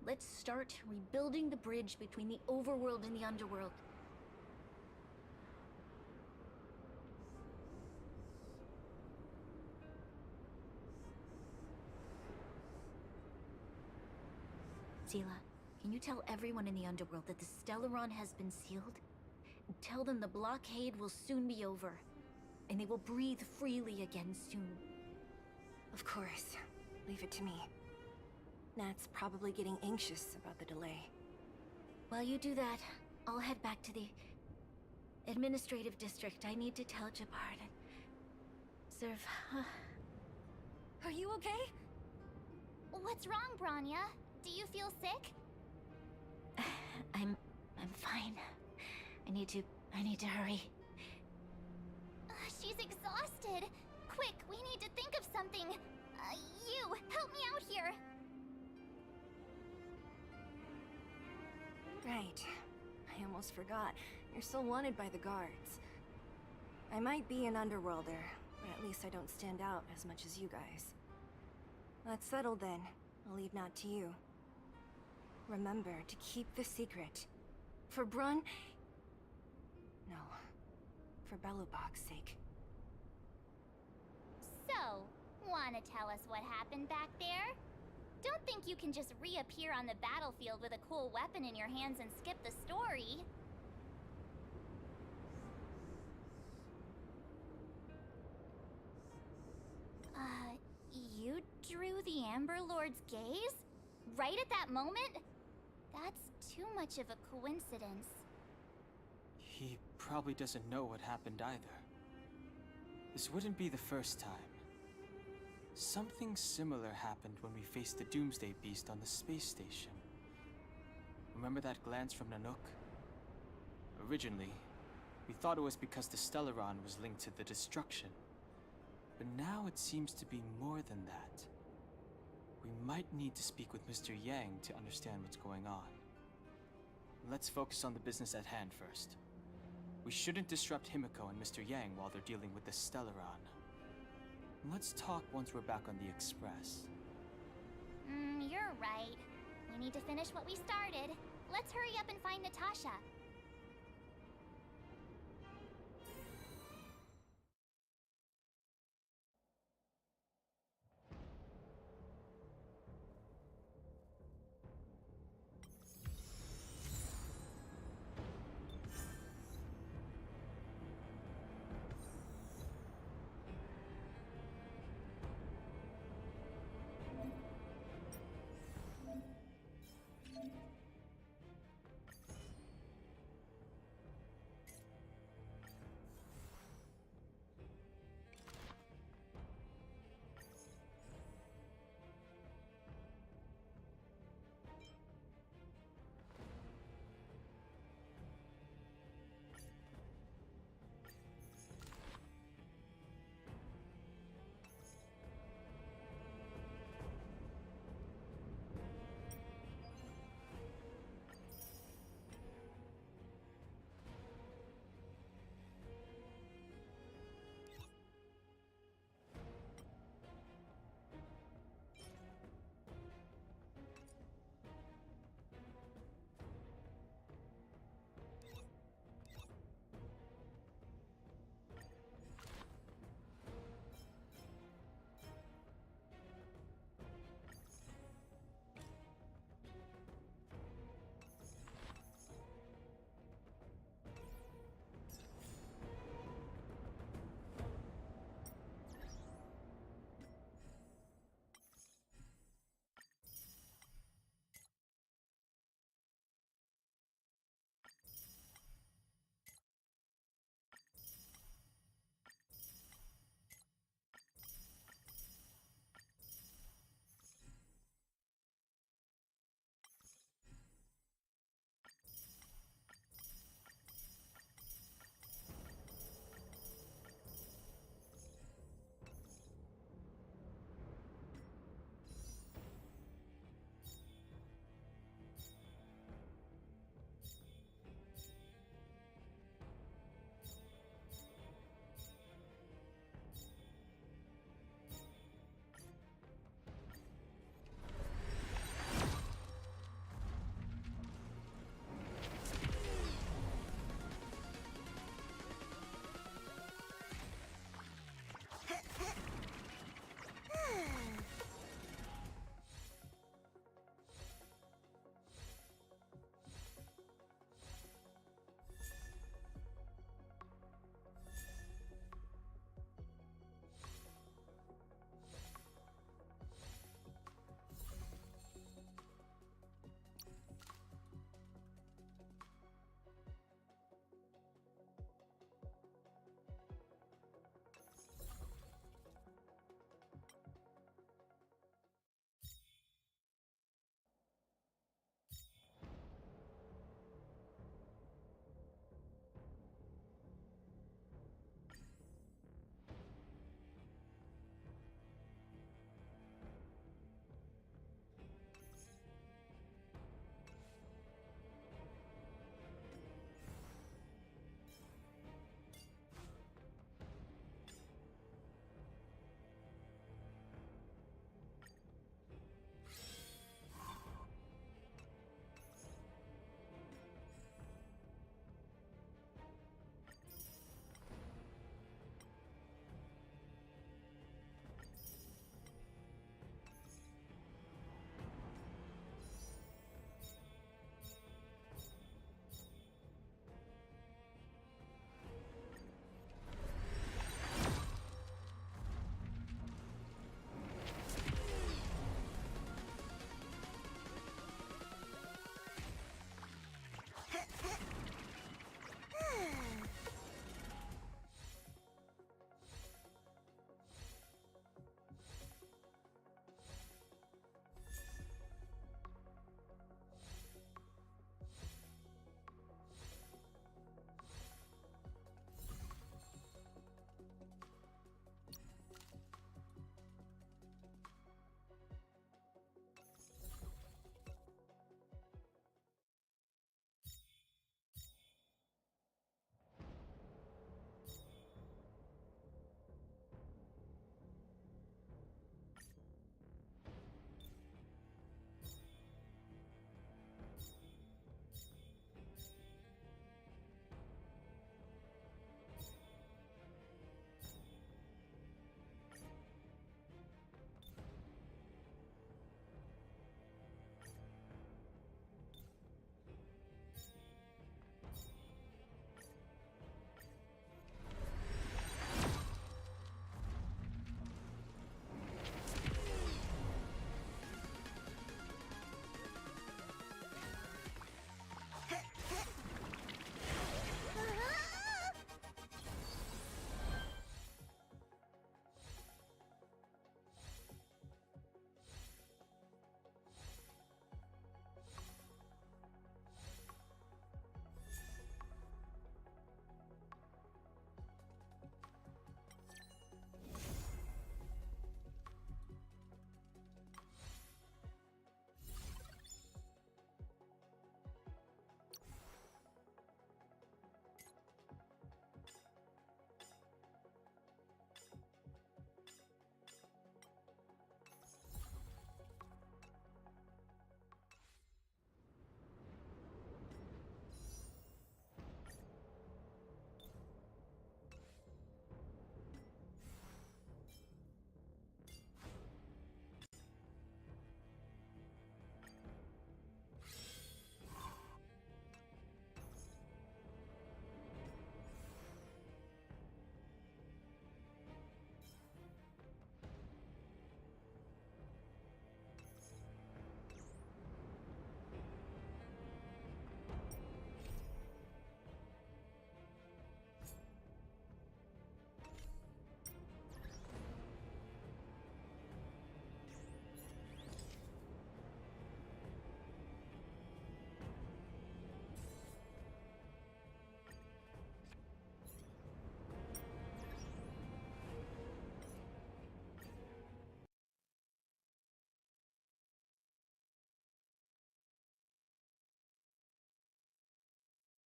let's start rebuilding the bridge between the overworld and the underworld. Seela, can you tell everyone in the underworld that the Stellaron has been sealed? Tell them the blockade will soon be over, and they will breathe freely again soon. Of course. Leave it to me. Nat's probably getting anxious about the delay. While you do that, I'll head back to the administrative district. I need to tell Jabard and serve. Are you okay? What's wrong, Branya? Do you feel sick? I'm fine. I need to hurry. She's exhausted. Quick, we need to think of something. You, help me out here. Right. I almost forgot. You're still wanted by the guards. I might be an underworlder, but at least I don't stand out as much as you guys. That's settled then. I'll leave Nat to you. Remember to keep the secret. For Brun... No. For Belobog's sake. So, wanna tell us what happened back there? Don't think you can just reappear on the battlefield with a cool weapon in your hands and skip the story. You drew the Amber Lord's gaze? Right at that moment? That's too much of a coincidence. He probably doesn't know what happened either. This wouldn't be the first time. Something similar happened when we faced the Doomsday Beast on the space station. Remember that glance from Nanook? Originally, we thought it was because the Stellaron was linked to the destruction. But now it seems to be more than that. We might need to speak with Mr. Yang to understand what's going on. Let's focus on the business at hand first. We shouldn't disrupt Himiko and Mr. Yang while they're dealing with the Stellaron. Let's talk once we're back on the Express. You're right. We need to finish what we started. Let's hurry up and find Natasha.